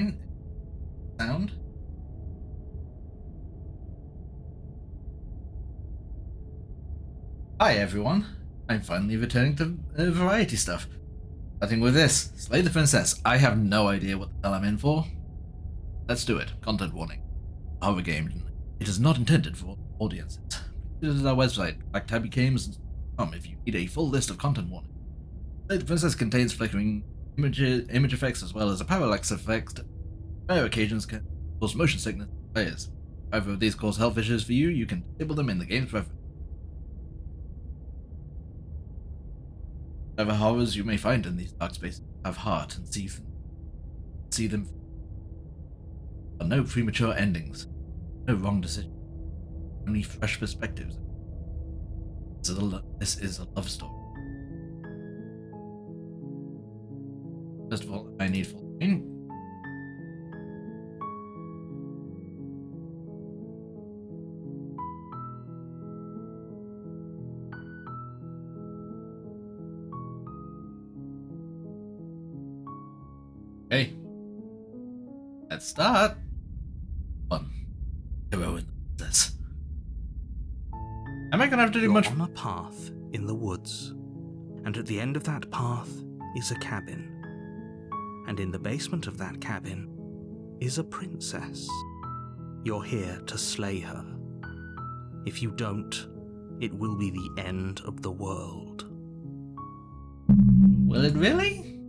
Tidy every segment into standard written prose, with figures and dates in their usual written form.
fine. Sound. Hi everyone. I'm finally returning to variety stuff. Starting with this, Slay the Princess. I have no idea what the hell I'm in for. Let's do it. Content warning. Horror game. It is not intended for audiences. Please visit our website, blacktabbygames.com, if you need a full list of content warnings. Slay the Princess contains flickering image effects as well as a parallax effect. Rare occasions can cause motion sickness to players. If either of these cause health issues for you, you can disable them in the game's preference. Whatever horrors you may find in these dark spaces, have heart and see them. There are no premature endings, no wrong decisions, only fresh perspectives. This is a love story. First of all, I need full screen. Okay, let's start. One hero in the princess. Am I gonna have to do much? You're on a path in the woods, and at the end of that path is a cabin. And in the basement of that cabin is a princess. You're here to slay her. If you don't, it will be the end of the world. Will it really?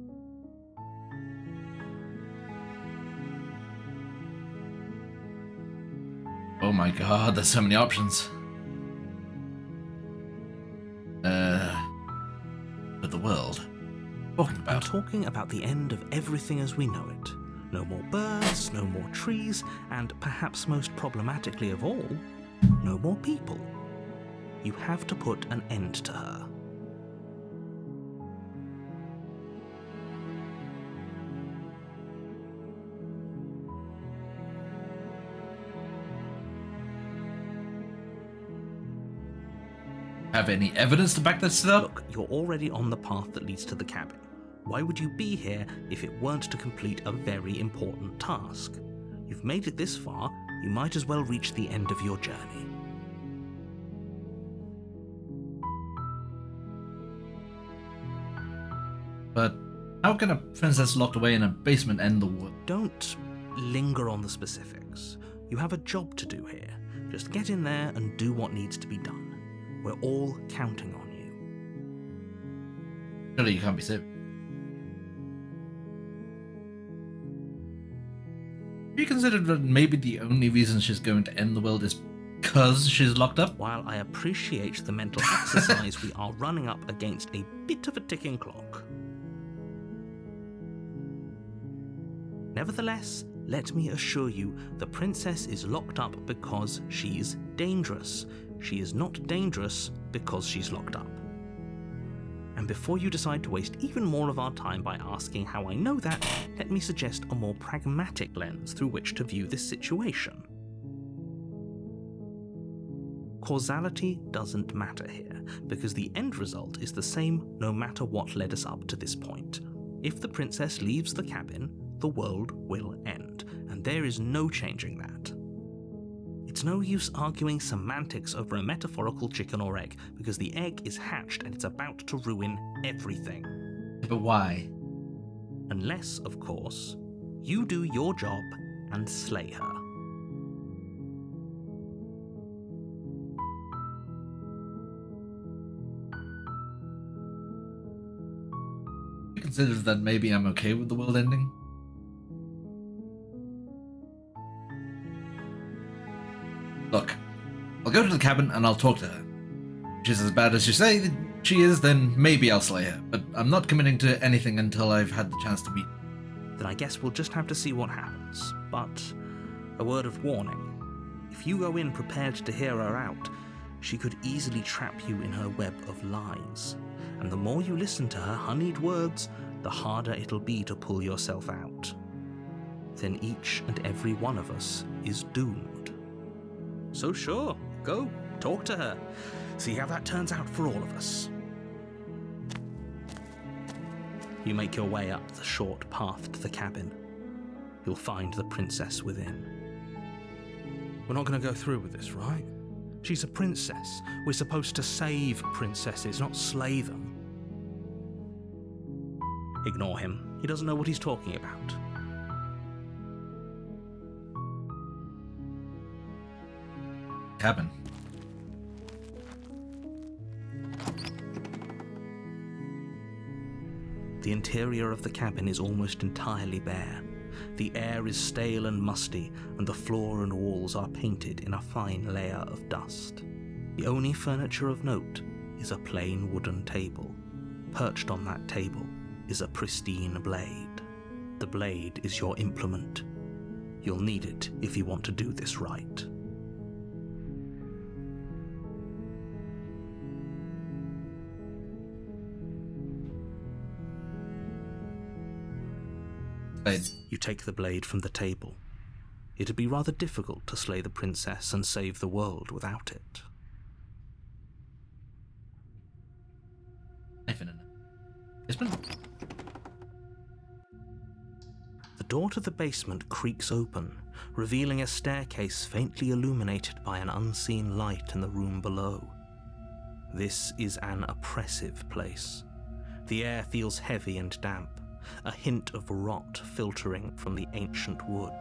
Oh my god, there's so many options. But the world. I'm talking about the end of everything as we know it. No more birds, no more trees, and perhaps most problematically of all, no more people. You have to put an end to her. Have any evidence to back this up? Look, you're already on the path that leads to the cabin. Why would you be here if it weren't to complete a very important task? You've made it this far, you might as well reach the end of your journey. But how can a princess locked away in a basement end the world? Don't linger on the specifics. You have a job to do here. Just get in there and do what needs to be done. We're all counting on you. Surely you can't be serious. Have you considered that maybe the only reason she's going to end the world is because she's locked up? While I appreciate the mental exercise, we are running up against a bit of a ticking clock. Nevertheless, let me assure you, the princess is locked up because she's dangerous. She is not dangerous because she's locked up. And before you decide to waste even more of our time by asking how I know that, let me suggest a more pragmatic lens through which to view this situation. Causality doesn't matter here, because the end result is the same no matter what led us up to this point. If the princess leaves the cabin, the world will end, and there is no changing that. It's no use arguing semantics over a metaphorical chicken or egg, because the egg is hatched and it's about to ruin everything. But why? Unless, of course, you do your job and slay her. You consider that maybe I'm okay with the world ending? Look, I'll go to the cabin and I'll talk to her. If she's as bad as you say that she is, then maybe I'll slay her. But I'm not committing to anything until I've had the chance to meet her. Then I guess we'll just have to see what happens. But a word of warning. If you go in prepared to hear her out, she could easily trap you in her web of lies. And the more you listen to her honeyed words, the harder it'll be to pull yourself out. Then each and every one of us is doomed. So sure, go, talk to her. See how that turns out for all of us. You make your way up the short path to the cabin. you'll find the princess within. We're not going to go through with this, right? She's a princess. We're supposed to save princesses, not slay them. Ignore him. He doesn't know what he's talking about. Cabin. The interior of the cabin is almost entirely bare. The air is stale and musty, and the floor and walls are painted in a fine layer of dust. The only furniture of note is a plain wooden table. Perched on that table is a pristine blade. The blade is your implement. You'll need it if you want to do this right. Blade. You take the blade from the table. It'd be rather difficult to slay the princess and save the world without it. Knife in it. Basement? The door to the basement creaks open, revealing a staircase faintly illuminated by an unseen light in the room below. This is an oppressive place. The air feels heavy and damp, a hint of rot filtering from the ancient wood.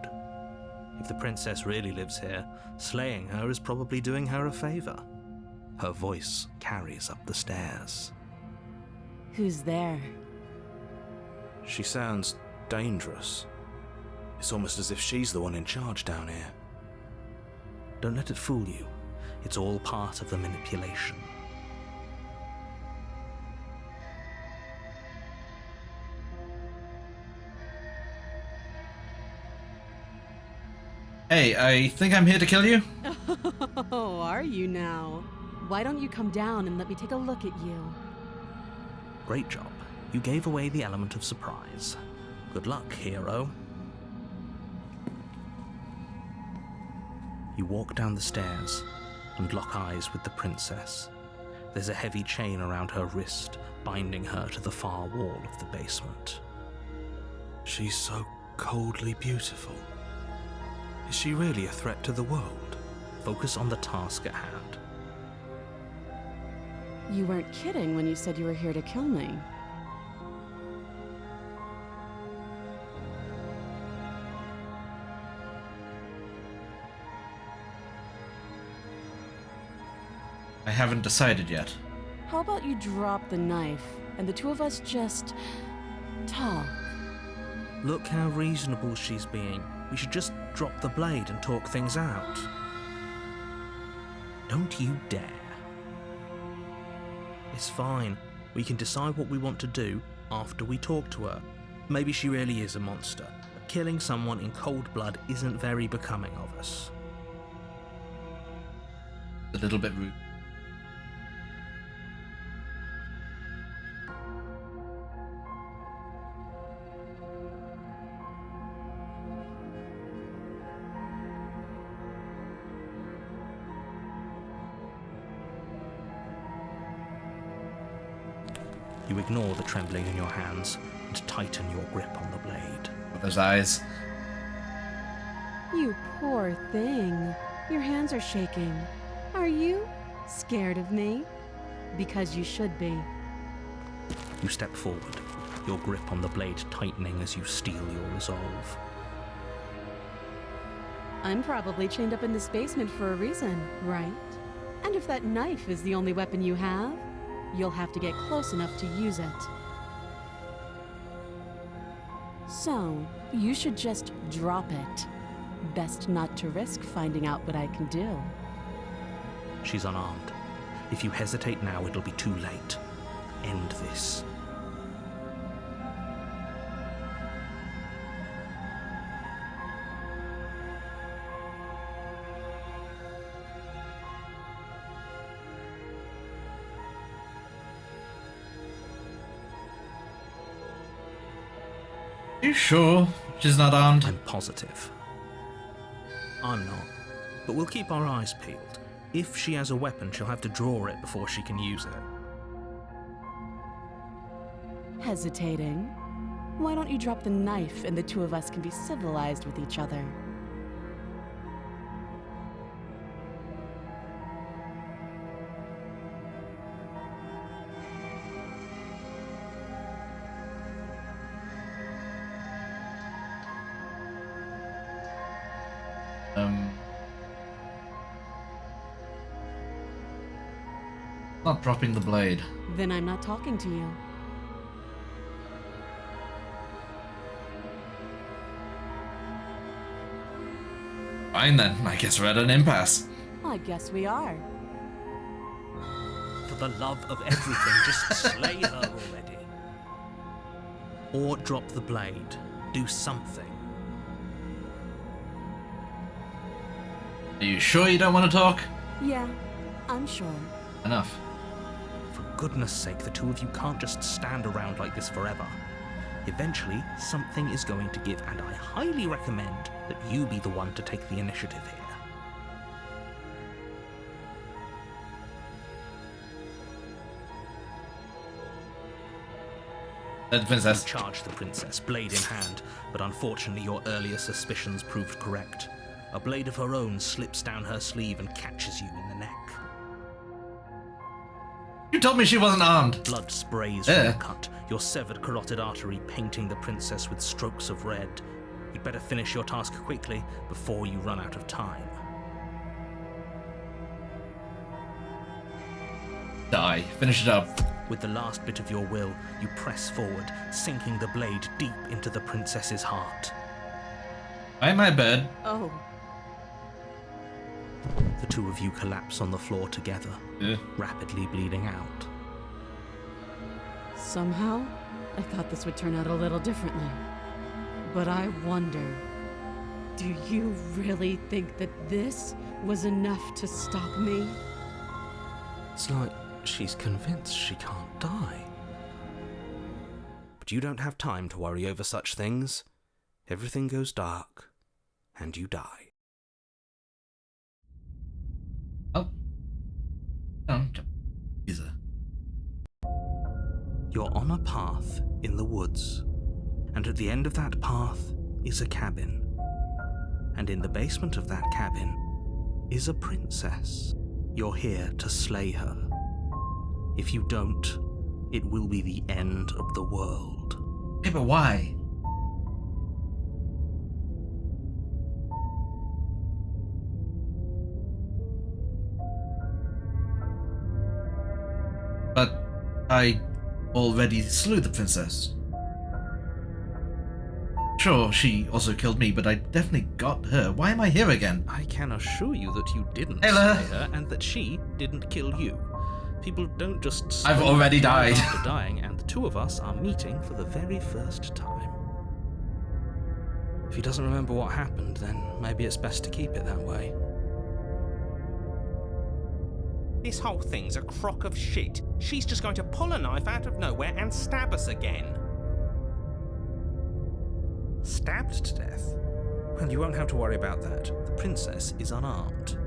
If the princess really lives here, slaying her is probably doing her a favor. Her voice carries up the stairs. Who's there? She sounds dangerous. It's almost as if she's the one in charge down here. Don't let it fool you. It's all part of the manipulation. Hey, I think I'm here to kill you. Oh, are you now? Why don't you come down and let me take a look at you? Great job. You gave away the element of surprise. Good luck, hero. You walk down the stairs and lock eyes with the princess. There's a heavy chain around her wrist, binding her to the far wall of the basement. She's so coldly beautiful. Is she really a threat to the world? Focus on the task at hand. You weren't kidding when you said you were here to kill me. I haven't decided yet. How about you drop the knife and the two of us just talk? Look how reasonable she's being. We should just drop the blade and talk things out. Don't you dare. It's fine. We can decide what we want to do after we talk to her. Maybe she really is a monster, but killing someone in cold blood isn't very becoming of us. A little bit rude. You ignore the trembling in your hands and tighten your grip on the blade. With those eyes. You poor thing. Your hands are shaking. Are you scared of me? Because you should be. You step forward, your grip on the blade tightening as you steel your resolve. I'm probably chained up in this basement for a reason, right? And if that knife is the only weapon you have, you'll have to get close enough to use it. So, you should just drop it. Best not to risk finding out what I can do. She's unarmed. If you hesitate now, it'll be too late. End this. Are you sure she's not armed? I'm positive. I'm not. But we'll keep our eyes peeled. If she has a weapon, she'll have to draw it before she can use it. Hesitating? Why don't you drop the knife and the two of us can be civilized with each other? Not dropping the blade. Then I'm not talking to you. Fine then, I guess we're at an impasse. I guess we are. For the love of everything, just slay her already. Or drop the blade. Do something. Are you sure you don't want to talk? Yeah, I'm sure. Enough. For goodness sake, the two of you can't just stand around like this forever. Eventually, something is going to give, and I highly recommend that you be the one to take the initiative here. The princess. You charge the princess, blade in hand, but unfortunately your earlier suspicions proved correct. A blade of her own slips down her sleeve and catches you in the neck. You told me she wasn't armed. Blood sprays from the cut, your severed carotid artery painting the princess with strokes of red. You'd better finish your task quickly before you run out of time. Die. Finish it up. With the last bit of your will, you press forward, sinking the blade deep into the princess's heart. Why am I bad? Oh. The two of you collapse on the floor together, rapidly bleeding out. Somehow, I thought this would turn out a little differently. But I wonder, do you really think that this was enough to stop me? It's like she's convinced she can't die. But you don't have time to worry over such things. Everything goes dark, and you die. Oh. Easy. You're on a path in the woods, and at the end of that path is a cabin. And in the basement of that cabin is a princess. You're here to slay her. If you don't, it will be the end of the world. Okay, but why? But I already slew the princess. Sure, she also killed me, but I definitely got her. Why am I here again? I can assure you that you didn't Ayla. slay her, and that she didn't kill you. People don't just slay I've already people died. after dying, and the two of us are meeting for the very first time. If he doesn't remember what happened, then maybe it's best to keep it that way. This whole thing's a crock of shit. She's just going to pull a knife out of nowhere and stab us again. Stabbed to death? Well, you won't have to worry about that. The princess is unarmed.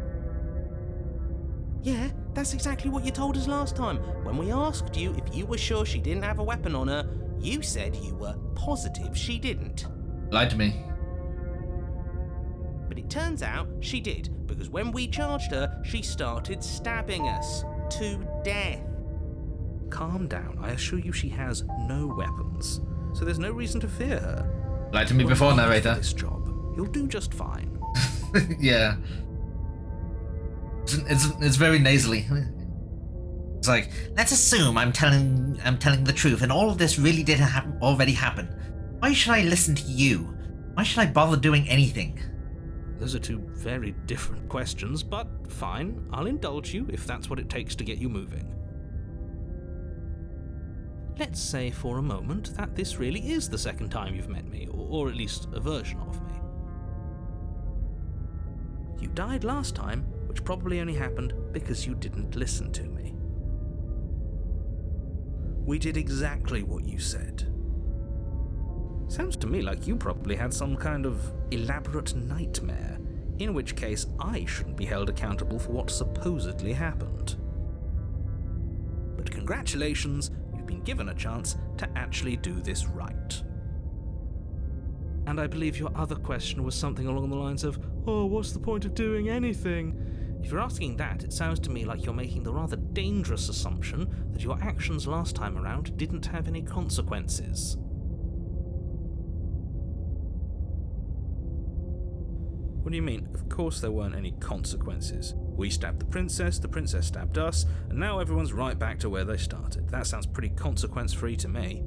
Yeah, that's exactly what you told us last time. When we asked you if you were sure she didn't have a weapon on her, you said you were positive she didn't. Lied to me. But it turns out she did, because when we charged her, she started stabbing us to death. Calm down. I assure you she has no weapons, so there's no reason to fear her. Lied to me before, For narrator. this job, you'll do just fine. Yeah. It's very nasally. It's like, let's assume I'm telling the truth, and all of this really did already happen. Why should I listen to you? Why should I bother doing anything? Those are two very different questions, but fine. I'll indulge you if that's what it takes to get you moving. Let's say for a moment that this really is the second time you've met me, or at least a version of me. You died last time, which probably only happened because you didn't listen to me. We did exactly what you said. Sounds to me like you probably had some kind of elaborate nightmare, in which case I shouldn't be held accountable for what supposedly happened. But congratulations, you've been given a chance to actually do this right. And I believe your other question was something along the lines of, oh, what's the point of doing anything? If you're asking that, it sounds to me like you're making the rather dangerous assumption that your actions last time around didn't have any consequences. What do you mean? Of course there weren't any consequences. We stabbed the princess stabbed us, and now everyone's right back to where they started. That sounds pretty consequence-free to me.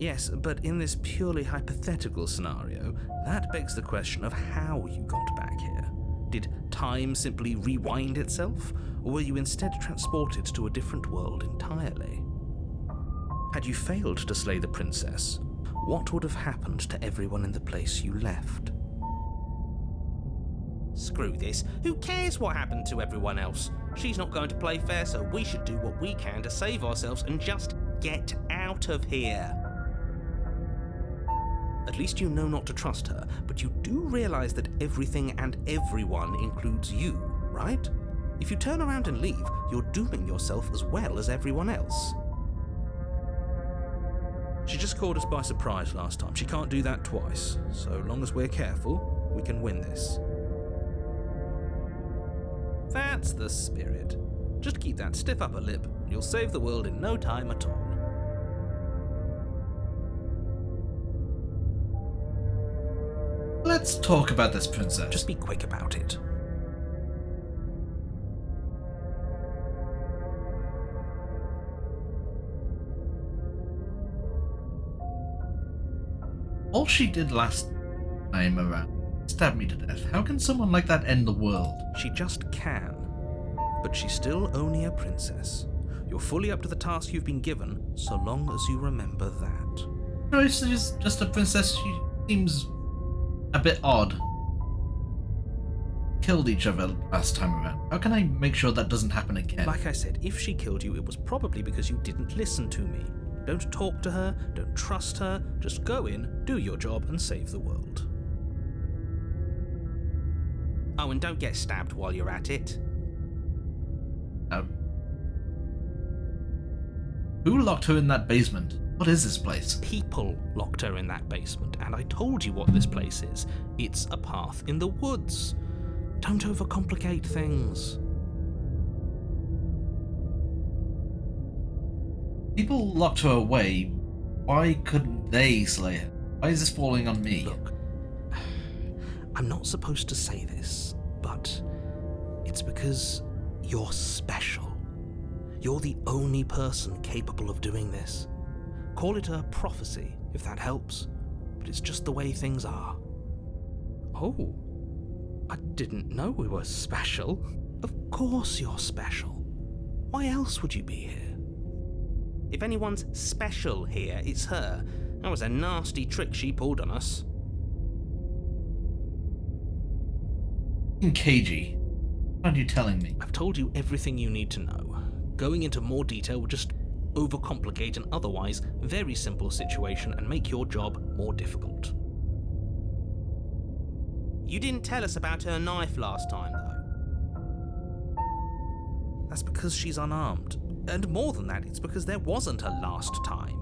Yes, but in this purely hypothetical scenario, that begs the question of how you got back here. Did time simply rewind itself, or were you instead transported to a different world entirely? Had you failed to slay the princess, what would have happened to everyone in the place you left? Screw this. Who cares what happened to everyone else? She's not going to play fair, so we should do what we can to save ourselves and just get out of here. At least you know not to trust her, but you do realize that everything and everyone includes you, right? If you turn around and leave, you're dooming yourself as well as everyone else. She just caught us by surprise last time. She can't do that twice. So long as we're careful, we can win this. That's the spirit. Just keep that stiff upper lip, and you'll save the world in no time at all. Let's talk about this princess. Just be quick about it. All she did last time around stabbed me to death. How can someone like that end the world? She just can. But she's still only a princess. You're fully up to the task you've been given, so long as you remember that. No, she's just a princess. She seems a bit odd. Killed each other last time around. How can I make sure that doesn't happen again? Like I said, if she killed you, it was probably because you didn't listen to me. Don't talk to her, don't trust her, just go in, do your job, and save the world. Oh, and don't get stabbed while you're at it. Who locked her in that basement? What is this place? People locked her in that basement, and I told you what this place is. It's a path in the woods. Don't overcomplicate things. People locked her away. Why couldn't they slay her? Why is this falling on me? Look, I'm not supposed to say this, but it's because you're special. You're the only person capable of doing this. Call it a prophecy, if that helps, but it's just the way things are. Oh, I didn't know we were special. Of course you're special. Why else would you be here? If anyone's special here, it's her. That was a nasty trick she pulled on us. Cagey, what aren't you telling me? I've told you everything you need to know. Going into more detail would just overcomplicate an otherwise very simple situation and make your job more difficult. You didn't tell us about her knife last time, though. That's because she's unarmed. And more than that, it's because there wasn't a last time.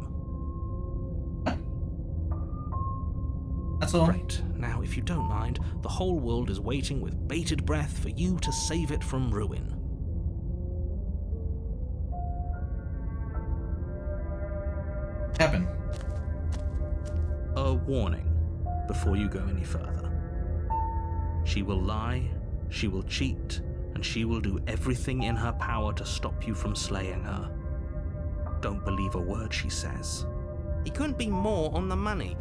That's all. Great. Now, if you don't mind, the whole world is waiting with bated breath for you to save it from ruin. Kevin. A warning before you go any further. She will lie, she will cheat, and she will do everything in her power to stop you from slaying her. Don't believe a word she says. He couldn't be more on the money.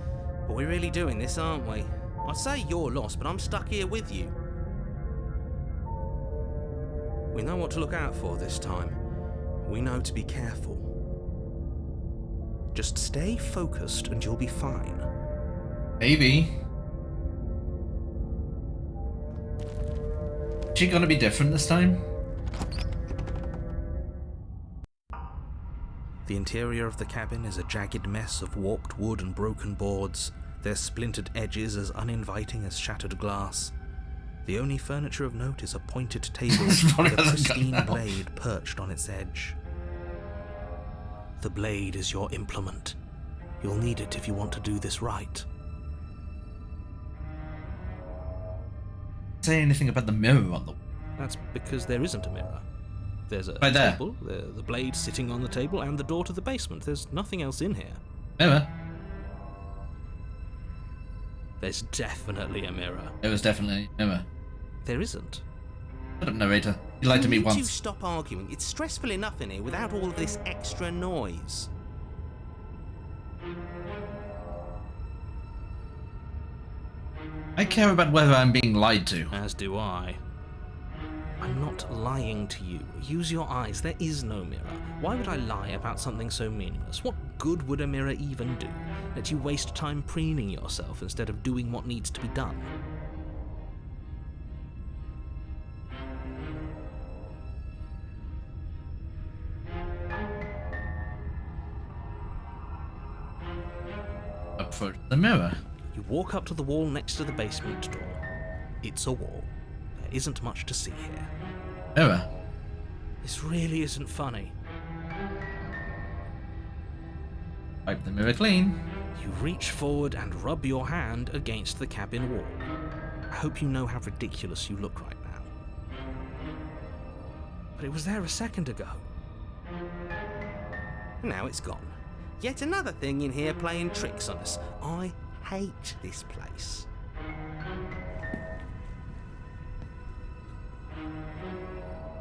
But we're really doing this, aren't we? I'd say you're lost, but I'm stuck here with you. We know what to look out for this time. We know to be careful. Just stay focused and you'll be fine. Maybe. Is she gonna be different this time? The interior of the cabin is a jagged mess of warped wood and broken boards, their splintered edges as uninviting as shattered glass. The only furniture of note is a pointed table with a pristine blade perched on its edge. The blade is your implement. You'll need it if you want to do this right. Say anything about the mirror on the wall? That's because there isn't a mirror. There's a Right there. table, the blade sitting on the table, and the door to the basement. There's nothing else in here. Mirror? There's definitely a mirror. There was definitely a mirror. There isn't. Shut up, narrator. You lied to me You two once. stop arguing. It's stressful enough in here without all of this extra noise. I care about whether I'm being lied to. As do I. I'm not lying to you. Use your eyes. There is no mirror. Why would I lie about something so meaningless? What good would a mirror even do? Let you waste time preening yourself instead of doing what needs to be done. Approach the mirror. You walk up to the wall next to the basement door. It's a wall. There isn't much to see here. Mirror. This really isn't funny. Wipe the mirror clean. You reach forward and rub your hand against the cabin wall. I hope you know how ridiculous you look right now. But it was there a second ago. Now it's gone. Yet another thing in here playing tricks on us. I hate this place.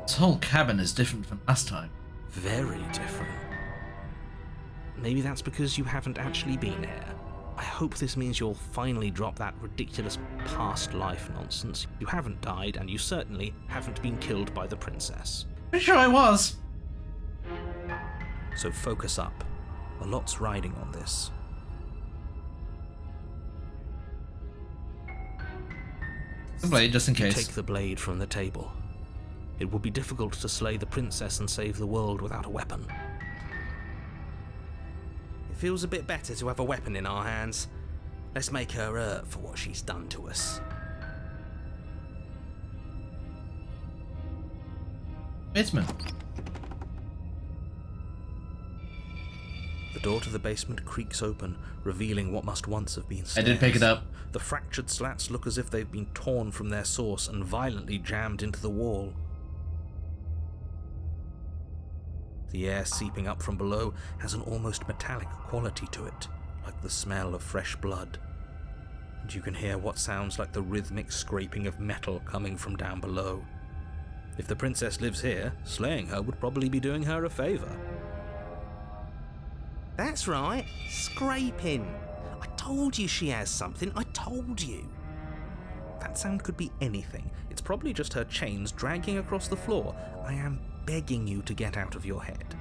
This whole cabin is different from last time. Very different. Maybe that's because you haven't actually been here. I hope this means you'll finally drop that ridiculous past life nonsense. You haven't died, and you certainly haven't been killed by the princess. Pretty sure I was. So focus up. A lot's riding on this. The blade, just in You case. take the blade from the table. It would be difficult to slay the princess and save the world without a weapon. It feels a bit better to have a weapon in our hands. Let's make her hurt for what she's done to us. Basement. The door to the basement creaks open, revealing what must once have been I stairs. did pick it up. The fractured slats look as if they've been torn from their source and violently jammed into the wall. The air seeping up from below has an almost metallic quality to it, like the smell of fresh blood. And you can hear what sounds like the rhythmic scraping of metal coming from down below. If the princess lives here, slaying her would probably be doing her a favor. That's right, scraping. I told you she has something, I told you. That sound could be anything. It's probably just her chains dragging across the floor. I am begging you to get out of your head.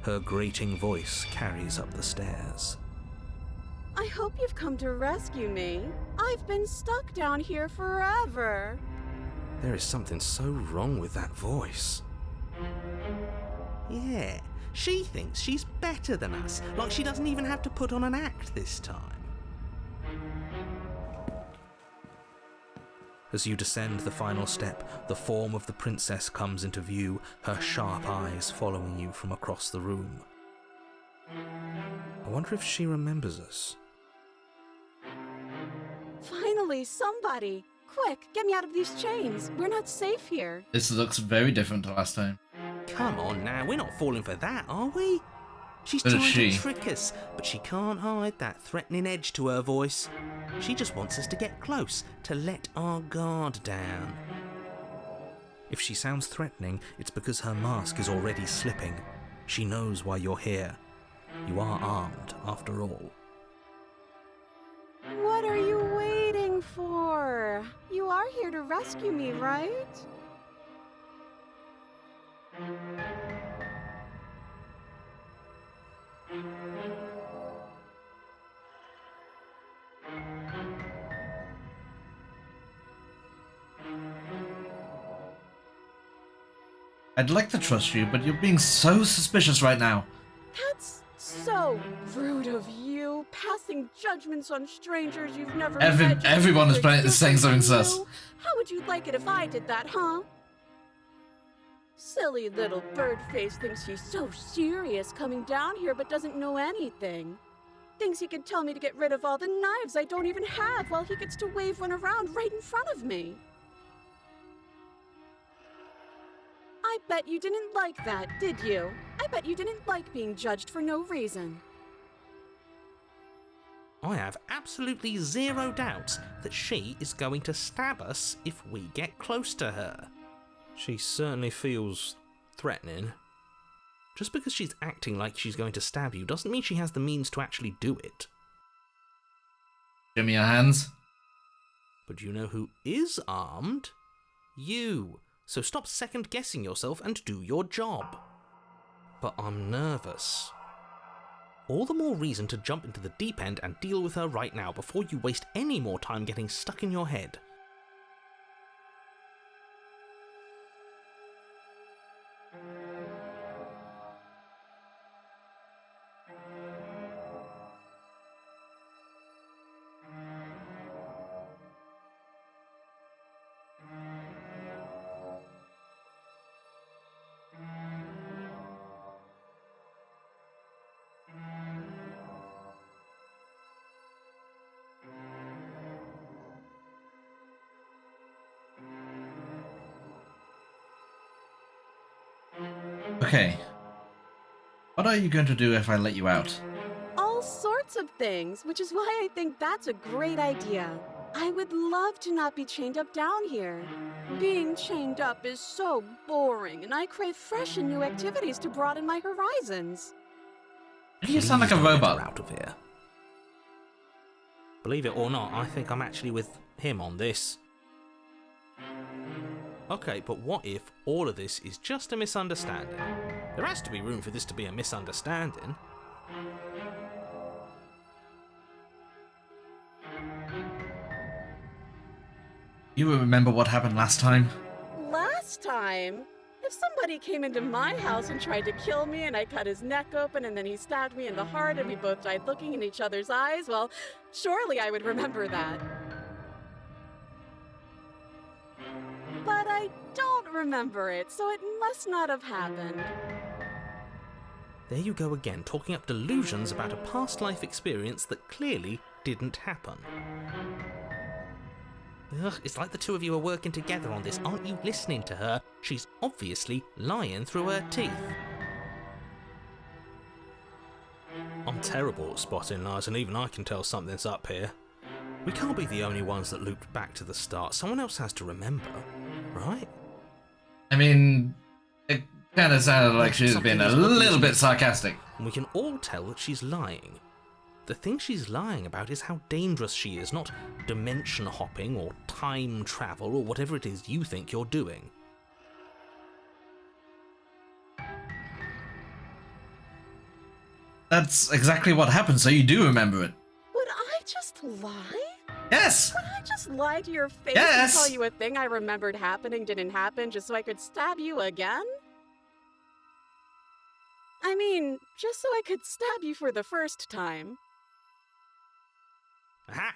Her grating voice carries up the stairs. I hope you've come to rescue me. I've been stuck down here forever. There is something so wrong with that voice. Yeah, she thinks she's better than us, like she doesn't even have to put on an act this time. As you descend the final step, the form of the princess comes into view, her sharp eyes following you from across the room. I wonder if she remembers us. Finally, somebody! Quick, get me out of these chains. We're not safe here. This looks very different to last time. Come on now, we're not falling for that, are we? She's But is trying she? to trick us, but she can't hide that threatening edge to her voice. She just wants us to get close, to let our guard down. If she sounds threatening, it's because her mask is already slipping. She knows why you're here. You are armed, after all. What are you waiting for? You are here to rescue me, right? I'd like to trust you, but you're being so suspicious right now. That's so rude of you, passing judgments on strangers you've never Every- met. just everyone is because they're saying something different sus. from you. How would you like it if I did that, huh? Silly little bird-face thinks he's so serious coming down here but doesn't know anything. Thinks he can tell me to get rid of all the knives I don't even have while he gets to wave one around right in front of me. I bet you didn't like that, did you? I bet you didn't like being judged for no reason. I have absolutely zero doubts that she is going to stab us if we get close to her. She certainly feels threatening. Just because she's acting like she's going to stab you doesn't mean she has the means to actually do it. Give me your hands. But you know who is armed? You. So stop second-guessing yourself and do your job. But I'm nervous. All the more reason to jump into the deep end and deal with her right now before you waste any more time getting stuck in your head. Okay. What are you going to do if I let you out? All sorts of things, which is why I think that's a great idea. I would love to not be chained up down here. Being chained up is so boring, and I crave fresh and new activities to broaden my horizons. You sound like a Please don't get her robot. out of here. Believe it or not, I think I'm actually with him on this. Okay, but what if all of this is just a misunderstanding? There has to be room for this to be a misunderstanding. You remember what happened last time? Last time? If somebody came into my house and tried to kill me and I cut his neck open and then he stabbed me in the heart and we both died looking in each other's eyes, well, surely I would remember that. But I don't remember it, so it must not have happened. There you go again, talking up delusions about a past life experience that clearly didn't happen. Ugh, it's like the two of you are working together on this. Aren't you listening to her? She's obviously lying through her teeth. I'm terrible at spotting lies, and even I can tell something's up here. We can't be the only ones that looped back to the start. Someone else has to remember, right? I mean, it kind of sounded like she was being a little bit sarcastic. And we can all tell that she's lying. The thing she's lying about is how dangerous she is, not dimension hopping or time travel or whatever it is you think you're doing. That's exactly what happened, so you do remember it. Would I just lie? Yes! Would I just lie to your face Yes! and tell you a thing I remembered happening didn't happen just so I could stab you again? I mean, just so I could stab you for the first time. Aha!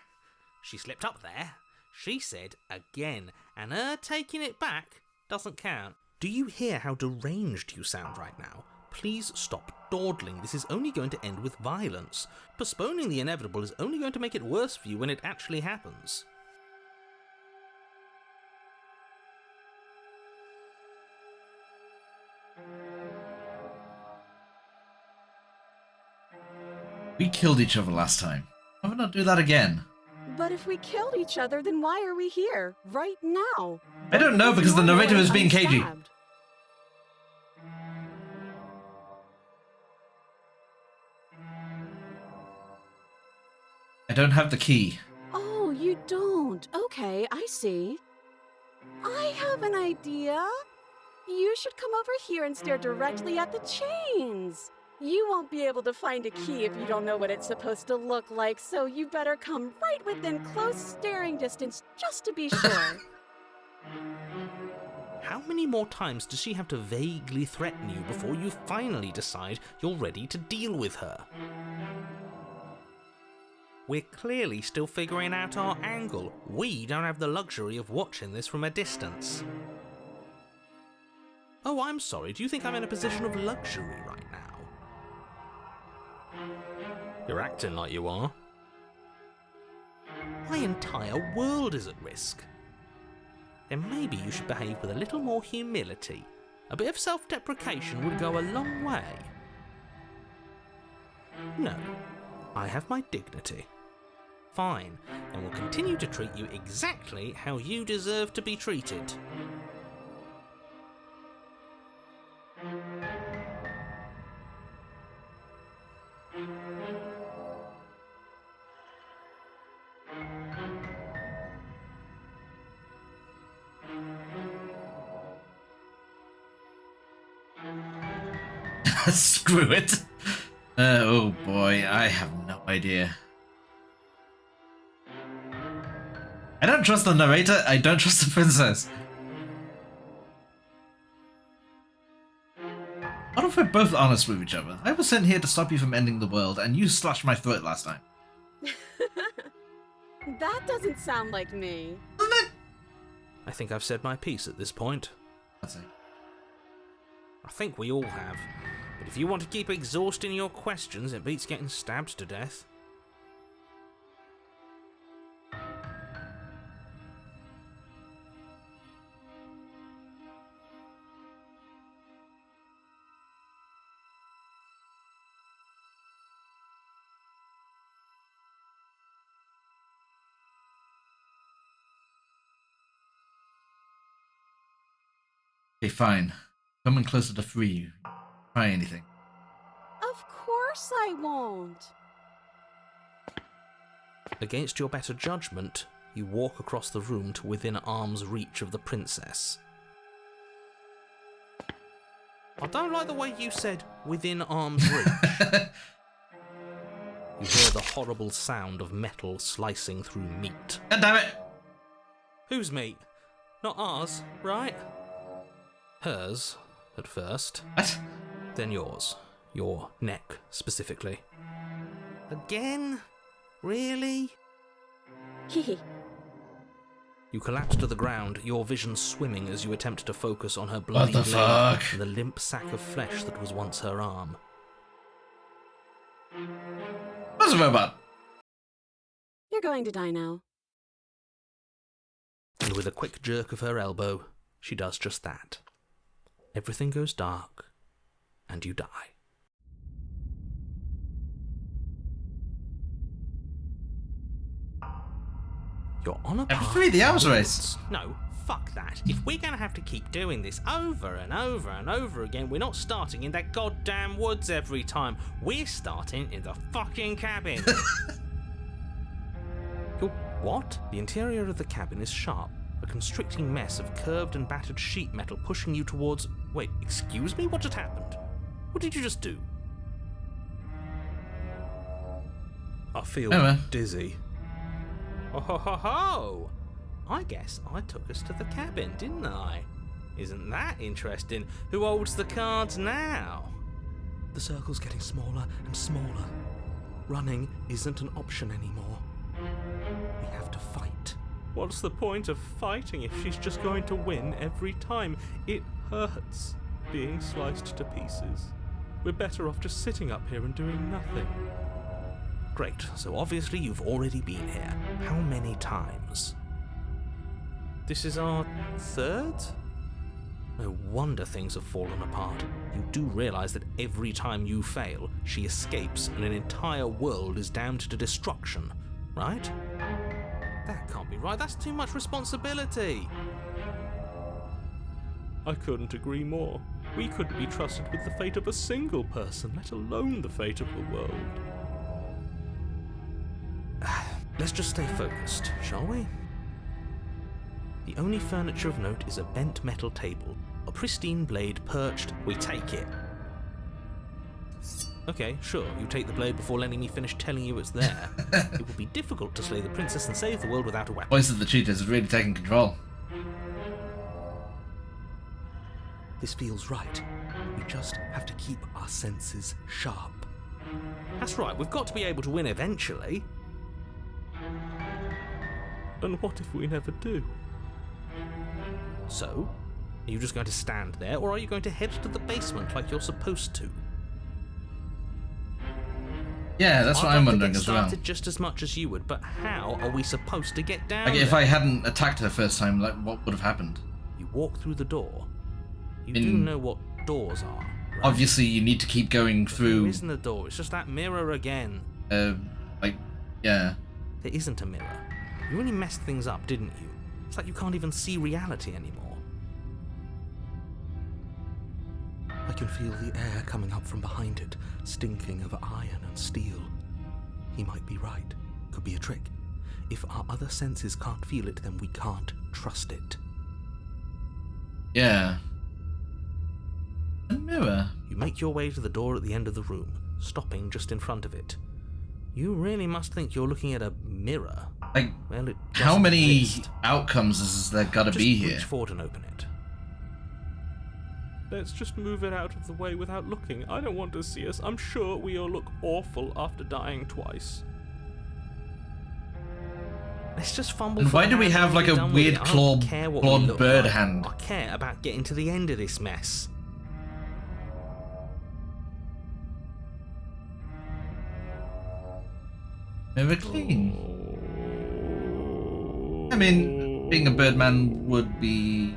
She slipped up there. She said again, and her taking it back doesn't count. Do you hear how deranged you sound right now? Please stop dawdling. This is only going to end with violence. Postponing the inevitable is only going to make it worse for you when it actually happens. We killed each other last time. Why would not do that again? But if we killed each other, then why are we here, right now? I don't know, because the You're narrator is being cagey. unstabbed. I don't have the key. Oh, you don't. Okay, I see. I have an idea. You should come over here and stare directly at the chains. You won't be able to find a key if you don't know what it's supposed to look like, so you better come right within close staring distance just to be sure. How many more times does she have to vaguely threaten you before you finally decide you're ready to deal with her? We're clearly still figuring out our angle. We don't have the luxury of watching this from a distance. Oh, I'm sorry. Do you think I'm in a position of luxury right now? You're acting like you are. My entire world is at risk. Then maybe you should behave with a little more humility. A bit of self-deprecation would go a long way. No, I have my dignity. Fine, and will continue to treat you exactly how you deserve to be treated. Screw it. Oh boy, I have no idea. I don't trust the narrator, I don't trust the princess. What if we're both honest with each other? I was sent here to stop you from ending the world, and you slashed my throat last time. That doesn't sound like me. Doesn't it? I think I've said my piece at this point. That's it. I think we all have. But if you want to keep exhausting your questions, it beats getting stabbed to death. Okay, fine. Coming closer to free you. Try anything. Of course I won't. Against your better judgment, you walk across the room to within arm's reach of the princess. I don't like the way you said within arm's reach. You hear the horrible sound of metal slicing through meat. God damn it! Whose meat? Not ours, right? Hers, at first. What? Then yours. Your neck, specifically. Again? Really? Hehe. You collapse to the ground, your vision swimming as you attempt to focus on her bloody What the blade fuck? and the limp sack of flesh that was once her arm. What's a robot? You're going to die now. And with a quick jerk of her elbow, she does just that. Everything goes dark, and you die. You're on a After path 3, the arms towards- race. No, fuck that. If we're gonna have to keep doing this over and over and over again, we're not starting in that goddamn woods every time. We're starting in the fucking cabin. What? The interior of the cabin is sharp. A constricting mess of curved and battered sheet metal pushing you towards... Wait, excuse me? What just happened? What did you just do? I feel dizzy. Oh ho ho ho! I guess I took us to the cabin, didn't I? Isn't that interesting? Who holds the cards now? The circle's getting smaller and smaller. Running isn't an option anymore. We have to fight. What's the point of fighting if she's just going to win every time? It hurts being sliced to pieces. We're better off just sitting up here and doing nothing. Great, so obviously you've already been here. How many times? This is our third? No wonder things have fallen apart. You do realise that every time you fail, she escapes and an entire world is damned to destruction, right? That can't be right, that's too much responsibility. I couldn't agree more. We couldn't be trusted with the fate of a single person, let alone the fate of the world. Let's just stay focused, shall we? The only furniture of note is a bent metal table. A pristine blade perched. We take it. Okay, sure, you take the blade before letting me finish telling you it's there. It would be difficult to slay the princess and save the world without a weapon. Voice of the cheaters is really taking control. This feels right. We just have to keep our senses sharp. That's right, we've got to be able to win eventually. And what if we never do? So, Are you just going to stand there, or are you going to head to the basement like you're supposed to? Yeah, that's what I'm wondering as well. Started just as much as you would, but how are we supposed to get down Like, if there? I hadn't attacked her first time, like, what would have happened? You walk through the door. You do know what doors are, right? Obviously, you need to keep going through. There isn't a door. It's just that mirror again. Like, yeah. There isn't a mirror. You really messed things up, didn't you? It's like you can't even see reality anymore. I can feel the air coming up from behind it, stinking of iron and steel. He might be right. Could be a trick. If our other senses can't feel it, then we can't trust it. Yeah. A mirror. You make your way to the door at the end of the room, stopping just in front of it. You really must think you're looking at a mirror. Like, Well, it how doesn't many exist. outcomes is there gotta Just be here? reach forward and open it. Let's just move it out of the way without looking. I don't want to see us. I'm sure we all look awful after dying twice. Let's just fumble. And for why the do we hand have, when like, we're a done with weird it. I don't care what we clawed look bird like. hand? I care about getting to the end of this mess. Mirror clean. I mean, being a birdman would be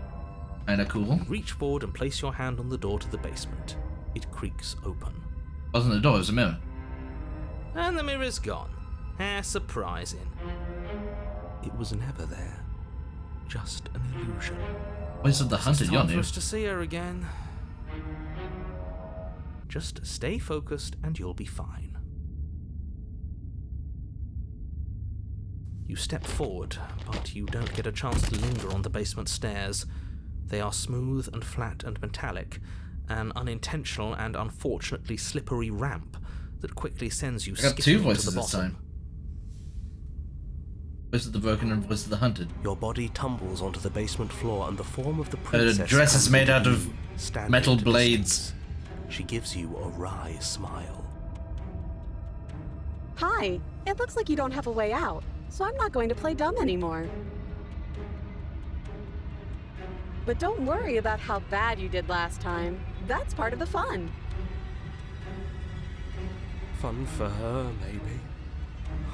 kinda cool. Reach forward and place your hand on the door to the basement. It creaks open. It wasn't a door, it was a mirror. And the mirror's gone. How surprising. It was never there. Just an illusion. Voice of the hunted, It's you're time for new. us to see her again. Just stay focused and you'll be fine. You step forward, but you don't get a chance to linger on the basement stairs. They are smooth and flat and metallic, an unintentional and unfortunately slippery ramp that quickly sends you I got two skipping to voices the this bottom. time. Voice of the broken and voice of the hunted. Your body tumbles onto the basement floor, and the form of the princess. Her dress is comes made into out of view, standing metal at a blades. distance. She gives you a wry smile. Hi, it looks like you don't have a way out, so I'm not going to play dumb anymore. But don't worry about how bad you did last time. That's part of the fun. Fun for her, maybe.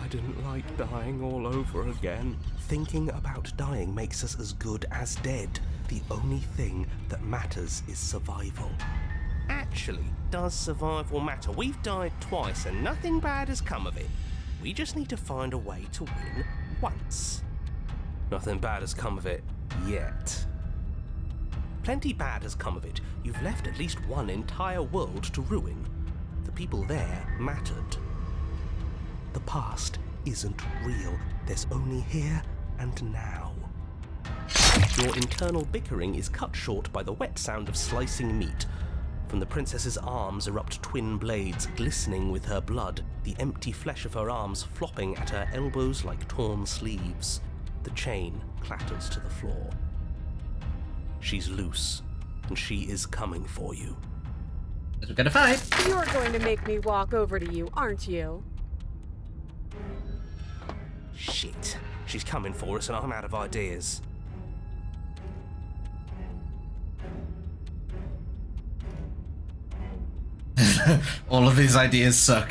I didn't like dying all over again. Thinking about dying makes us as good as dead. The only thing that matters is survival. Actually, does survival matter? We've died twice and nothing bad has come of it. We just need to find a way to win once. Nothing bad has come of it yet. Plenty bad has come of it. You've left at least one entire world to ruin. The people there mattered. The past isn't real. There's only here and now. Your internal bickering is cut short by the wet sound of slicing meat. From the princess's arms erupt twin blades, glistening with her blood, the empty flesh of her arms flopping at her elbows like torn sleeves. The chain clatters to the floor. She's loose, and she is coming for you. We're gonna fight. You're going to make me walk over to you, aren't you? Shit. She's coming for us and I'm out of ideas. All of these ideas suck.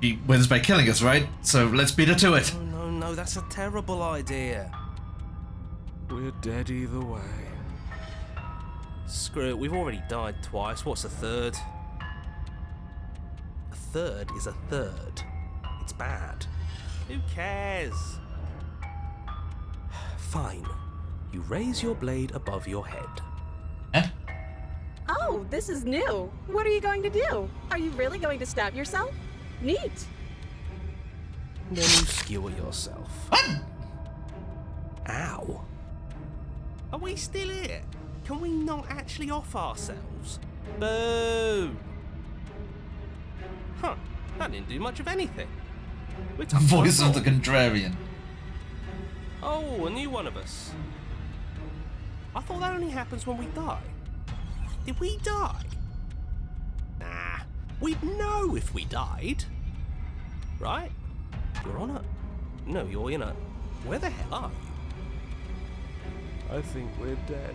He wins by killing us, right? So let's beat her to it. No, that's a terrible idea. We're dead either way. Screw it, we've already died twice. What's a third? A third is a third. It's bad. Who cares? Fine. You raise your blade above your head. Eh? Oh, this is new. What are you going to do? Are you really going to stab yourself? Neat. Then you skewer yourself. What? Ow. Are we still here? Can we not actually off ourselves? Boo! Huh, that didn't do much of anything. We're tough Voice on of the board. contrarian. Oh, a new one of us. I thought that only happens when we die. Did we die? Nah, we'd know if we died. Right? You're on a... No, you're in a... Where the hell are you? I think we're dead,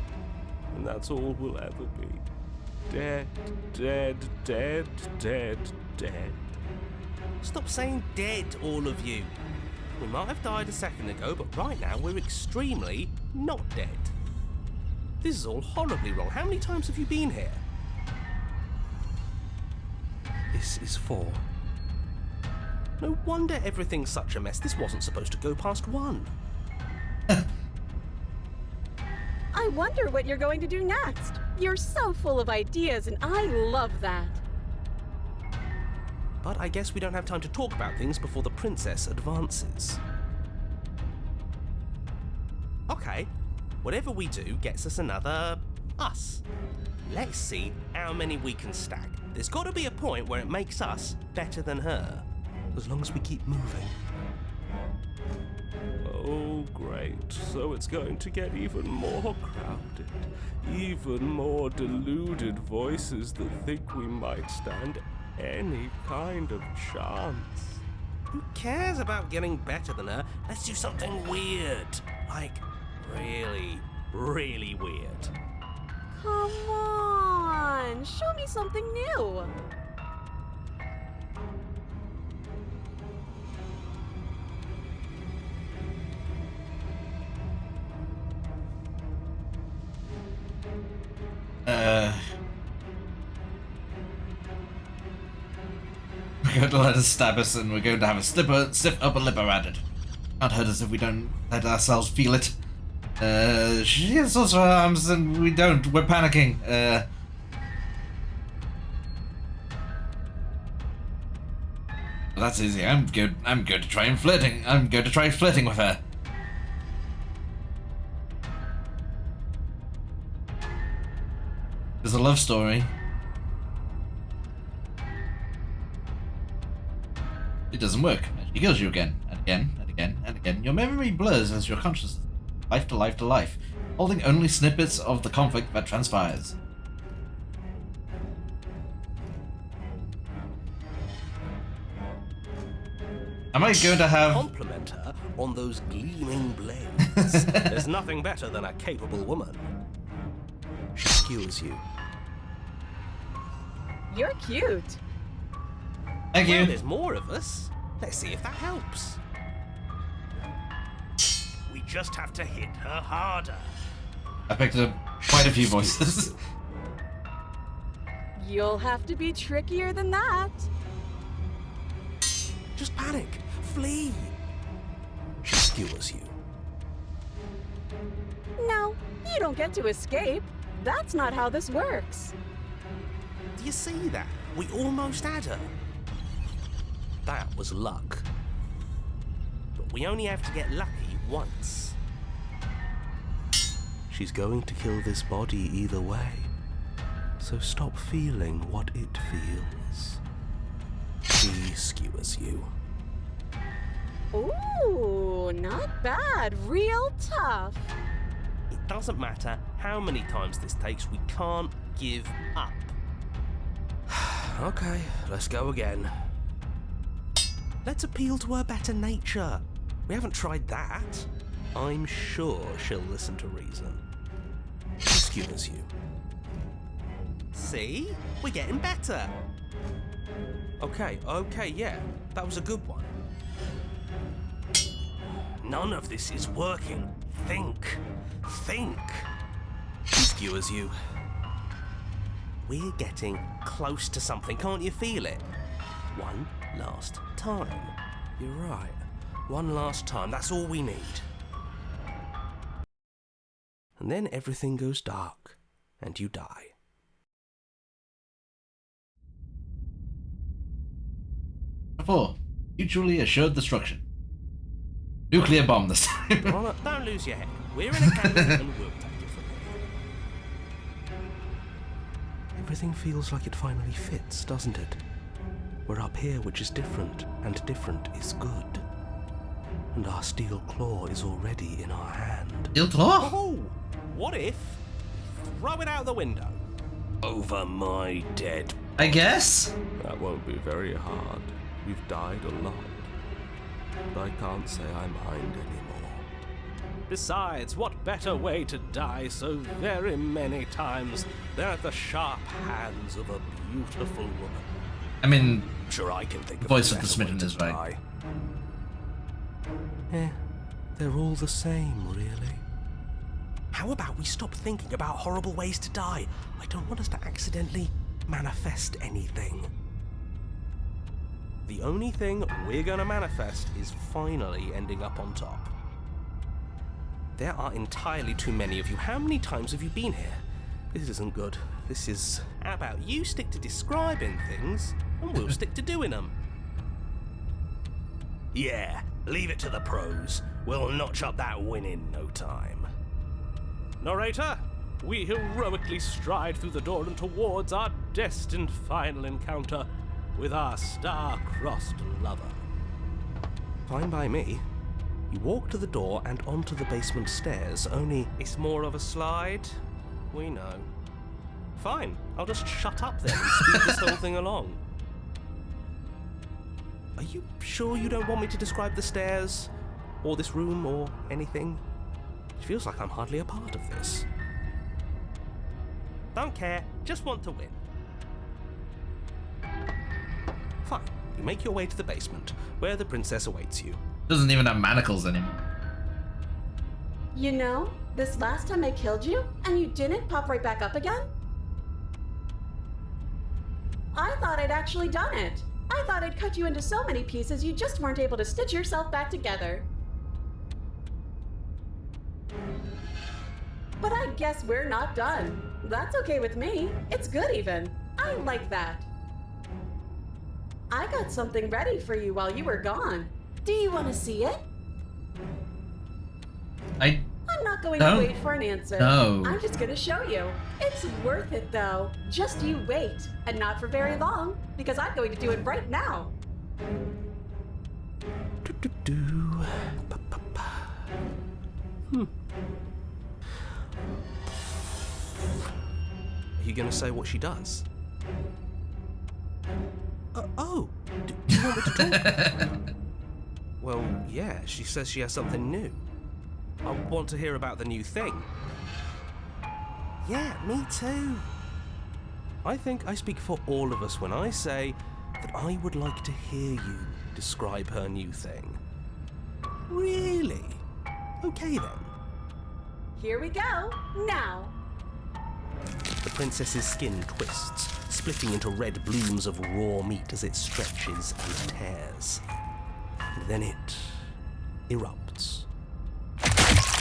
and that's all we'll ever be. Dead, dead, dead, dead, dead. Stop saying dead, all of you. We might have died a second ago, but right now we're extremely not dead. This is all horribly wrong. How many times have you been here? This is 4. No wonder everything's such a mess. This wasn't supposed to go past 1. I wonder what you're going to do next. You're so full of ideas, and I love that. But I guess we don't have time to talk about things before the princess advances. Okay, whatever we do gets us another us. Let's see how many we can stack. There's got to be a point where it makes us better than her. As long as we keep moving. Oh, great. So it's going to get even more crowded. Even more deluded voices that think we might stand any kind of chance. Who cares about getting better than her? Let's do something weird. Like, really, really weird. Come on, show me something new. We're going to let her stab us, and we're going to have a stiff upper lip around it. Can't hurt us if we don't let ourselves feel it. She has also her arms, and we don't. We're panicking. That's easy. I'm good. I'm going to try flirting with her. There's a love story. It doesn't work. She kills you again, and again, and again, and again. Your memory blurs as your consciousness, life to life to life, holding only snippets of the conflict that transpires. Am I going to have... Compliment her on those gleaming blades. There's nothing better than a capable woman. She skewers you. You're cute. Thank you. Well, there's more of us. Let's see if that helps. We just have to hit her harder. I picked up quite a few voices. You'll have to be trickier than that. Just panic. Flee. She skewers you. No, you don't get to escape. That's not how this works. Do you see that? We almost had her. That was luck. But we only have to get lucky once. She's going to kill this body either way. So stop feeling what it feels. She skewers you. Ooh, not bad. Real tough. It doesn't matter how many times this takes, we can't give up. Okay, let's go again. Let's appeal to her better nature. We haven't tried that. I'm sure she'll listen to reason. She skewers you. See? We're getting better. Okay, yeah. That was a good one. None of this is working. Think. She skewers you. We're getting close to something. Can't you feel it? One last time. You're right. One last time. That's all we need. And then everything goes dark, and you die. Four. Mutually assured destruction. Nuclear bomb this time. Don't lose your head. We're in a cannon and we'll take it from here. Everything feels like it finally fits, doesn't it? We're up here, which is different, and different is good. and our steel claw is already in our hand. Steel claw? Oh, what if throw it out the window? Over my dead. I guess? That won't be very hard. We've died a lot. But I can't say I mind anymore. Besides, what better way to die so very many times than at the sharp hands of a beautiful woman? I mean, Sure, I can think of Voice a of the better Smitten way to is right. die. They're all the same, really. How about we stop thinking about horrible ways to die? I don't want us to accidentally manifest anything. The only thing we're gonna manifest is finally ending up on top. There are entirely too many of you. How many times have you been here? This isn't good. This is... How about you stick to describing things, and we'll stick to doing them? Yeah, leave it to the pros. We'll notch up that win in no time. Narrator, we heroically stride through the door and towards our destined final encounter with our star-crossed lover. Fine by me. You walk to the door and onto the basement stairs, only it's more of a slide. We know. Fine, I'll just shut up then and speed this whole thing along. Are you sure you don't want me to describe the stairs, or this room, or anything? It feels like I'm hardly a part of this. Don't care, just want to win. Fine, you make your way to the basement, where the princess awaits you. Doesn't even have manacles anymore. You know, this last time I killed you, and you didn't pop right back up again? I thought I'd actually done it. I thought I'd cut you into so many pieces you just weren't able to stitch yourself back together. But I guess we're not done. That's okay with me. It's good even. I like that. I got something ready for you while you were gone. Do you want to see it? I'm not going to wait for an answer. No. I'm just going to show you. It's worth it though. Just you wait. And not for very long, because I'm going to do it right now. Are you gonna say what she does? Do you want me to talk? Well, yeah, she says she has something new. I want to hear about the new thing. Yeah, me too. I think I speak for all of us when I say that I would like to hear you describe her new thing. Really? Okay then. Here we go. Now. The princess's skin twists, splitting into red blooms of raw meat as it stretches and tears. Then it erupts.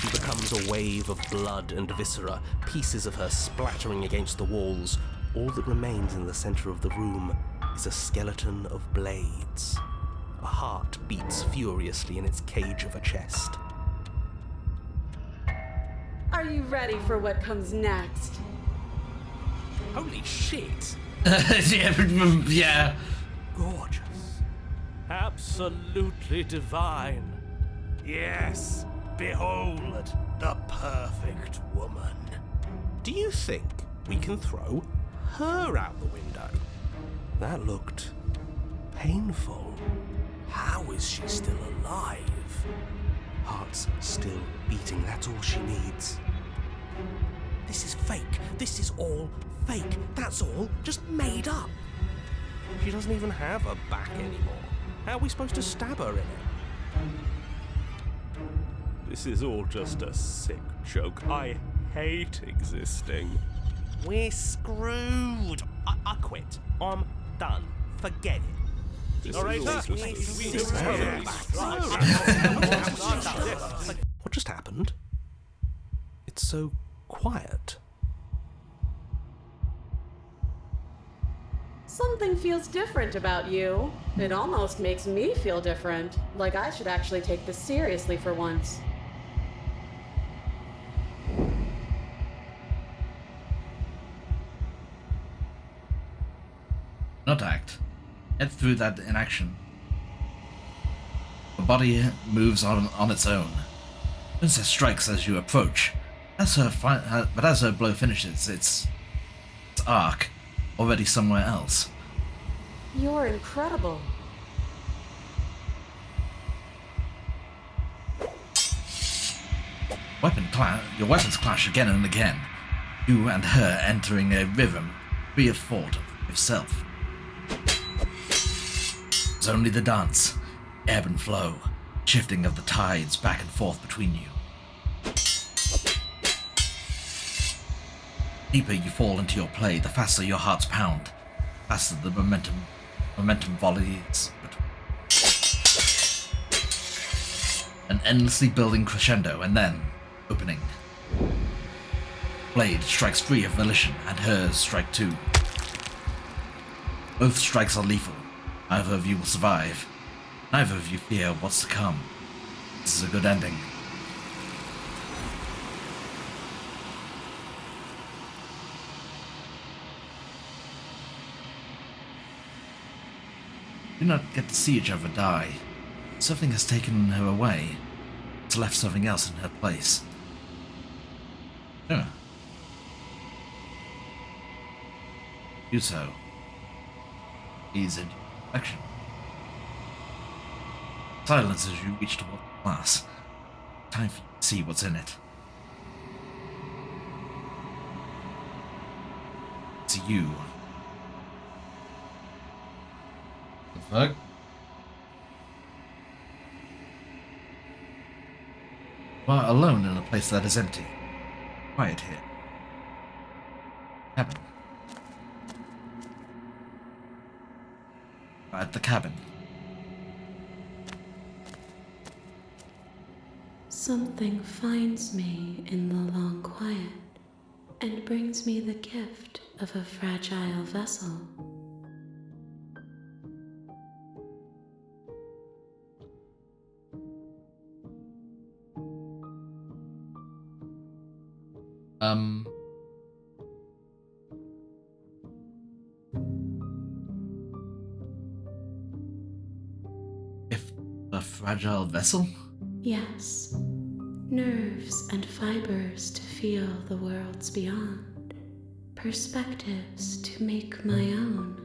She becomes a wave of blood and viscera, pieces of her splattering against the walls. All that remains in the center of the room is a skeleton of blades. A heart beats furiously in its cage of a chest. Are you ready for what comes next? Holy shit! Yeah. Gorgeous. Absolutely divine. Yes, behold the perfect woman. Do you think we can throw her out the window? That looked painful. How is she still alive? Heart's still beating, that's all she needs. This is fake. This is all fake. That's all just made up. She doesn't even have a back anymore. How are we supposed to stab her in it? This is all just a sick joke. I hate existing. We're screwed. I quit. I'm done. Forget it. This Narrator, is all just What just happened? It's so quiet. Something feels different about you. It almost makes me feel different. Like I should actually take this seriously for once. Not act. Get through that in action. The body moves on its own. Princess strikes as you approach. But as her blow finishes, its arc already somewhere else. You're incredible. Your weapons clash again and again. You and her entering a rhythm free of thought of self. It's only the dance, ebb and flow, shifting of the tides back and forth between you. The deeper you fall into your play, the faster your hearts pound, faster the momentum volleys. An endlessly building crescendo, and then opening. Blade strikes free of volition, and hers strike too. Both strikes are lethal. Neither of you will survive. Neither of you fear what's to come. This is a good ending. You do not get to see each other die. Something has taken her away. It's left something else in her place. Do so. Ease into reflection. Silence as you reach toward the glass. Time for you to see what's in it. It's you. The fuck? You are alone in a place that is empty. Quiet here. Cabin. At the cabin. Something finds me in the long quiet and brings me the gift of a fragile vessel. If a fragile vessel? Yes, nerves and fibers to feel the worlds beyond, perspectives to make my own.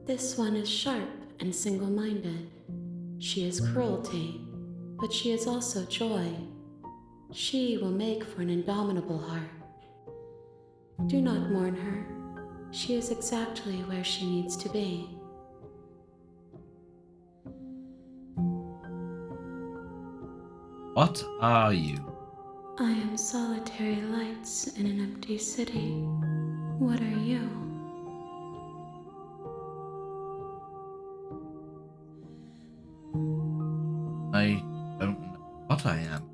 This one is sharp and single-minded. She is cruelty, but she is also joy. She will make for an indomitable heart. Do not mourn her. She is exactly where she needs to be. What are you? I am solitary lights in an empty city. What are you? I don't know what I am.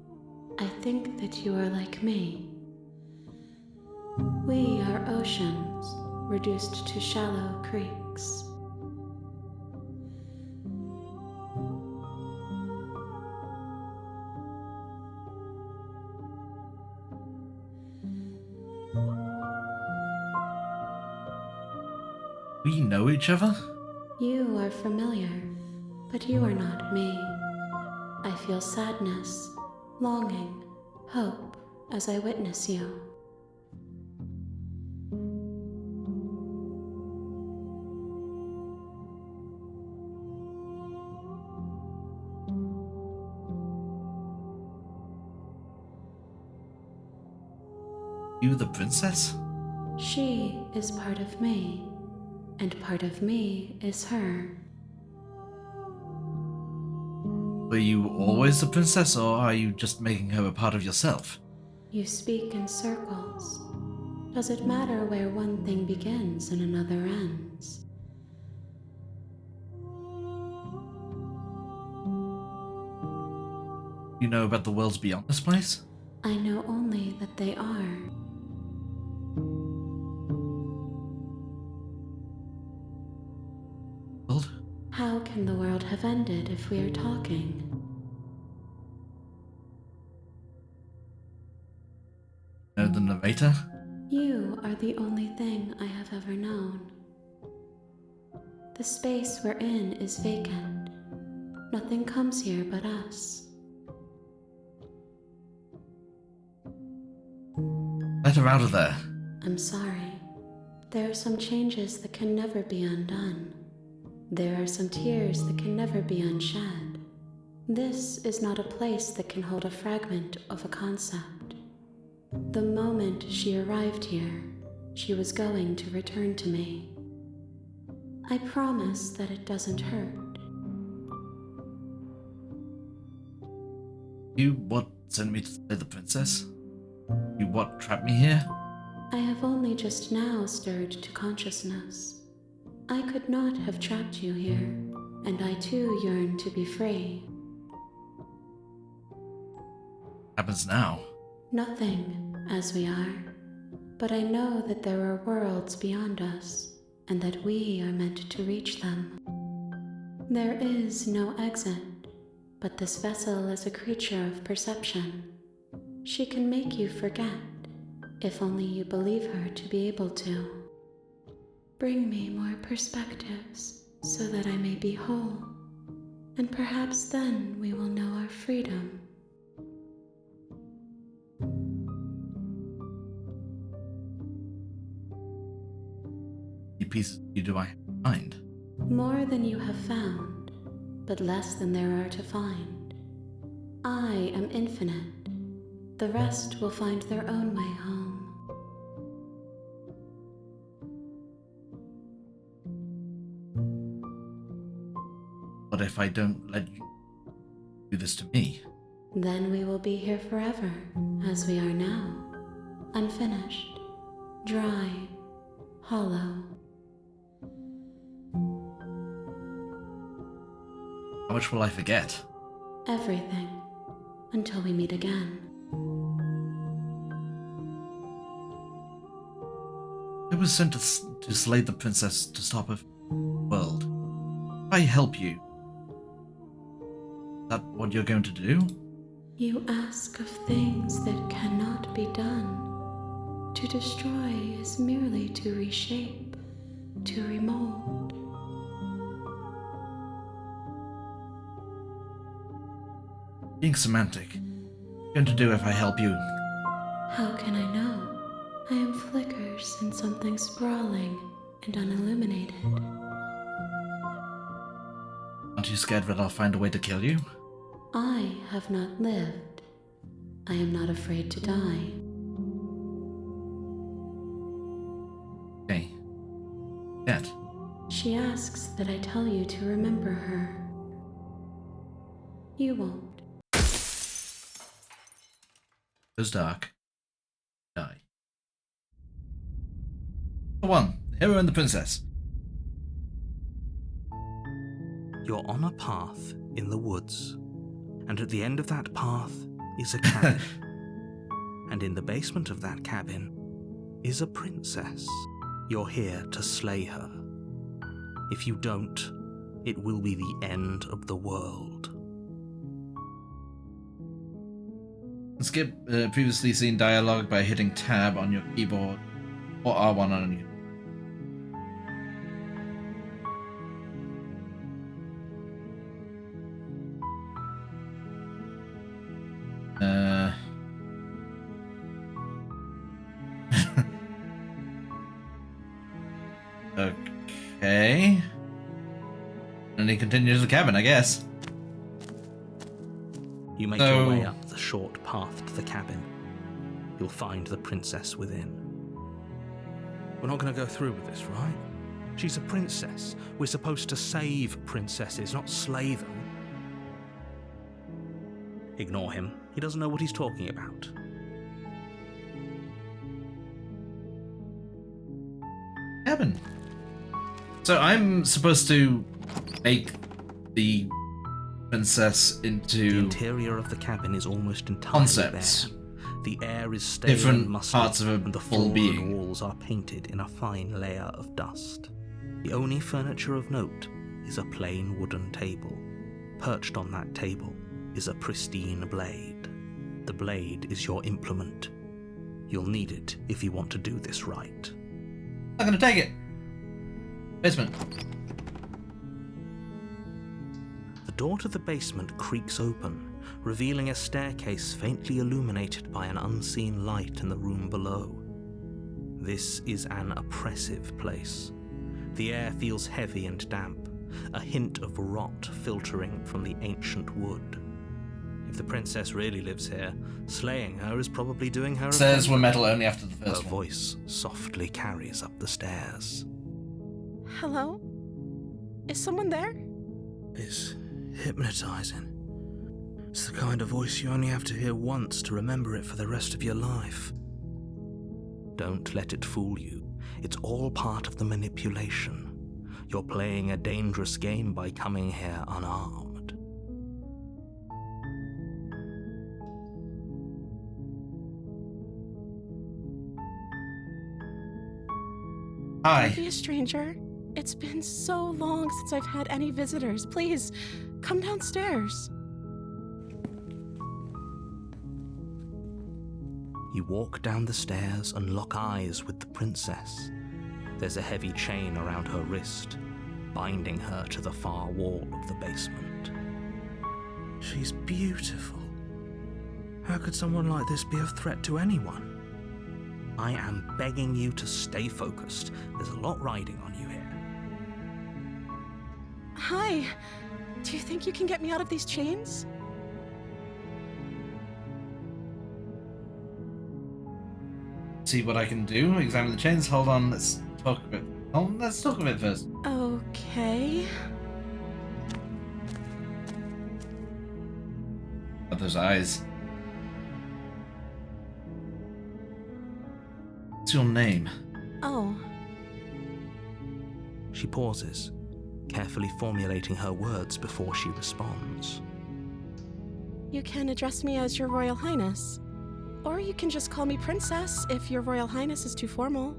I think that you are like me. We are oceans, reduced to shallow creeks. We know each other? You are familiar, but you are not me. I feel sadness, longing, hope as I witness you. You the princess? She is part of me, and part of me is her. Were you always the princess, or are you just making her a part of yourself? You speak in circles. Does it matter where one thing begins and another ends? You know about the worlds beyond this place? I know only that they are. World? How can the world have ended if we are talking? Know the narrator? You are the only thing I have ever known. The space we're in is vacant. Nothing comes here but us. Let her out of there. I'm sorry. There are some changes that can never be undone. There are some tears that can never be unshed. This is not a place that can hold a fragment of a concept. The moment she arrived here, she was going to return to me. I promise that it doesn't hurt. You what sent me to slay the princess? You what trapped me here? I have only just now stirred to consciousness. I could not have trapped you here, and I too yearn to be free. Happens now. Nothing, as we are. But I know that there are worlds beyond us, and that we are meant to reach them. There is no exit, but this vessel is a creature of perception. She can make you forget, if only you believe her to be able to. Bring me more perspectives, so that I may be whole, and perhaps then we will know our freedom. Pieces you do I find? More than you have found, but less than there are to find. I am infinite. The rest will find their own way home. What if I don't let you do this to me? Then we will be here forever, as we are now. Unfinished, dry, hollow. How much will I forget? Everything, until we meet again. I was sent to slay the princess to stop a world. If I help you, is that what you're going to do? You ask of things that cannot be done. To destroy is merely to reshape, to remold. Being semantic. What are you going to do if I help you? How can I know? I am flickers in something sprawling and unilluminated. Aren't you scared that I'll find a way to kill you? I have not lived. I am not afraid to die. Okay. Yet. She asks that I tell you to remember her. You won't. Goes dark. Die. Number 1. The Hero and the Princess. You're on a path in the woods, and at the end of that path is a cabin. And in the basement of that cabin is a princess. You're here to slay her. If you don't, it will be the end of the world. Skip previously seen dialogue by hitting tab on your keyboard or R1 on your. Okay. And he continues the cabin, I guess. You make your way up the short path to the cabin. You'll find the princess within. We're not going to go through with this, right? She's a princess. We're supposed to save princesses, not slay them. Ignore him. He doesn't know what he's talking about. Cabin. So I'm supposed to make the princess The into interior of the cabin is almost entirely concepts. bare. The air is stale Different and musty, parts of a and the full floor being. and walls are painted in a fine layer of dust. The only furniture of note is a plain wooden table. Perched on that table is a pristine blade. The blade is your implement. You'll need it if you want to do this right. I'm gonna take it. Basement. door to the basement creaks open, revealing a staircase faintly illuminated by an unseen light in the room below. This is an oppressive place. The air feels heavy and damp, a hint of rot filtering from the ancient wood. If the princess really lives here, slaying her is probably doing her a Stairs favor. were metal only after the Her first one. voice softly carries up the stairs. Hello? Is someone there? It's hypnotizing. It's the kind of voice you only have to hear once to remember it for the rest of your life. Don't let it fool you. It's all part of the manipulation. You're playing a dangerous game by coming here unarmed. Hi. Don't be a stranger. It's been so long since I've had any visitors. Please, come downstairs. You walk down the stairs and lock eyes with the princess. There's a heavy chain around her wrist, binding her to the far wall of the basement. She's beautiful. How could someone like this be a threat to anyone? I am begging you to stay focused. There's a lot riding on you here. Hi. Do you think you can get me out of these chains? See what I can do. Examine the chains. Hold on. Let's talk a bit. Let's talk a bit first. Okay. But those eyes. What's your name? Oh, She pauses, carefully formulating her words before she responds. you can address me as Your Royal Highness. Or you can just call me Princess if Your Royal Highness is too formal.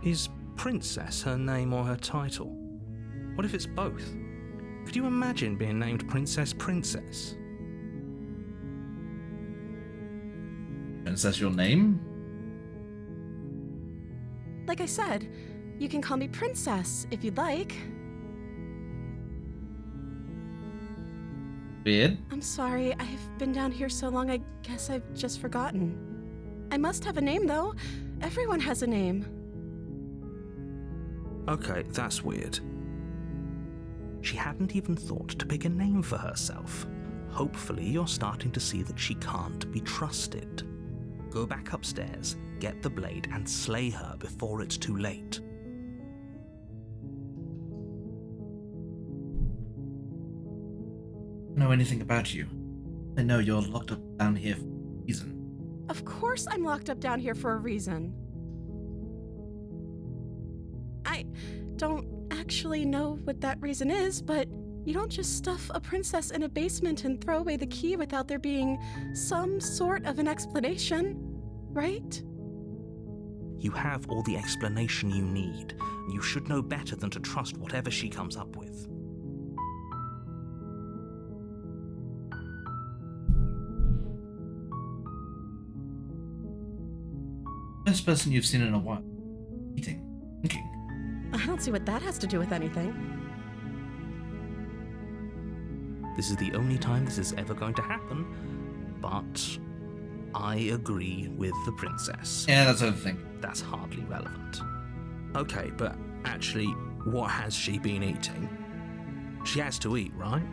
Is Princess her name or her title? What if it's both? Could you imagine being named Princess Princess? Princess, your name? Like I said, you can call me Princess if you'd like. Weird. I'm sorry, I've been down here so long, I guess I've just forgotten. I must have a name, though. Everyone has a name. Okay, that's weird. She hadn't even thought to pick a name for herself. Hopefully you're starting to see that she can't be trusted. Go back upstairs, get the blade, and slay her before it's too late. I don't know anything about you. I know you're locked up down here for a reason. Of course I'm locked up down here for a reason. I don't actually know what that reason is, but you don't just stuff a princess in a basement and throw away the key without there being some sort of an explanation, right? You have all the explanation you need. You should know better than to trust whatever she comes up with. First person you've seen in a while. Eating. Drinking. I don't see what that has to do with anything. This is the only time this is ever going to happen, but I agree with the princess. Yeah, that's the other thing. That's hardly relevant. Okay, but actually, what has she been eating? She has to eat, right?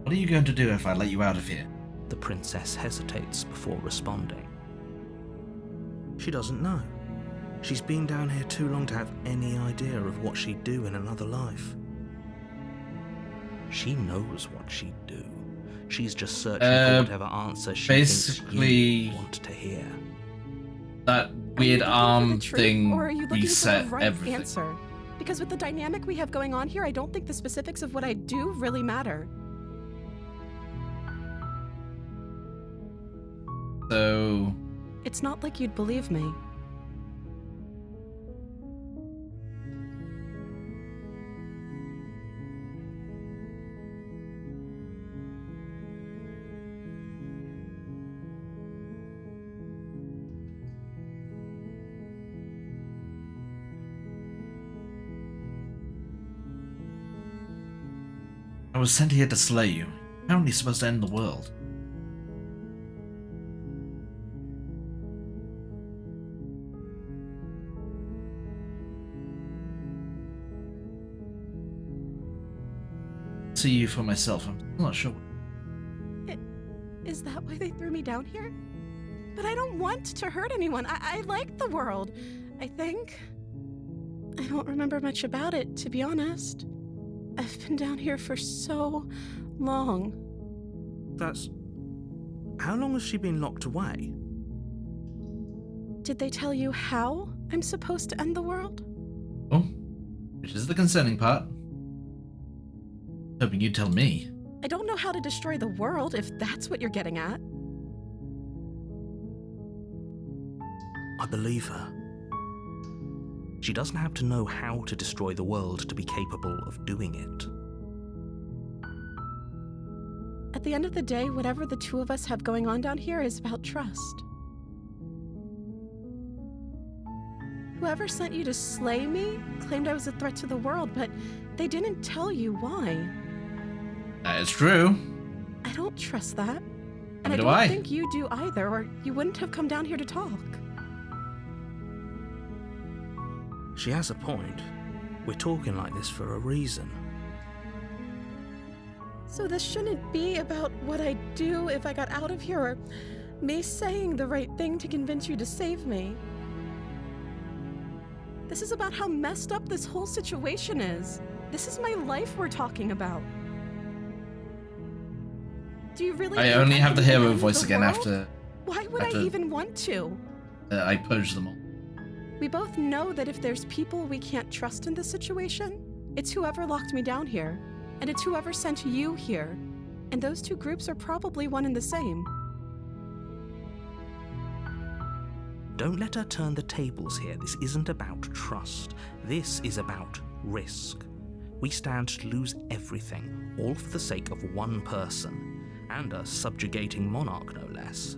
What are you going to do if I let you out of here? The princess hesitates before responding. She doesn't know. She's been down here too long to have any idea of what she'd do in another life. She knows what she'd do. She's just searching for whatever answer she basically, thinks you want to hear. That Are you weird looking for arm the truth, thing or are you looking reset for the right everything. answer? Because with the dynamic we have going on here, I don't think the specifics of what I do really matter. So, It's not like you'd believe me. was sent here to slay you. Apparently supposed to end the world. See you for myself. I'm still not sure. Is that why they threw me down here? But I don't want to hurt anyone. I like the world, I think. I don't remember much about it, to be honest. I've been down here for so long. That's... How long has she been locked away? Did they tell you how I'm supposed to end the world? Oh, which is the concerning part. Hoping you'd tell me. I don't know how to destroy the world, if that's what you're getting at. I believe her. She doesn't have to know how to destroy the world to be capable of doing it. At the end of the day, whatever the two of us have going on down here is about trust. Whoever sent you to slay me claimed I was a threat to the world, but they didn't tell you why. That is true. I don't trust that. And Neither I do don't I. think you do either, or you wouldn't have come down here to talk. She has a point. We're talking like this for a reason. So this shouldn't be about what I'd do if I got out of here, or me saying the right thing to convince you to save me. This is about how messed up this whole situation is. This is my life we're talking about. Do you really I think only have can the hero end voice the again world? after Why would I even want to? I purged them all. We both know that if there's people we can't trust in this situation, it's whoever locked me down here, and it's whoever sent you here. And those two groups are probably one and the same. Don't let her turn the tables here. This isn't about trust. This is about risk. We stand to lose everything, all for the sake of one person, and a subjugating monarch, no less.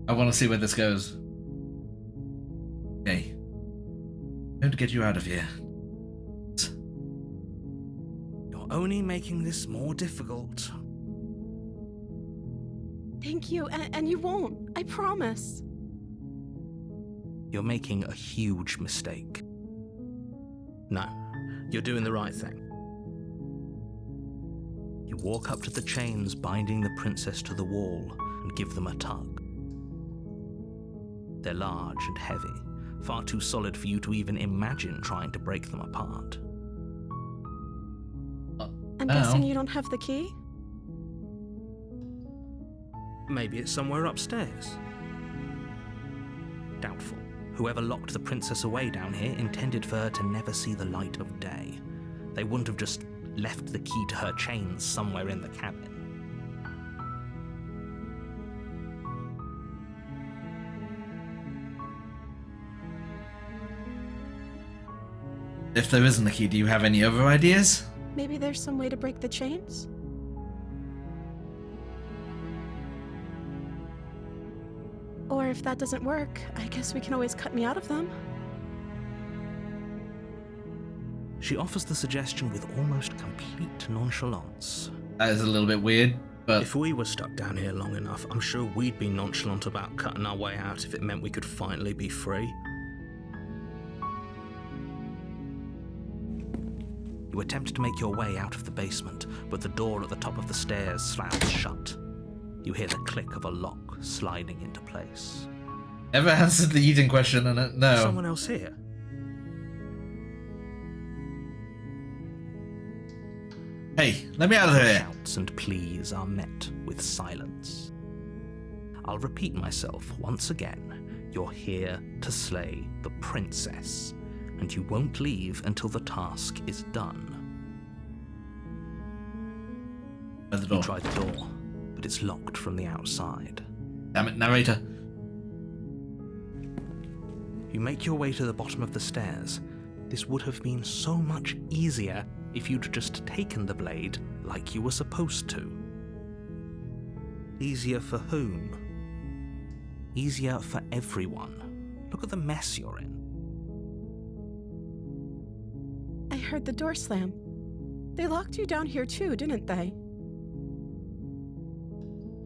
I want to see where this goes. Okay. I'm going to get you out of here. You're only making this more difficult. Thank you, and you won't. I promise. You're making a huge mistake. No, you're doing the right thing. You walk up to the chains binding the princess to the wall and give them a tug. They're large and heavy, far too solid for you to even imagine trying to break them apart. I'm guessing you don't have the key? Maybe it's somewhere upstairs. Doubtful. Whoever locked the princess away down here intended for her to never see the light of day. They wouldn't have just left the key to her chains somewhere in the cabin. If there isn't a key, do you have any other ideas? Maybe there's some way to break the chains? Or if that doesn't work, I guess we can always cut me out of them. She offers the suggestion with almost complete nonchalance. That is a little bit weird, but If we were stuck down here long enough, I'm sure we'd be nonchalant about cutting our way out if it meant we could finally be free. You attempt to make your way out of the basement, but the door at the top of the stairs slams shut. You hear the click of a lock sliding into place. never answered the eating question, and no. Someone else here? Hey, let me out of here. Shouts and pleas are met with silence. I'll repeat myself once again. You're here to slay the princess, and you won't leave until the task is done. At the door. You try the door, but it's locked from the outside. Damn it, narrator. You make your way to the bottom of the stairs. This would have been so much easier if you'd just taken the blade like you were supposed to. Easier for whom? Easier for everyone. Look at the mess you're in. I heard the door slam. They locked you down here too, didn't they?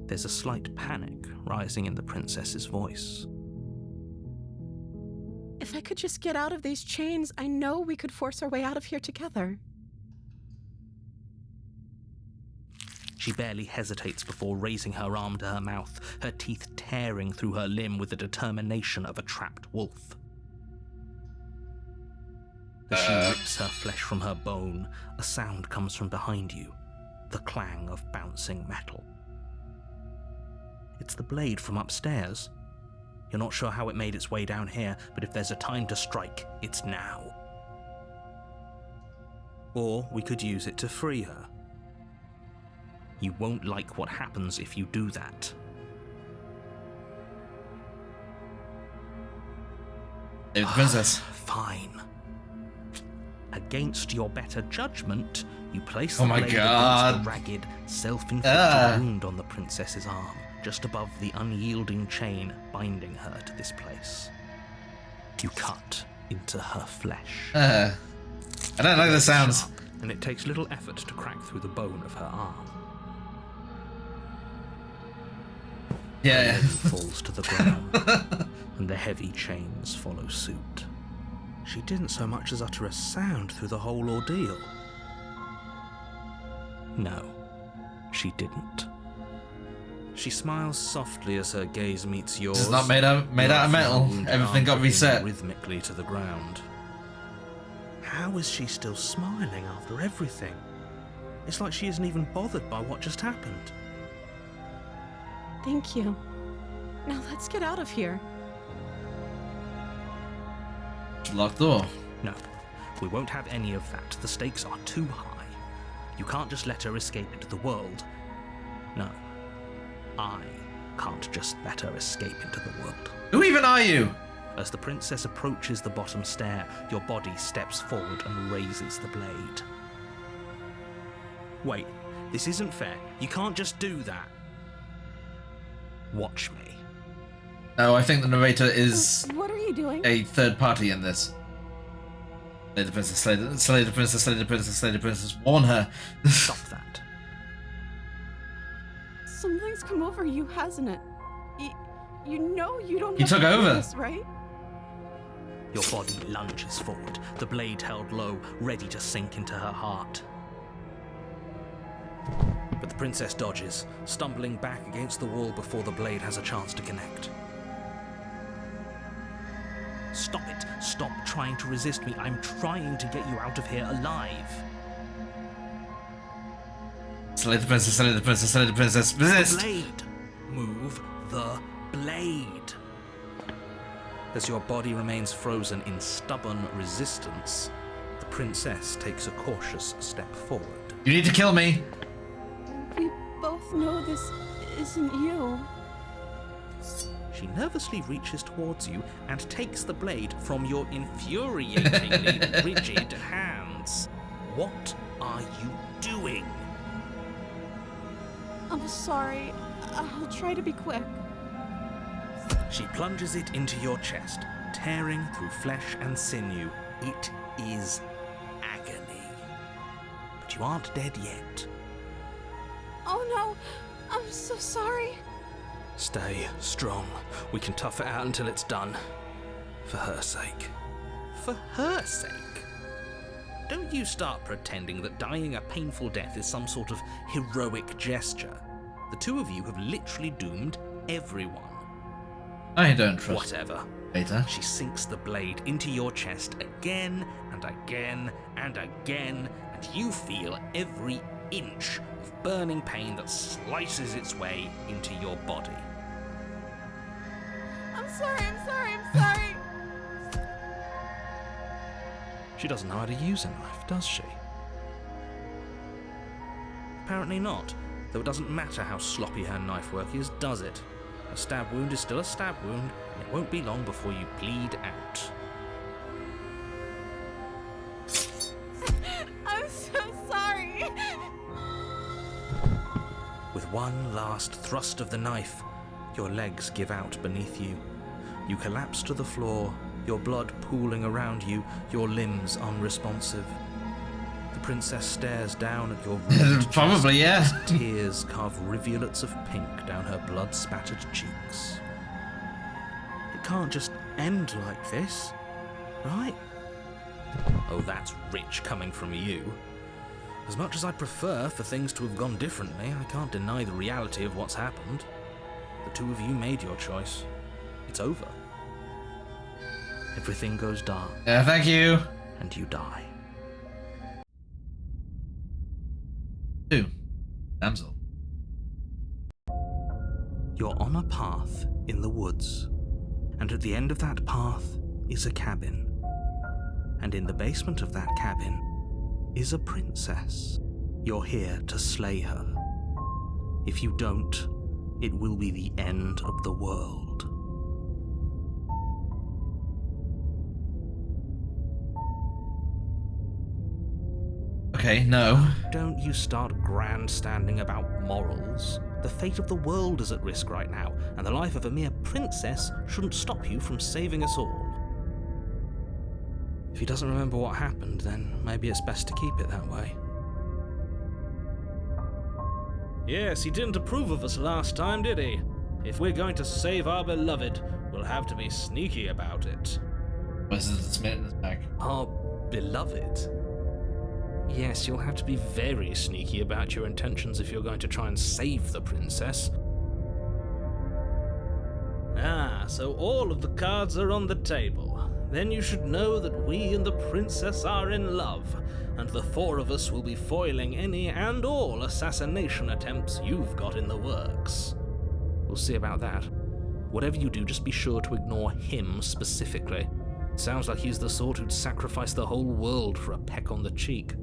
There's a slight panic rising in the princess's voice. If I could just get out of these chains, I know we could force our way out of here together. She barely hesitates before raising her arm to her mouth, her teeth tearing through her limb with the determination of a trapped wolf. As she rips her flesh from her bone, a sound comes from behind you, the clang of bouncing metal. It's the blade from upstairs. You're not sure how it made its way down here, but if there's a time to strike, it's now. Or we could use it to free her. You won't like what happens if you do that. Save the princess. Fine. Against your better judgment, you place Oh the my blade God. against the ragged, self-inflicted wound on the princess's arm, just above the unyielding chain binding her to this place. You cut into her flesh. I don't like the sounds. Sharp, and it takes little effort to crack through the bone of her arm. Yeah. Her leg falls to the ground, and the heavy chains follow suit. She didn't so much as utter a sound through the whole ordeal. No, she didn't. She smiles softly as her gaze meets yours. This is not made out of metal. Everything got reset. Rhythmically to the ground. How is she still smiling after everything? It's like she isn't even bothered by what just happened. Thank you. Now let's get out of here. Locked door. No, we won't have any of that. The stakes are too high. You can't just let her escape into the world. No, I can't just let her escape into the world. Who even are you? As the princess approaches the bottom stair, your body steps forward and raises the blade. Wait, this isn't fair. You can't just do that. Watch me. No, I think the narrator is What are you doing? a third party in this. Slay the princess, slay the princess, slay the princess, slay the princess. Warn her. Stop that. Something's come over you, hasn't it? You know you don't He have took to do over. this, right? Your body lunges forward, the blade held low, ready to sink into her heart. But the princess dodges, stumbling back against the wall before the blade has a chance to connect. Stop it! Stop trying to resist me. I'm trying to get you out of here alive. Slay the princess, slay the princess, slay the princess. Resist! Blade! Move the blade! As your body remains frozen in stubborn resistance, the princess takes a cautious step forward. You need to kill me. We both know this isn't you. She nervously reaches towards you and takes the blade from your infuriatingly rigid hands. What are you doing? I'm sorry. I'll try to be quick. She plunges it into your chest, tearing through flesh and sinew. It is agony. But you aren't dead yet. Oh no, I'm so sorry. Stay strong. We can tough it out until it's done. For her sake. For her sake? Don't you start pretending that dying a painful death is some sort of heroic gesture. The two of you have literally doomed everyone. I don't trust Whatever. Peter. She sinks the blade into your chest again and again and again, and you feel every inch of burning pain that slices its way into your body. I'm I'm sorry. She doesn't know how to use a knife, does she? Apparently not, though it doesn't matter how sloppy her knife work is, does it? A stab wound is still a stab wound, and it won't be long before you bleed out. I'm so sorry. With one last thrust of the knife, your legs give out beneath you. You collapse to the floor, your blood pooling around you, your limbs unresponsive. The princess stares down at your ruined Probably, chest yeah. as tears carve rivulets of pink down her blood-spattered cheeks. It can't just end like this, right? Oh, that's rich coming from you. As much as I'd prefer for things to have gone differently, I can't deny the reality of what's happened. The two of you made your choice. It's over. Everything goes dark. Yeah, thank you. And you die. 2. Damsel. You're on a path in the woods, and at the end of that path is a cabin. And in the basement of that cabin is a princess. You're here to slay her. If you don't, it will be the end of the world. Okay, no. Don't you start grandstanding about morals. The fate of the world is at risk right now, and the life of a mere princess shouldn't stop you from saving us all. If he doesn't remember what happened, then maybe it's best to keep it that way. Yes, he didn't approve of us last time, did he? If we're going to save our beloved, we'll have to be sneaky about it. Where's the smittens back? Our beloved? Yes, you'll have to be very sneaky about your intentions if you're going to try and save the princess. Ah, so all of the cards are on the table. Then you should know that we and the princess are in love, and the four of us will be foiling any and all assassination attempts you've got in the works. We'll see about that. Whatever you do, just be sure to ignore him specifically. It sounds like he's the sort who'd sacrifice the whole world for a peck on the cheek.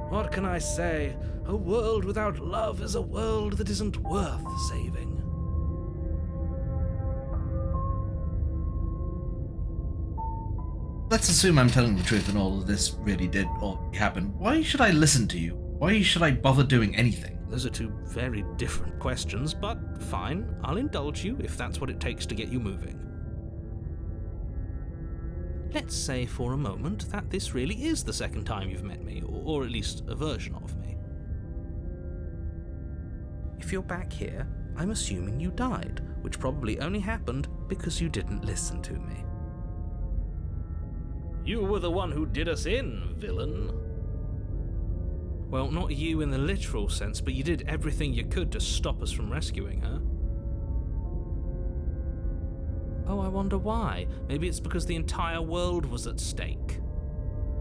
What can I say? A world without love is a world that isn't worth saving. Let's assume I'm telling the truth and all of this really did already happen. Why should I listen to you? Why should I bother doing anything? Those are two very different questions, but fine, I'll indulge you if that's what it takes to get you moving. Let's say for a moment that this really is the second time you've met me, or at least a version of me. If you're back here, I'm assuming you died, which probably only happened because you didn't listen to me. You were the one who did us in, villain. Well, not you in the literal sense, but you did everything you could to stop us from rescuing her. Oh, I wonder why. Maybe it's because the entire world was at stake.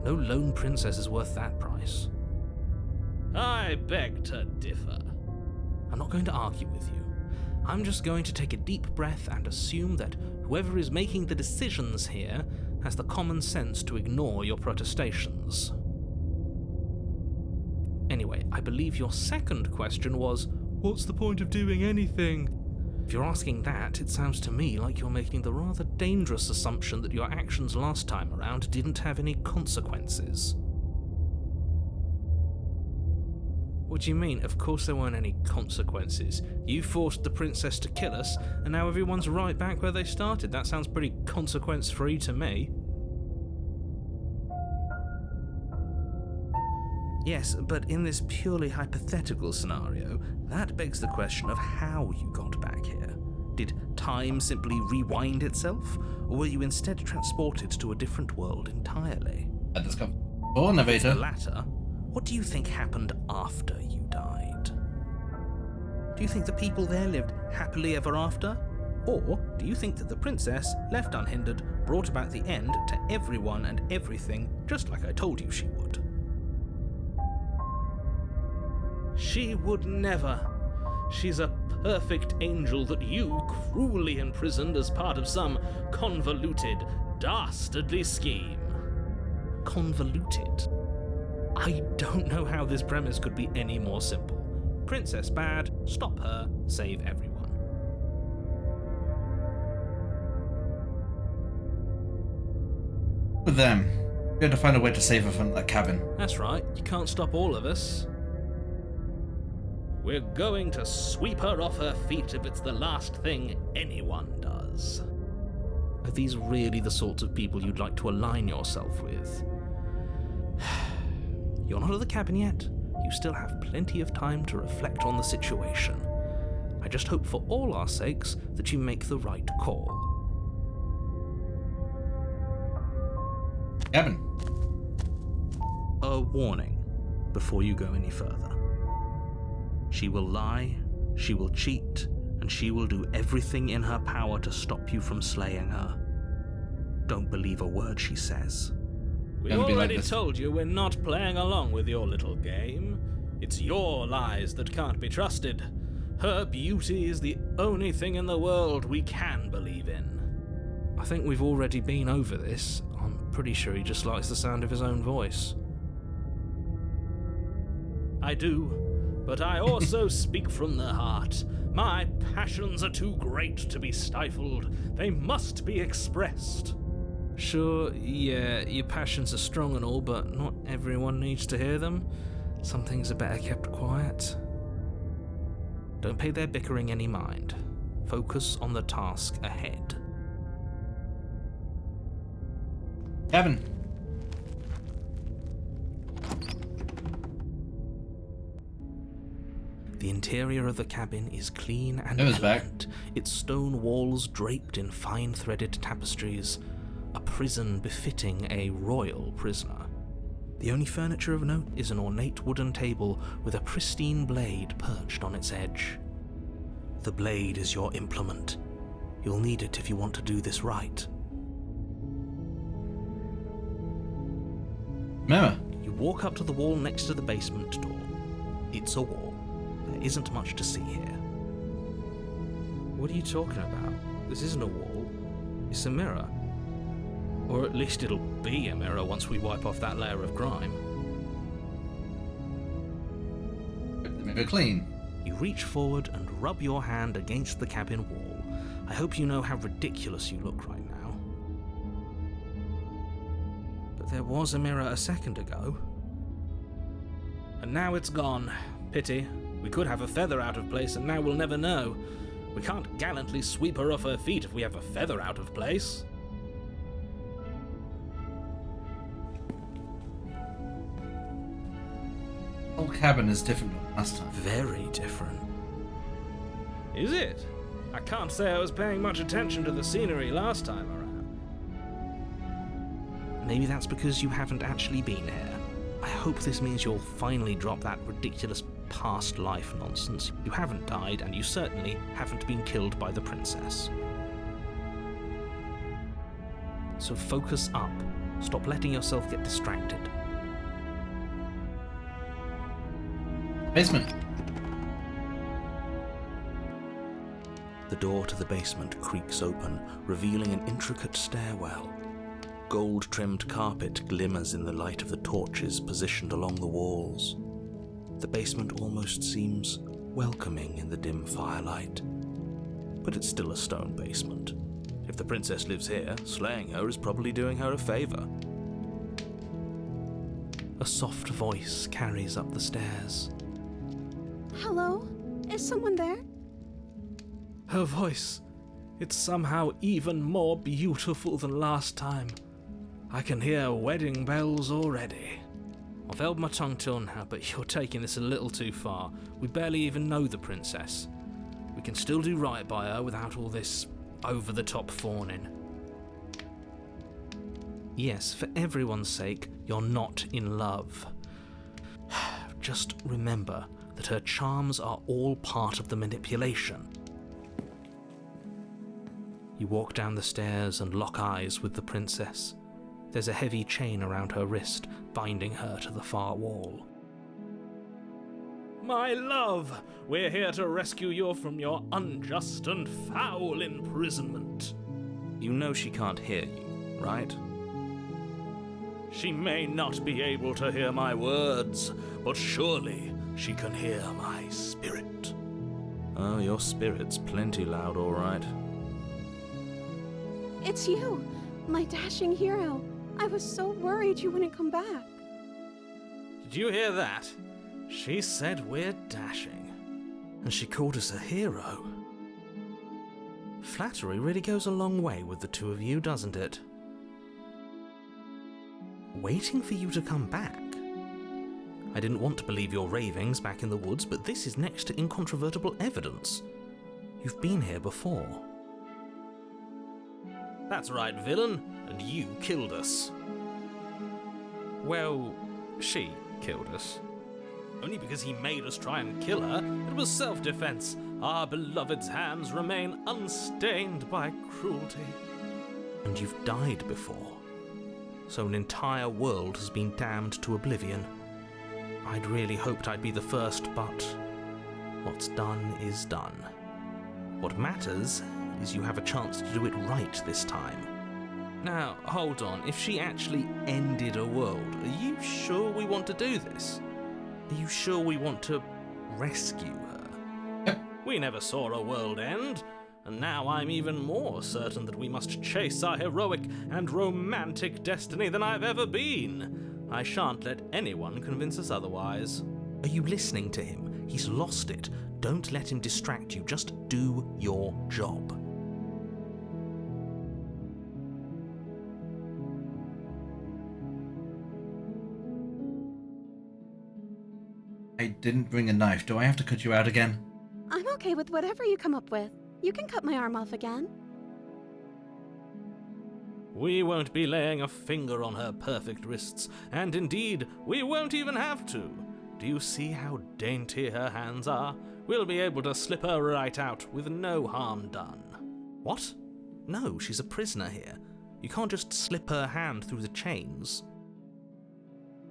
No lone princess is worth that price. I beg to differ. I'm not going to argue with you. I'm just going to take a deep breath and assume that whoever is making the decisions here has the common sense to ignore your protestations. Anyway, I believe your second question was, what's the point of doing anything? If you're asking that, it sounds to me like you're making the rather dangerous assumption that your actions last time around didn't have any consequences. What do you mean? Of course there weren't any consequences. You forced the princess to kill us, and now everyone's right back where they started. That sounds pretty consequence-free to me. Yes, but in this purely hypothetical scenario, that begs the question of how you got back here. Did time simply rewind itself, or were you instead transported to a different world entirely? Had this come before, Innovator? The latter, what do you think happened after you died? Do you think the people there lived happily ever after? Or do you think that the princess, left unhindered, brought about the end to everyone and everything, just like I told you she would? She would never. She's a perfect angel that you cruelly imprisoned as part of some convoluted, dastardly scheme. Convoluted? I don't know how this premise could be any more simple. Princess bad, stop her, save everyone. With them, we had to find a way to save her from that cabin. That's right, you can't stop all of us. We're going to sweep her off her feet if it's the last thing anyone does. Are these really the sorts of people you'd like to align yourself with? You're not at the cabin yet. You still have plenty of time to reflect on the situation. I just hope for all our sakes that you make the right call. Cabin. A warning before you go any further. She will lie, she will cheat, and she will do everything in her power to stop you from slaying her. Don't believe a word she says. We already told you we're not playing along with your little game. It's your lies that can't be trusted. Her beauty is the only thing in the world we can believe in. I think we've already been over this. I'm pretty sure he just likes the sound of his own voice. I do. But I also speak from the heart. My passions are too great to be stifled. They must be expressed. Sure, yeah, your passions are strong and all, but not everyone needs to hear them. Some things are better kept quiet. Don't pay their bickering any mind. Focus on the task ahead. Cabin. The interior of the cabin is clean and Noah's elegant, its stone walls draped in fine-threaded tapestries, a prison befitting a royal prisoner. The only furniture of note is an ornate wooden table with a pristine blade perched on its edge. The blade is your implement. You'll need it if you want to do this right. Remember. You walk up to the wall next to the basement door. It's a wall. There isn't much to see here. What are you talking about? This isn't a wall. It's a mirror. Or at least it'll be a mirror once we wipe off that layer of grime. Rip the mirror clean. You reach forward and rub your hand against the cabin wall. I hope you know how ridiculous you look right now. But there was a mirror a second ago. And now it's gone. Pity. We could have a feather out of place and now we'll never know. We can't gallantly sweep her off her feet if we have a feather out of place. The whole cabin is different from last time. Very different. Is it? I can't say I was paying much attention to the scenery last time around. Maybe that's because you haven't actually been here. I hope this means you'll finally drop that ridiculous past life nonsense. You haven't died, and you certainly haven't been killed by the princess. So focus up. Stop letting yourself get distracted. Basement. The door to the basement creaks open, revealing an intricate stairwell. Gold-trimmed carpet glimmers in the light of the torches positioned along the walls. The basement almost seems welcoming in the dim firelight. But it's still a stone basement. If the princess lives here, slaying her is probably doing her a favor. A soft voice carries up the stairs. Hello? Is someone there? Her voice. It's somehow even more beautiful than last time. I can hear wedding bells already. I've held my tongue till now, but you're taking this a little too far. We barely even know the princess. We can still do right by her without all this over-the-top fawning. Yes, for everyone's sake, you're not in love. Just remember that her charms are all part of the manipulation. You walk down the stairs and lock eyes with the princess. There's a heavy chain around her wrist, binding her to the far wall. My love, we're here to rescue you from your unjust and foul imprisonment. You know she can't hear you, right? She may not be able to hear my words, but surely she can hear my spirit. Oh, your spirit's plenty loud, all right. It's you, my dashing hero. I was so worried you wouldn't come back. Did you hear that? She said we're dashing. And she called us a hero. Flattery really goes a long way with the two of you, doesn't it? Waiting for you to come back. I didn't want to believe your ravings back in the woods, but this is next to incontrovertible evidence. You've been here before. That's right, villain, and you killed us. Well, she killed us. Only because he made us try and kill her. It was self-defense. Our beloved's hands remain unstained by cruelty. And you've died before. So an entire world has been damned to oblivion. I'd really hoped I'd be the first, but what's done is done. What matters is you have a chance to do it right this time. Now, hold on. If she actually ended a world, are you sure we want to do this? Are you sure we want to rescue her? We never saw a world end, and now I'm even more certain that we must chase our heroic and romantic destiny than I've ever been. I shan't let anyone convince us otherwise. Are you listening to him? He's lost it. Don't let him distract you. Just do your job. I didn't bring a knife. Do I have to cut you out again? I'm okay with whatever you come up with. You can cut my arm off again. We won't be laying a finger on her perfect wrists, and indeed, we won't even have to. Do you see how dainty her hands are? We'll be able to slip her right out with no harm done. What? No, she's a prisoner here. You can't just slip her hand through the chains.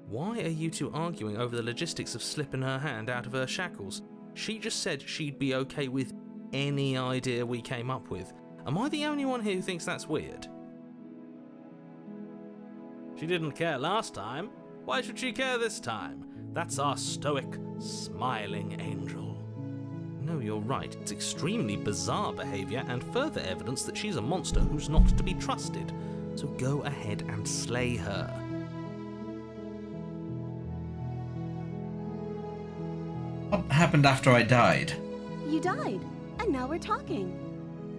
Why are you two arguing over the logistics of slipping her hand out of her shackles? She just said she'd be okay with any idea we came up with. Am I the only one here who thinks that's weird? She didn't care last time. Why should she care this time? That's our stoic, smiling angel. No, you're right. It's extremely bizarre behavior and further evidence that she's a monster who's not to be trusted. So go ahead and slay her. What happened after I died? You died, and now we're talking.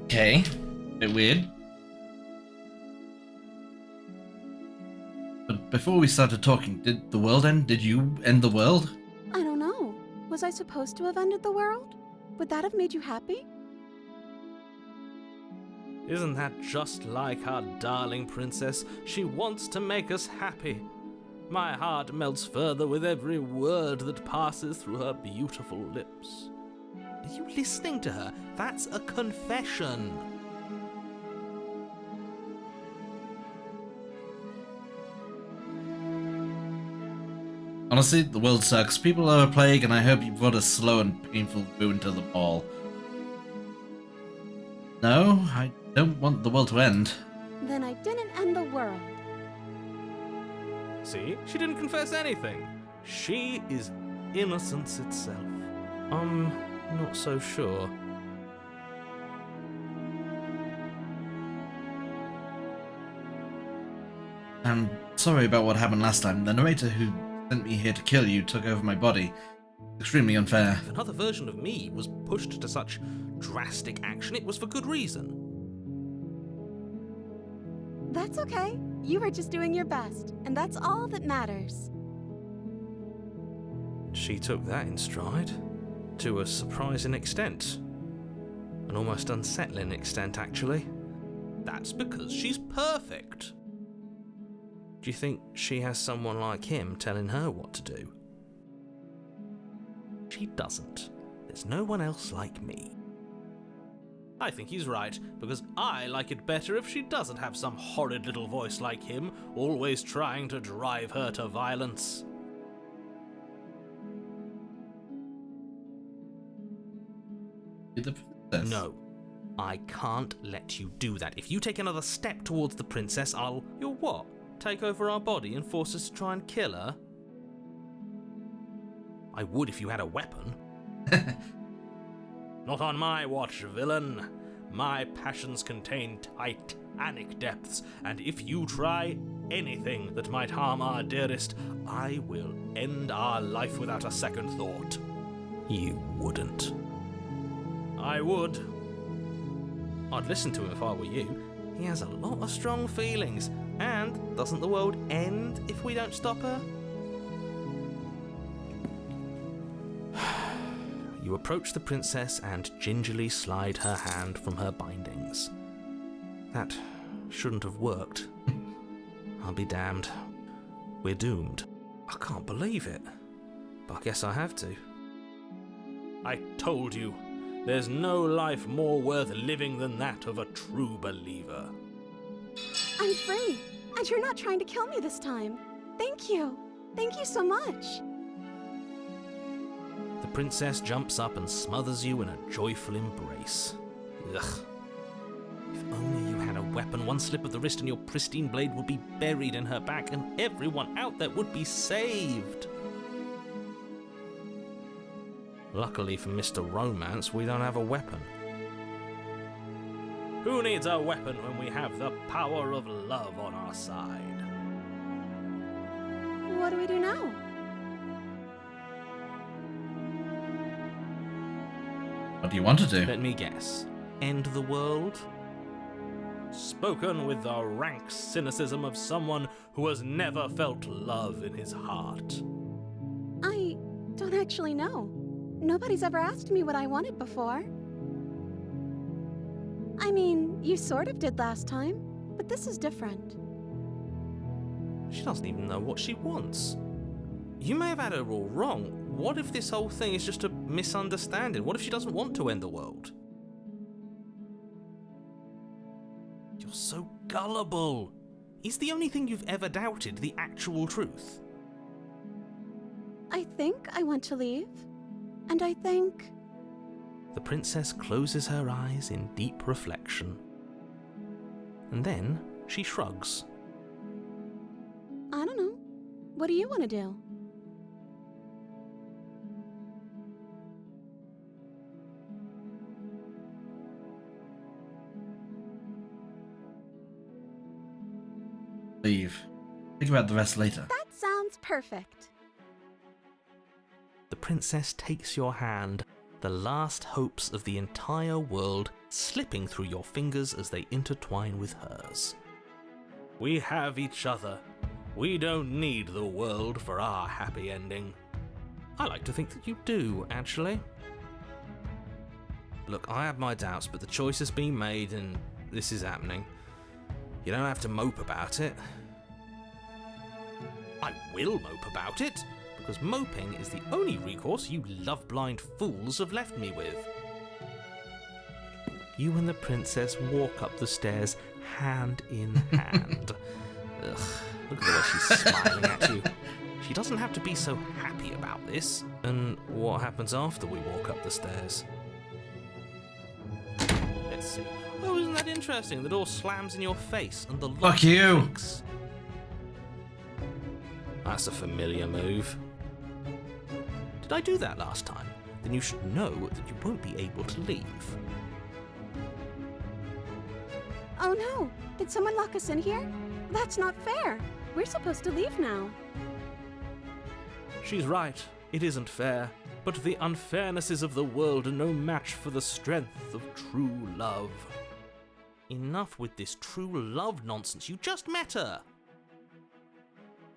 Okay. Bit weird. But before we started talking, did the world end? Did you end the world? I don't know. Was I supposed to have ended the world? Would that have made you happy? Isn't that just like our darling princess? She wants to make us happy. My heart melts further with every word that passes through her beautiful lips. Are you listening to her? That's a confession. Honestly, the world sucks. People are a plague, and I hope you brought a slow and painful ruin to the ball. No, I don't want the world to end. Then I didn't end the world. See? She didn't confess anything. She is innocence itself. I'm not so sure. I'm sorry about what happened last time. The narrator who sent me here to kill you took over my body. Extremely unfair. If another version of me was pushed to such drastic action, it was for good reason. That's okay. You were just doing your best, and that's all that matters. She took that in stride. To a surprising extent. An almost unsettling extent, actually. That's because she's perfect. Do you think she has someone like him telling her what to do? She doesn't. There's no one else like me. I think he's right, because I like it better if she doesn't have some horrid little voice like him, always trying to drive her to violence. The princess. No. I can't let you do that. If you take another step towards the princess, You'll what? Take over our body and force us to try and kill her? I would if you had a weapon. Not on my watch, villain. My passions contain titanic depths, and if you try anything that might harm our dearest, I will end our life without a second thought. You wouldn't. I would. I'd listen to him if I were you. He has a lot of strong feelings, and doesn't the world end if we don't stop her? You approach the princess and gingerly slide her hand from her bindings. That shouldn't have worked. I'll be damned. We're doomed. I can't believe it. But I guess I have to. I told you, there's no life more worth living than that of a true believer. I'm free, and you're not trying to kill me this time. Thank you. Thank you so much. The princess jumps up and smothers you in a joyful embrace. Ugh. If only you had a weapon, one slip of the wrist and your pristine blade would be buried in her back, and everyone out there would be saved. Luckily for Mr. Romance, we don't have a weapon. Who needs a weapon when we have the power of love on our side? What do we do now? What do you want to do? Let me guess. End the world? Spoken with the rank cynicism of someone who has never felt love in his heart. I don't actually know. Nobody's ever asked me what I wanted before. I mean, you sort of did last time, but this is different. She doesn't even know what she wants. You may have had her all wrong. What if this whole thing is just a misunderstanding? What if she doesn't want to end the world? You're so gullible. Is the only thing you've ever doubted the actual truth? I think I want to leave. And I think... The princess closes her eyes in deep reflection. And then she shrugs. I don't know. What do you want to do? Leave. Think about the rest later. That sounds perfect. The princess takes your hand, the last hopes of the entire world slipping through your fingers as they intertwine with hers. We have each other. We don't need the world for our happy ending. I like to think that you do, actually. Look, I have my doubts, but the choice has been made and this is happening. You don't have to mope about it. I will mope about it, because moping is the only recourse you love-blind fools have left me with. You and the princess walk up the stairs, hand in hand. Ugh, look at the way she's smiling at you. She doesn't have to be so happy about this. And what happens after we walk up the stairs? Let's see. Oh, isn't that interesting? The door slams in your face and the lock Fuck you! shakes. That's a familiar move. Did I do that last time? Then you should know that you won't be able to leave. Oh no! Did someone lock us in here? That's not fair. We're supposed to leave now. She's right. It isn't fair. But the unfairnesses of the world are no match for the strength of true love. Enough with this true love nonsense. You just met her.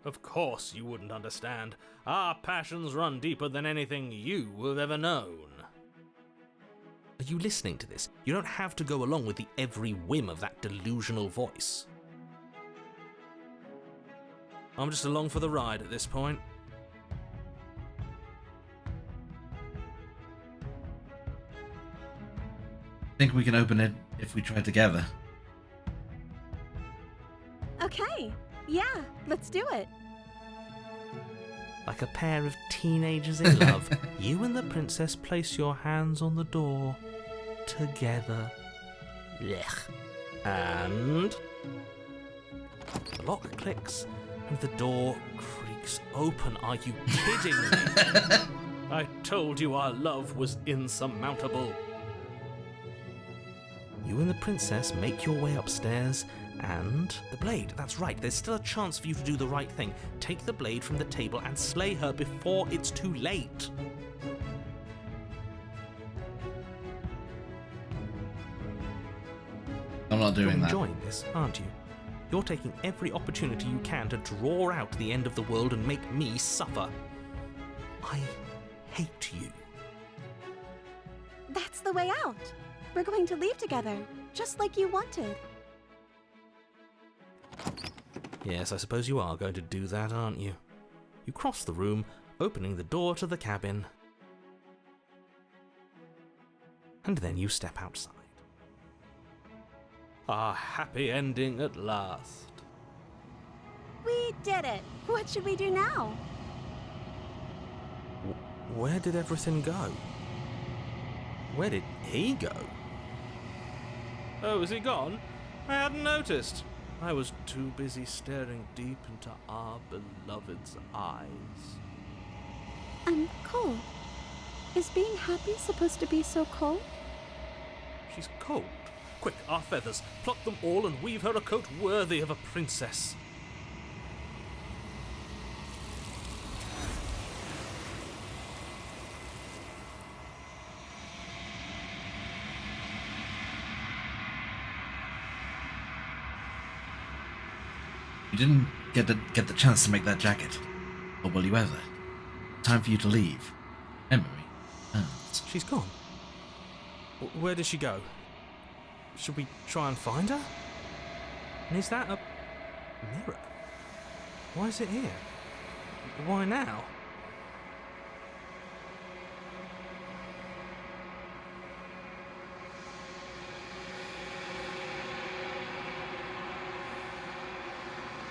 Of course you wouldn't understand. Our passions run deeper than anything you have ever known. Are you listening to this? You don't have to go along with the every whim of that delusional voice. I'm just along for the ride at this point. Think we can open it if we try together. Okay. Yeah, let's do it. Like a pair of teenagers in love, you and the princess place your hands on the door. together. Blech. And the lock clicks and the door creaks open. Are you kidding me? I told you our love was insurmountable. You and the princess make your way upstairs, and the blade, that's right, there's still a chance for you to do the right thing. Take the blade from the table and slay her before it's too late. I'm not doing You're that. enjoying this, aren't you? You're taking every opportunity you can to draw out the end of the world and make me suffer. I hate you. That's the way out. We're going to leave together, just like you wanted. Yes, I suppose you are going to do that, aren't you? You cross the room, opening the door to the cabin. And then you step outside. A happy ending at last. We did it. What should we do now? Where did everything go? Where did he go? Oh, is he gone? I hadn't noticed. I was too busy staring deep into our beloved's eyes. I'm cold. Is being happy supposed to be so cold? She's cold. Quick, our feathers. Pluck them all and weave her a coat worthy of a princess. You didn't get the chance to make that jacket. Or will you ever? Time for you to leave. Memory burns. She's gone. Where did she go? Should we try and find her? And is that a mirror? Why is it here? Why now?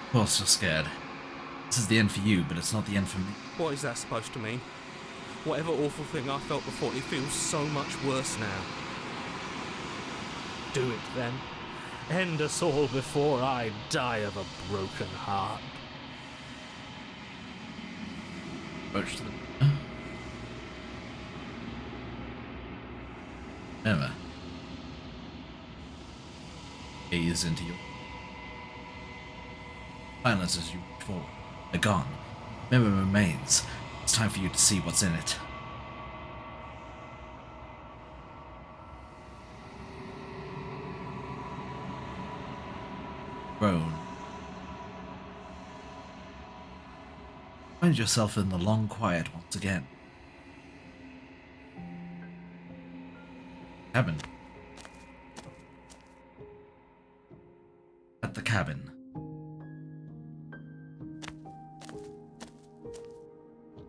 Of course you're scared. This is the end for you, but it's not the end for me. What is that supposed to mean? Whatever awful thing I felt before, it feels so much worse now. Do it then. End us all before I die of a broken heart. Approach to the... Emma. Gaze into your... Silence as you reach forward. They're gone. Memory remains. It's time for you to see what's in it. Groan. Find yourself in the long quiet once again. Cabin. At the cabin.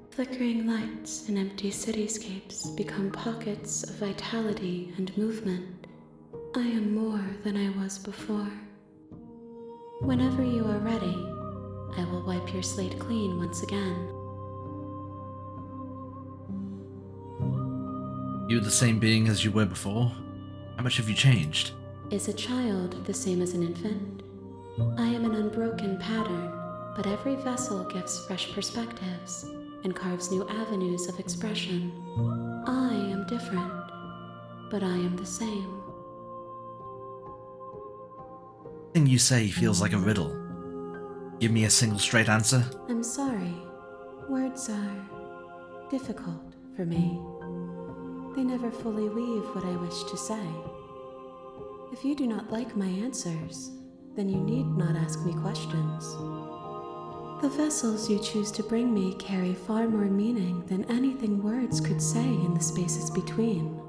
Flickering lights in empty cityscapes become pockets of vitality and movement. I am more than I was before. Whenever you are ready, I will wipe your slate clean once again. You the same being as you were before? How much have you changed? Is a child the same as an infant? I am an unbroken pattern, but every vessel gives fresh perspectives and carves new avenues of expression. I am different, but I am the same. Everything you say feels like a riddle. Give me a single straight answer. I'm sorry. Words are difficult for me. They never fully weave what I wish to say. If you do not like my answers, then you need not ask me questions. The vessels you choose to bring me carry far more meaning than anything words could say in the spaces between.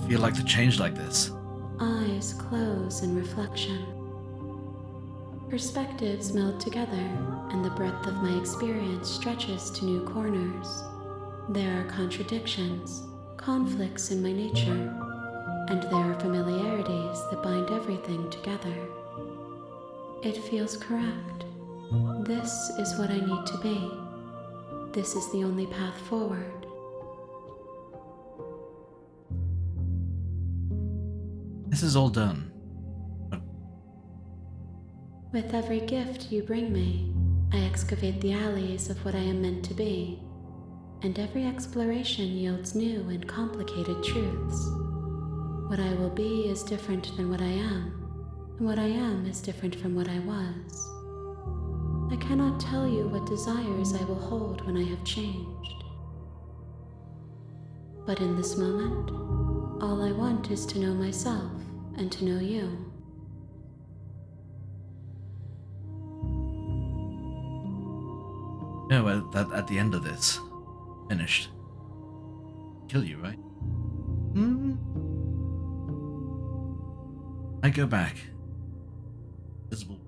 Feel like to change like this. Eyes close in reflection. Perspectives meld together, and the breadth of my experience stretches to new corners. There are contradictions, conflicts in my nature, and there are familiarities that bind everything together. It feels correct. This is what I need to be. This is the only path forward. This is all done. But With every gift you bring me, I excavate the alleys of what I am meant to be, and every exploration yields new and complicated truths. What I will be is different than what I am, and what I am is different from what I was. I cannot tell you what desires I will hold when I have changed. But in this moment, all I want is to know myself and to know you. no, at the end of this, finished. Kill you, right? I go back. Visible.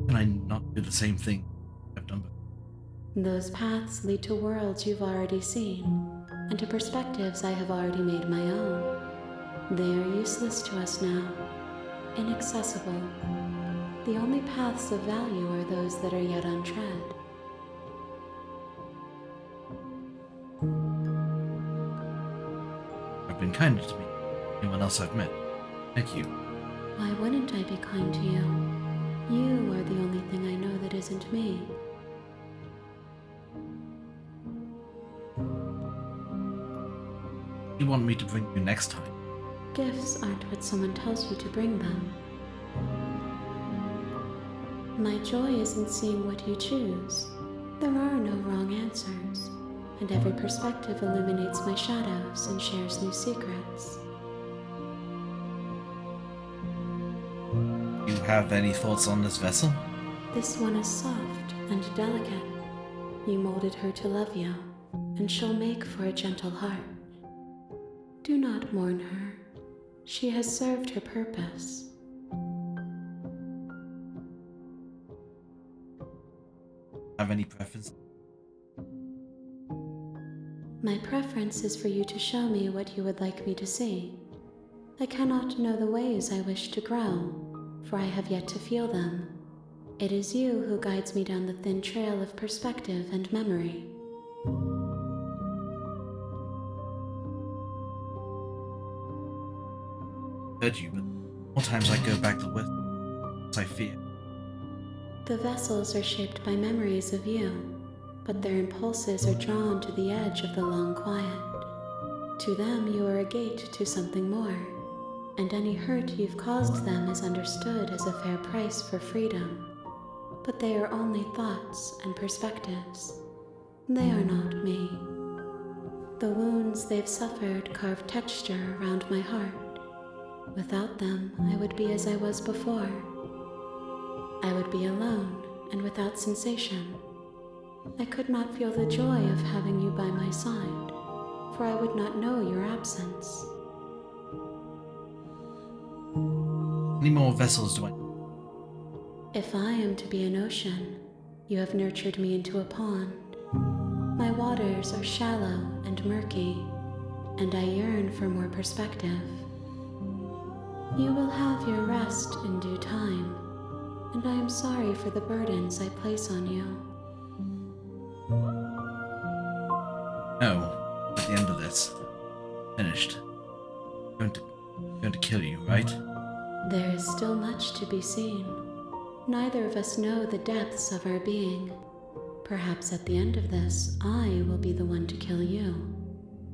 Can I not do the same thing I've done before? Those paths lead to worlds you've already seen, and to perspectives I have already made my own. They are useless to us now, inaccessible. The only paths of value are those that are yet untread. I've been kinder to me than anyone else I've met. Thank you. Why wouldn't I be kind to you? You are the only thing I know that isn't me. You want me to bring you next time? Gifts aren't what someone tells you to bring them. My joy is in seeing what you choose. There are no wrong answers, and every perspective illuminates my shadows and shares new secrets. You have any thoughts on this vessel? This one is soft and delicate. You molded her to love you, and she'll make for a gentle heart. Do not mourn her. She has served her purpose. Have any preference? My preference is for you to show me what you would like me to see. I cannot know the ways I wish to grow, for I have yet to feel them. It is you who guides me down the thin trail of perspective and memory. Heard you, but more times I go back to west, I fear. The vessels are shaped by memories of you, but their impulses are drawn to the edge of the long quiet. To them, you are a gate to something more, and any hurt you've caused them is understood as a fair price for freedom. But they are only thoughts and perspectives. They are not me. The wounds they've suffered carve texture around my heart. Without them, I would be as I was before. I would be alone and without sensation. I could not feel the joy of having you by my side, for I would not know your absence. How many more vessels do I? If I am to be an ocean, you have nurtured me into a pond. My waters are shallow and murky, and I yearn for more perspective. You will have your rest in due time, and I am sorry for the burdens I place on you. No, at the end of this, finished. Going to kill you, right? There is still much to be seen. Neither of us know the depths of our being. Perhaps at the end of this, I will be the one to kill you.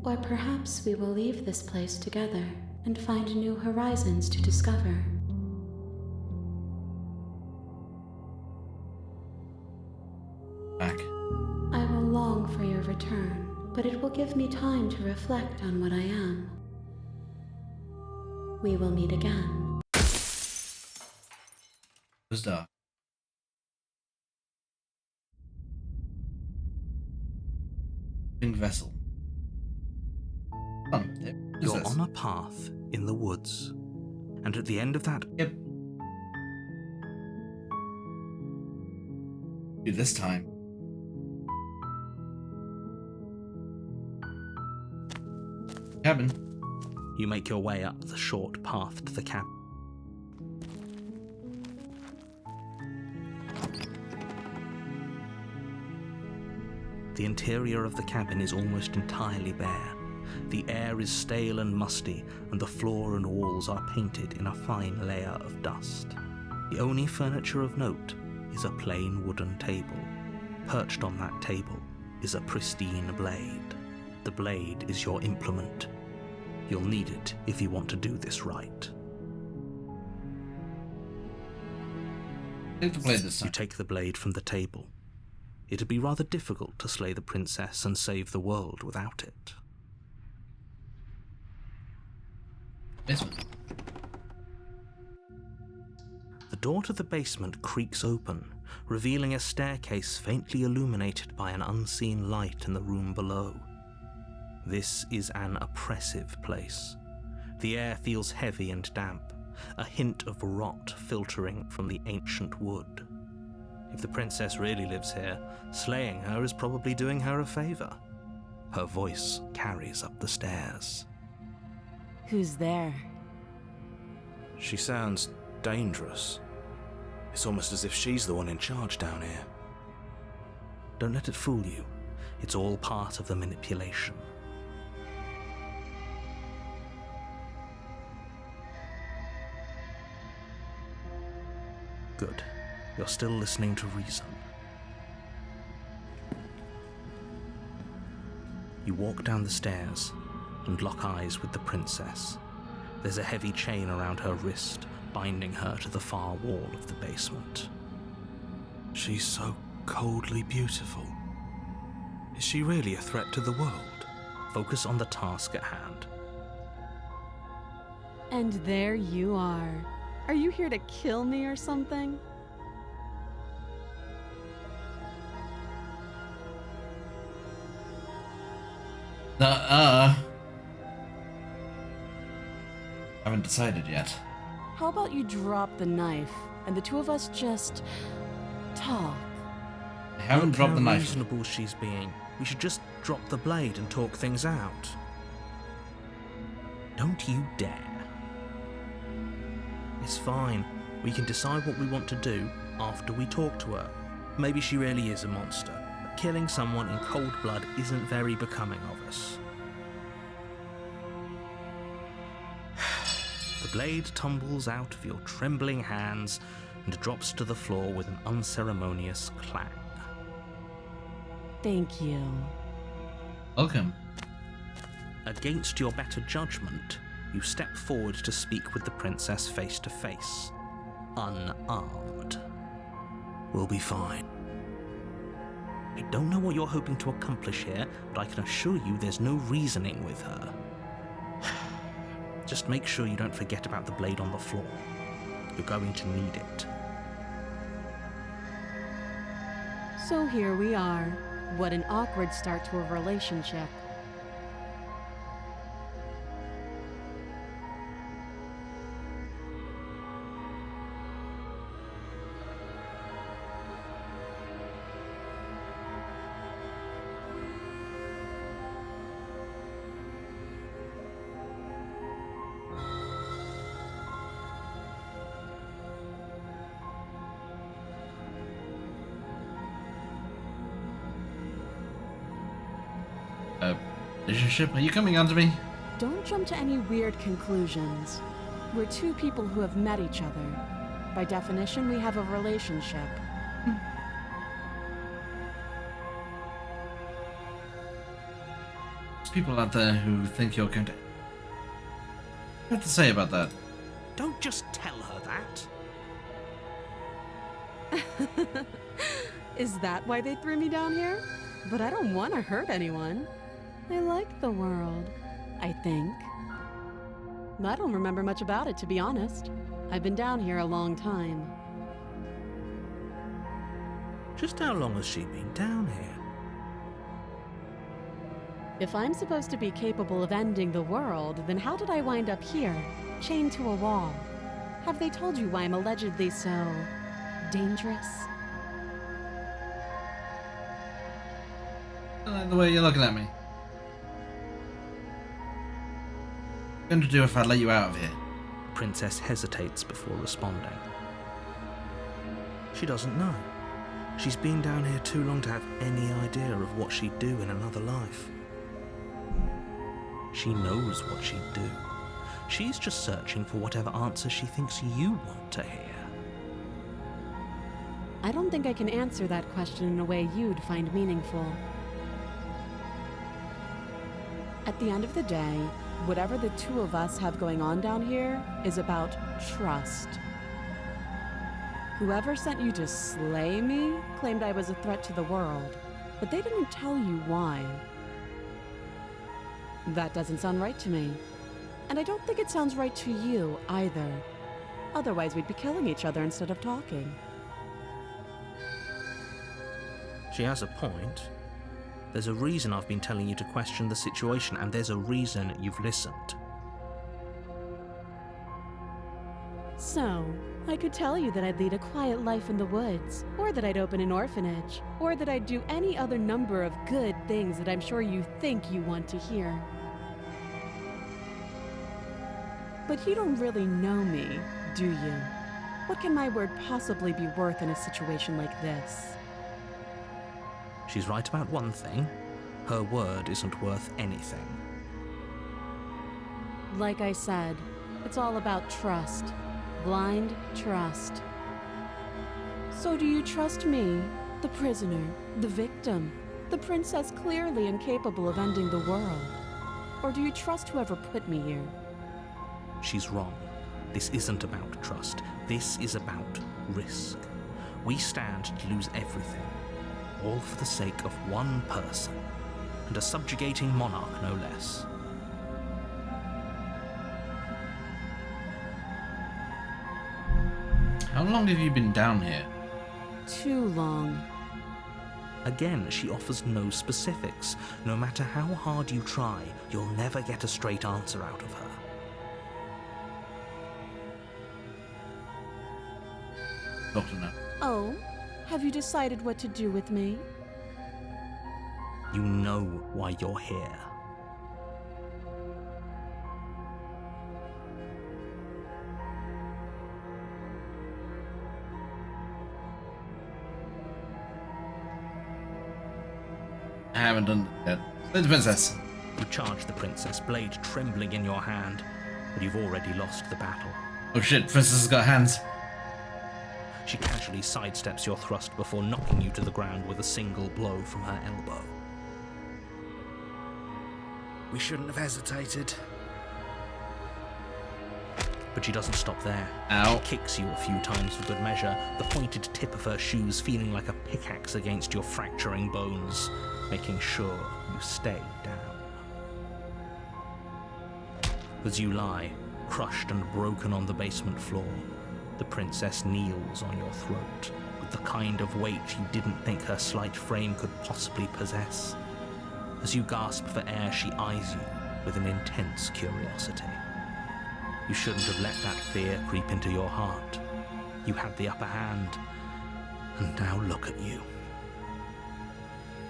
Or perhaps we will leave this place together and find new horizons to discover. Back. I will long for your return, but it will give me time to reflect on what I am. We will meet again. It was dark. Moving vessel. You're on a path in the woods, and at the end of that, Yep. Do this time. Cabin. you make your way up the short path to the cabin. The interior of the cabin is almost entirely bare. The air is stale and musty, and the floor and walls are painted in a fine layer of dust. The only furniture of note is a plain wooden table. Perched on that table is a pristine blade. The blade is your implement. You'll need it if you want to do this right. Take the blade this time. You take the blade from the table. It'd be rather difficult to slay the princess and save the world without it. Basement. The door to the basement creaks open, revealing a staircase faintly illuminated by an unseen light in the room below. This is an oppressive place. The air feels heavy and damp, a hint of rot filtering from the ancient wood. If the princess really lives here, slaying her is probably doing her a favor. Her voice carries up the stairs. Who's there? She sounds dangerous. It's almost as if she's the one in charge down here. Don't let it fool you. It's all part of the manipulation. Good. You're still listening to reason. You walk down the stairs and lock eyes with the princess. There's a heavy chain around her wrist, binding her to the far wall of the basement. She's so coldly beautiful. Is she really a threat to the world? Focus on the task at hand. And there you are. Are you here to kill me or something? Haven't decided yet. How about you drop the knife and the two of us just talk? I haven't dropped the Look how knife. reasonable she's being. We should just drop the blade and talk things out. Don't you dare. It's fine. We can decide what we want to do after we talk to her. Maybe she really is a monster, but killing someone in cold blood isn't very becoming of us. The blade tumbles out of your trembling hands and drops to the floor with an unceremonious clang. Thank you. Welcome. Against your better judgment, you step forward to speak with the princess face to face, unarmed. We'll be fine. I don't know what you're hoping to accomplish here, but I can assure you there's no reasoning with her. Just make sure you don't forget about the blade on the floor. You're going to need it. So here we are. What an awkward start to a relationship. Relationship? Are you coming on to me? Don't jump to any weird conclusions. We're two people who have met each other. By definition, we have a relationship. There's people out there who think you're going to... What do you have to say about that? Don't just tell her that. Is that why they threw me down here? But I don't want to hurt anyone. I like the world, I think. I don't remember much about it, to be honest. I've been down here a long time. Just how long has she been down here? If I'm supposed to be capable of ending the world, then how did I wind up here, chained to a wall? Have they told you why I'm allegedly so... dangerous? I like the way you're looking at me. What are you going to do if I let you out of here? The princess hesitates before responding. She doesn't know. She's been down here too long to have any idea of what she'd do in another life. She knows what she'd do. She's just searching for whatever answer she thinks you want to hear. I don't think I can answer that question in a way you'd find meaningful. At the end of the day, whatever the two of us have going on down here is about trust. Whoever sent you to slay me claimed I was a threat to the world, but they didn't tell you why. That doesn't sound right to me. And I don't think it sounds right to you either. Otherwise, we'd be killing each other instead of talking. She has a point. There's a reason I've been telling you to question the situation, and there's a reason you've listened. So, I could tell you that I'd lead a quiet life in the woods, or that I'd open an orphanage, or that I'd do any other number of good things that I'm sure you think you want to hear. But you don't really know me, do you? What can my word possibly be worth in a situation like this? She's right about one thing. Her word isn't worth anything. Like I said, it's all about trust. Blind trust. So do you trust me, the prisoner, the victim, the princess clearly incapable of ending the world? Or do you trust whoever put me here? She's wrong. This isn't about trust. This is about risk. We stand to lose everything, all for the sake of one person, and a subjugating monarch no less. How long have you been down here? Too long. Again, she offers no specifics. No matter how hard you try, you'll never get a straight answer out of her. Doctor, no. Oh, have you decided what to do with me? You know why you're here. I haven't done it yet. Slay the princess. You charge the princess, blade trembling in your hand, but you've already lost the battle. Oh shit, princess has got hands. She casually sidesteps your thrust before knocking you to the ground with a single blow from her elbow. We shouldn't have hesitated. But she doesn't stop there. Ow. She kicks you a few times for good measure, the pointed tip of her shoes feeling like a pickaxe against your fracturing bones, making sure you stay down. As you lie, crushed and broken on the basement floor, the princess kneels on your throat with the kind of weight you didn't think her slight frame could possibly possess. As you gasp for air, she eyes you with an intense curiosity. You shouldn't have let that fear creep into your heart. You had the upper hand, and now look at you.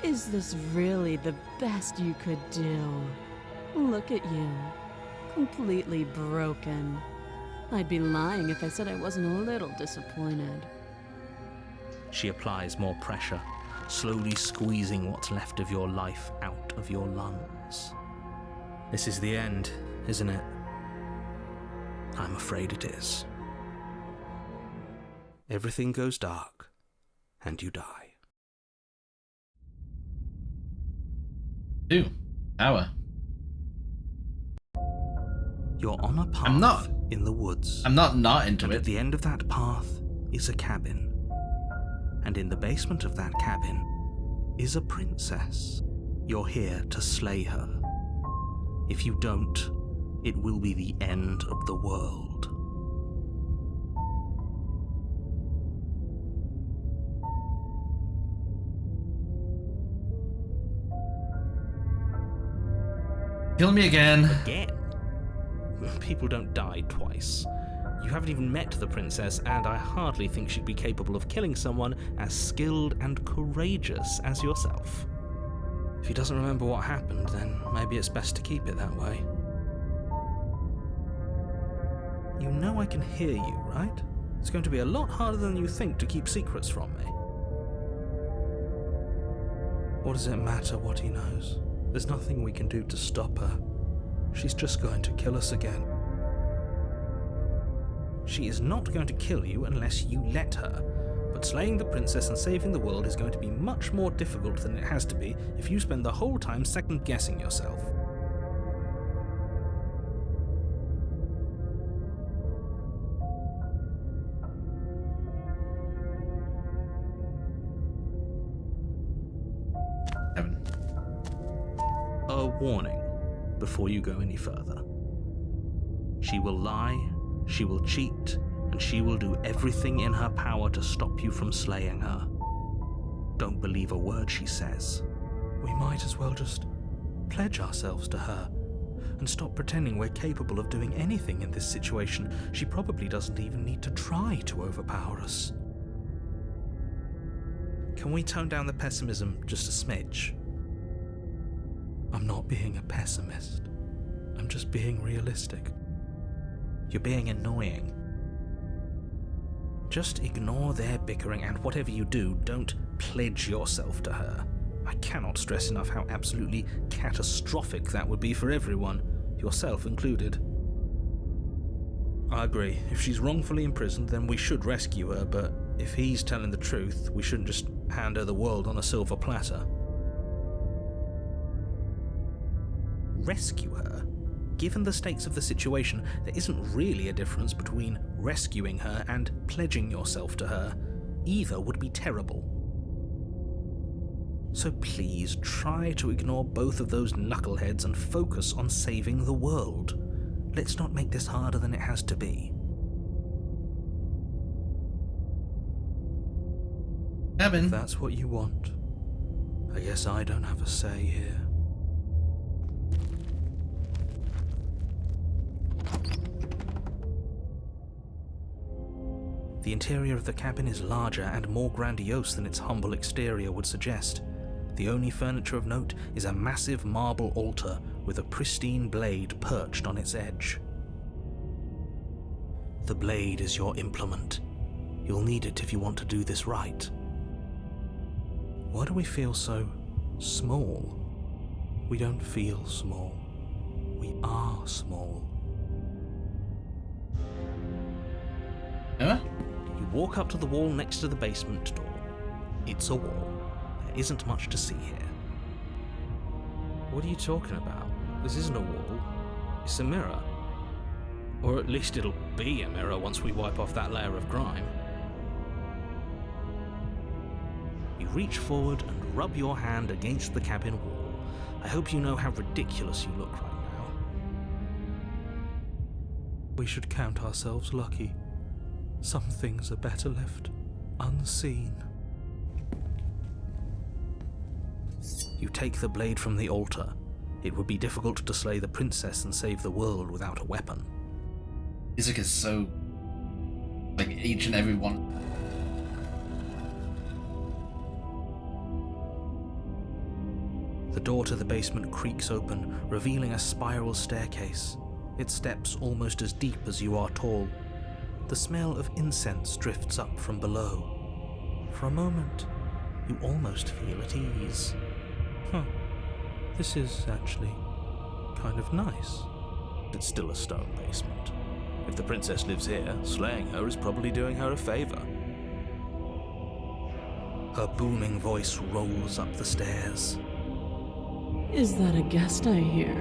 Is this really the best you could do? Look at you. Completely broken. I'd be lying if I said I wasn't a little disappointed. She applies more pressure, slowly squeezing what's left of your life out of your lungs. This is the end, isn't it? I'm afraid it is. Everything goes dark, and you die. 2. Hour. You're on a path in the woods. I'm not into and it. At the end of that path is a cabin. And in the basement of that cabin is a princess. You're here to slay her. If you don't, it will be the end of the world. Kill me again. Again? People don't die twice. You haven't even met the princess, and I hardly think she'd be capable of killing someone as skilled and courageous as yourself. If he doesn't remember what happened, then maybe it's best to keep it that way. You know I can hear you, right? It's going to be a lot harder than you think to keep secrets from me. What does it matter what he knows? There's nothing we can do to stop her. She's just going to kill us again. She is not going to kill you unless you let her. But slaying the princess and saving the world is going to be much more difficult than it has to be if you spend the whole time second-guessing yourself. Evan. A warning before you go any further. She will lie, she will cheat, and she will do everything in her power to stop you from slaying her. Don't believe a word she says. We might as well just pledge ourselves to her and stop pretending we're capable of doing anything in this situation. She probably doesn't even need to try to overpower us. Can we tone down the pessimism just a smidge? I'm not being a pessimist. I'm just being realistic. You're being annoying. Just ignore their bickering, and whatever you do, don't pledge yourself to her. I cannot stress enough how absolutely catastrophic that would be for everyone, yourself included. I agree. If she's wrongfully imprisoned, then we should rescue her, but if he's telling the truth, we shouldn't just hand her the world on a silver platter. Rescue her? Given the stakes of the situation, there isn't really a difference between rescuing her and pledging yourself to her. Either would be terrible. So please try to ignore both of those knuckleheads and focus on saving the world. Let's not make this harder than it has to be. Evan. If that's what you want, I guess I don't have a say here. The interior of the cabin is larger and more grandiose than its humble exterior would suggest. The only furniture of note is a massive marble altar with a pristine blade perched on its edge. The blade is your implement. You'll need it if you want to do this right. Why do we feel so small? We don't feel small. We are small. Huh? You walk up to the wall next to the basement door. It's a wall. There isn't much to see here. What are you talking about? This isn't a wall. It's a mirror. Or at least it'll be a mirror once we wipe off that layer of grime. You reach forward and rub your hand against the cabin wall. I hope you know how ridiculous you look right now. We should count ourselves lucky. Some things are better left unseen. You take the blade from the altar. It would be difficult to slay the princess and save the world without a weapon. Isaac is so... like, each and every one. The door to the basement creaks open, revealing a spiral staircase. Its steps almost as deep as you are tall. The smell of incense drifts up from below. For a moment, you almost feel at ease. This is actually kind of nice. It's still a stone basement. If the princess lives here, slaying her is probably doing her a favor. Her booming voice rolls up the stairs. Is that a guest I hear?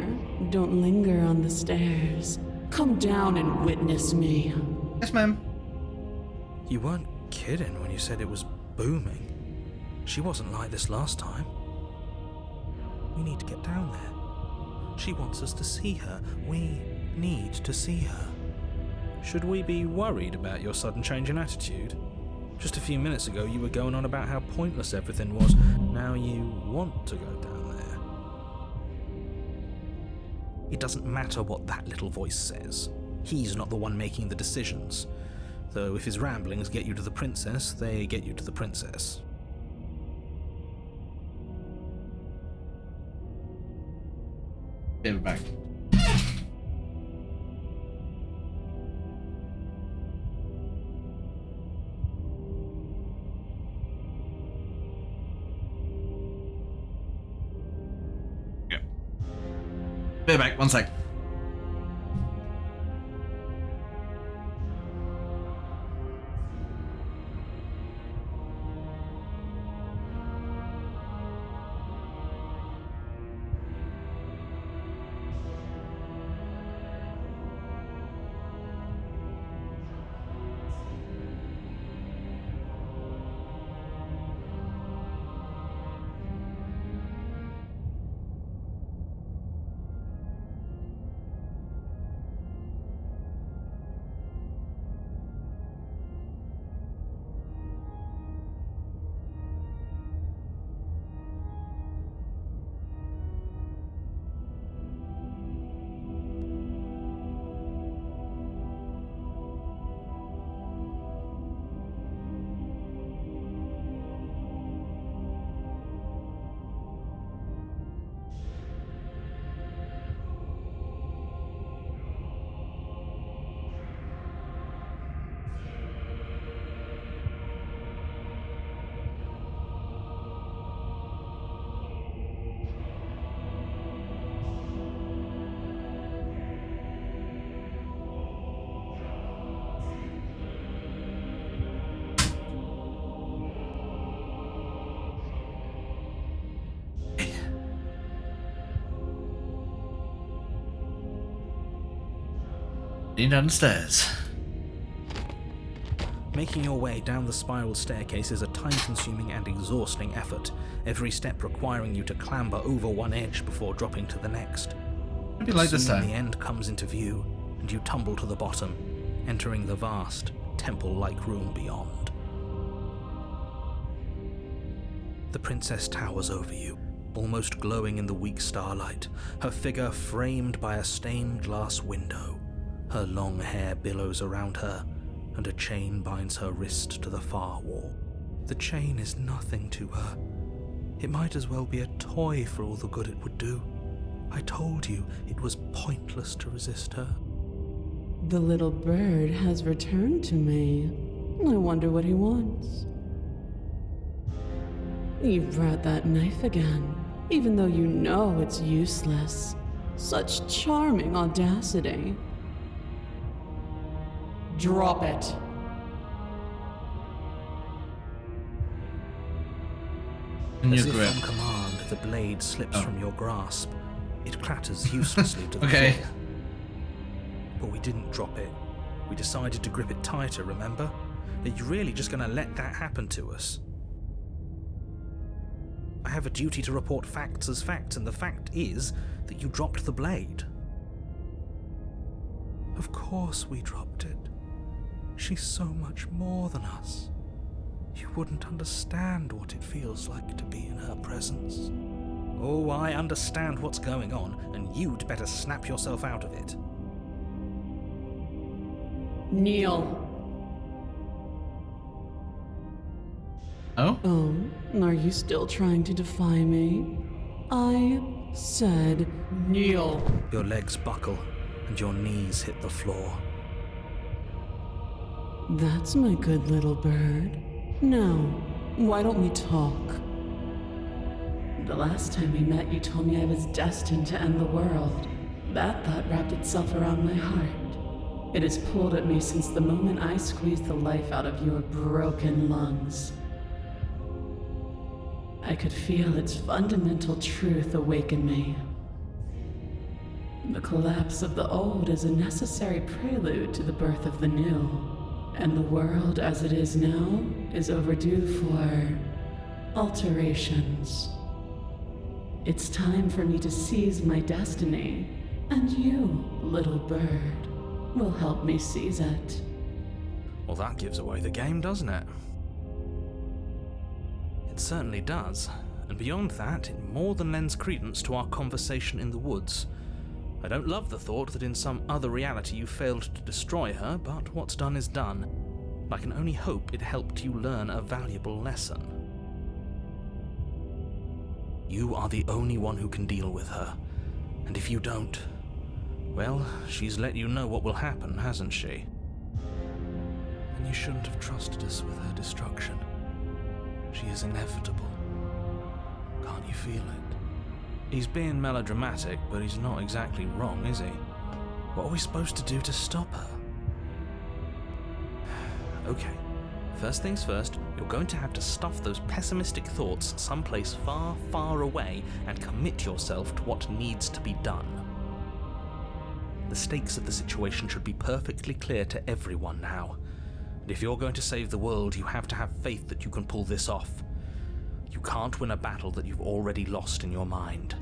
Don't linger on the stairs. Come down and witness me. Yes, ma'am. You weren't kidding when you said it was booming. She wasn't like this last time. We need to get down there. She wants us to see her. We need to see her. Should we be worried about your sudden change in attitude? Just a few minutes ago you were going on about how pointless everything was. Now you want to go down there. It doesn't matter what that little voice says. He's not the one making the decisions. Though if his ramblings get you to the princess, they get you to the princess. Give it back. Be back, one sec. Downstairs. Making your way down the spiral staircase is a time-consuming and exhausting effort, every step requiring you to clamber over one edge before dropping to the next. Maybe like this Soon time. the end comes into view, and you tumble to the bottom, entering the vast, temple-like room beyond. The princess towers over you, almost glowing in the weak starlight, her figure framed by a stained glass window. Her long hair billows around her, and a chain binds her wrist to the far wall. The chain is nothing to her. It might as well be a toy for all the good it would do. I told you it was pointless to resist her. The little bird has returned to me. I wonder what he wants. You brought that knife again, even though you know it's useless. Such charming audacity. Drop it. In As your if grip. on command, the blade slips from your grasp. It clatters uselessly to the Okay. floor. But we didn't drop it. We decided to grip it tighter, remember? Are you really just going to let that happen to us? I have a duty to report facts as facts, and the fact is that you dropped the blade. Of course we dropped it. She's so much more than us. You wouldn't understand what it feels like to be in her presence. Oh, I understand what's going on, and you'd better snap yourself out of it. Kneel. Oh? Oh, are you still trying to defy me? I said kneel. Your legs buckle, and your knees hit the floor. That's my good little bird. Now, why don't we talk? The last time we met, you told me I was destined to end the world. That thought wrapped itself around my heart. It has pulled at me since the moment I squeezed the life out of your broken lungs. I could feel its fundamental truth awaken me. The collapse of the old is a necessary prelude to the birth of the new, and the world as it is now is overdue for alterations. It's time for me to seize my destiny, and you, little bird, will help me seize it. Well, that gives away the game, doesn't it? It certainly does, and beyond that, it more than lends credence to our conversation in the woods. I don't love the thought that in some other reality you failed to destroy her, but what's done is done. I can only hope it helped you learn a valuable lesson. You are the only one who can deal with her, and if you don't, well, she's let you know what will happen, hasn't she? And you shouldn't have trusted us with her destruction. She is inevitable. Can't you feel it? He's being melodramatic, but he's not exactly wrong, is he? What are we supposed to do to stop her? Okay, first things first, you're going to have to stuff those pessimistic thoughts someplace far, far away and commit yourself to what needs to be done. The stakes of the situation should be perfectly clear to everyone now. And if you're going to save the world, you have to have faith that you can pull this off. You can't win a battle that you've already lost in your mind.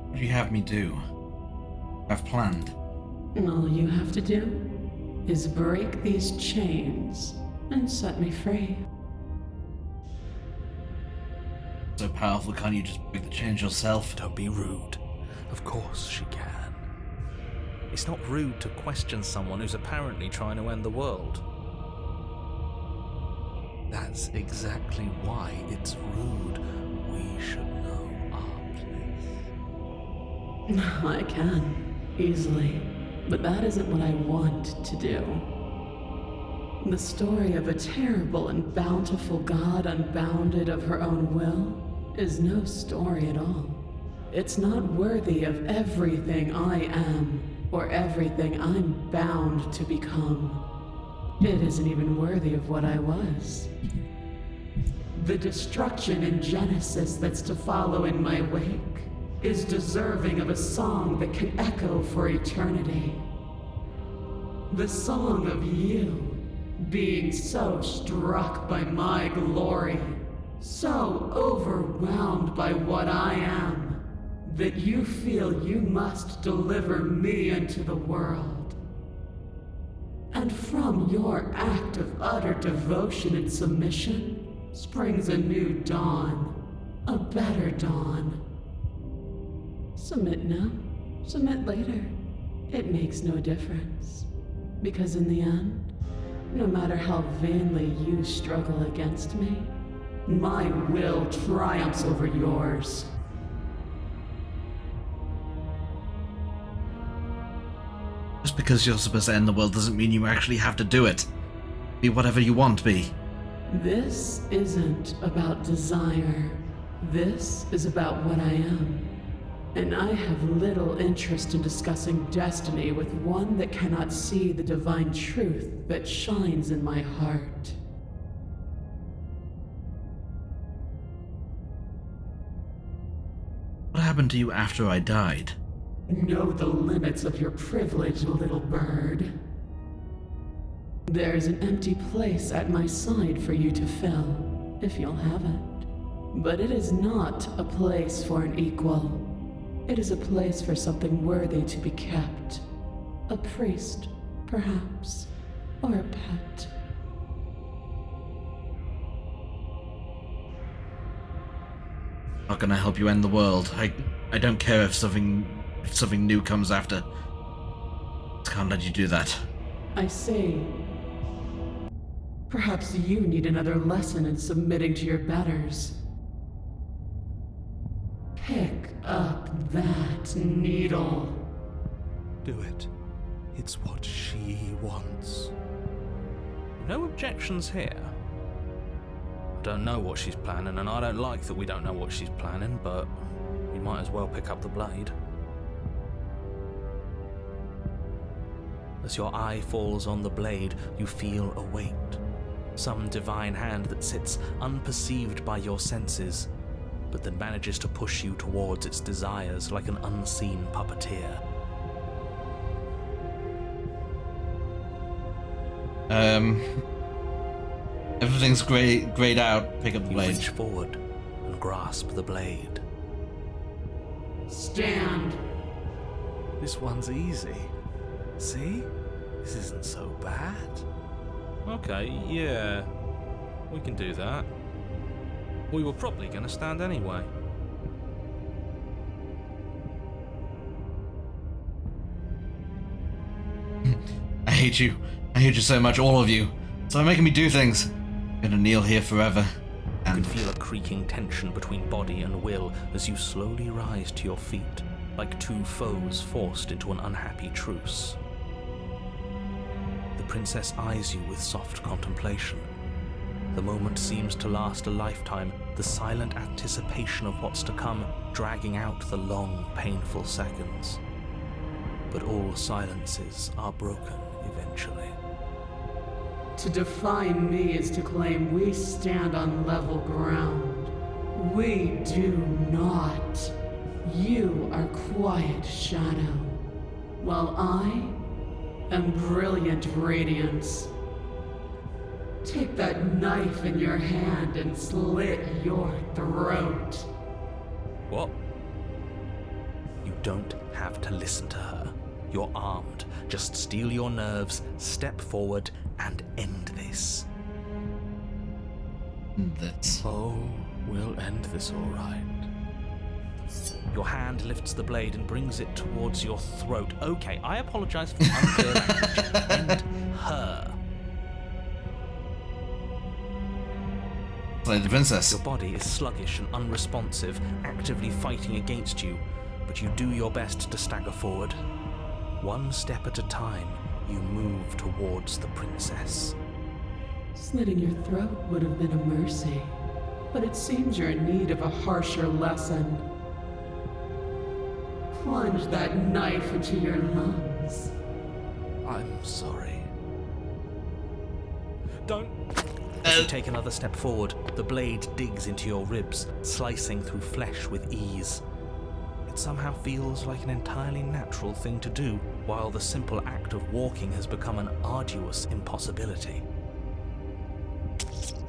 What do you have me do? I've planned. All you have to do is break these chains and set me free. So powerful, can't you just break the chains yourself? Don't be rude. Of course she can. It's not rude to question someone who's apparently trying to end the world. That's exactly why it's rude. We should know our place. I can, easily. But that isn't what I want to do. The story of a terrible and bountiful God unbounded of her own will is no story at all. It's not worthy of everything I am, or everything I'm bound to become. It isn't even worthy of what I was. The destruction in Genesis that's to follow in my wake is deserving of a song that can echo for eternity. The song of you being so struck by my glory, so overwhelmed by what I am, that you feel you must deliver me into the world. And from your act of utter devotion and submission springs a new dawn, a better dawn. Submit now, submit later. It makes no difference. Because in the end, no matter how vainly you struggle against me, my will triumphs over yours. Just because you're supposed to end the world doesn't mean you actually have to do it. Be whatever you want to be. This isn't about desire. This is about what I am. And I have little interest in discussing destiny with one that cannot see the divine truth that shines in my heart. What happened to you after I died? Know the limits of your privilege, little bird. There's an empty place at my side for you to fill, if you'll have it. But it is not a place for an equal. It is a place for something worthy to be kept. A priest, perhaps, or a pet. Not gonna help you end the world. I don't care if something new comes after. Just can't let you do that. I see. Perhaps you need another lesson in submitting to your betters. Pick up that needle. Do it. It's what she wants. No objections here. I don't know what she's planning, and I don't like that we don't know what she's planning, but we might as well pick up the blade. As your eye falls on the blade, you feel a weight. Some divine hand that sits unperceived by your senses, but that manages to push you towards its desires like an unseen puppeteer. Everything's grayed out. Pick up the You blade. reach forward and grasp the blade. Stand. This one's easy. See? This isn't so bad. Okay, yeah. We can do that. We were probably going to stand anyway. I hate you. I hate you so much, all of you. Stop making me do things. I'm gonna kneel here forever. You can feel a creaking tension between body and will as you slowly rise to your feet, like two foes forced into an unhappy truce. princess eyes you with soft contemplation. The moment seems to last a lifetime, the silent anticipation of what's to come dragging out the long, painful seconds. But all silences are broken eventually. To defy me is to claim we stand on level ground. We do not. You are quiet shadow, while I am brilliant radiance. Take that knife in your hand and slit your throat. What? You don't have to listen to her. You're armed. Just steel your nerves, step forward, and end this. That's... Oh, we'll end this all right. Your hand lifts the blade and brings it towards your throat. Okay, I apologize for unclear language. End her. Slay the princess. Your body is sluggish and unresponsive, actively fighting against you, but you do your best to stagger forward. One step at a time, you move towards the princess. Slitting your throat would have been a mercy, but it seems you're in need of a harsher lesson. Plunge that knife into your lungs. I'm sorry. Don't... As you take another step forward, the blade digs into your ribs, slicing through flesh with ease. It somehow feels like an entirely natural thing to do, while the simple act of walking has become an arduous impossibility.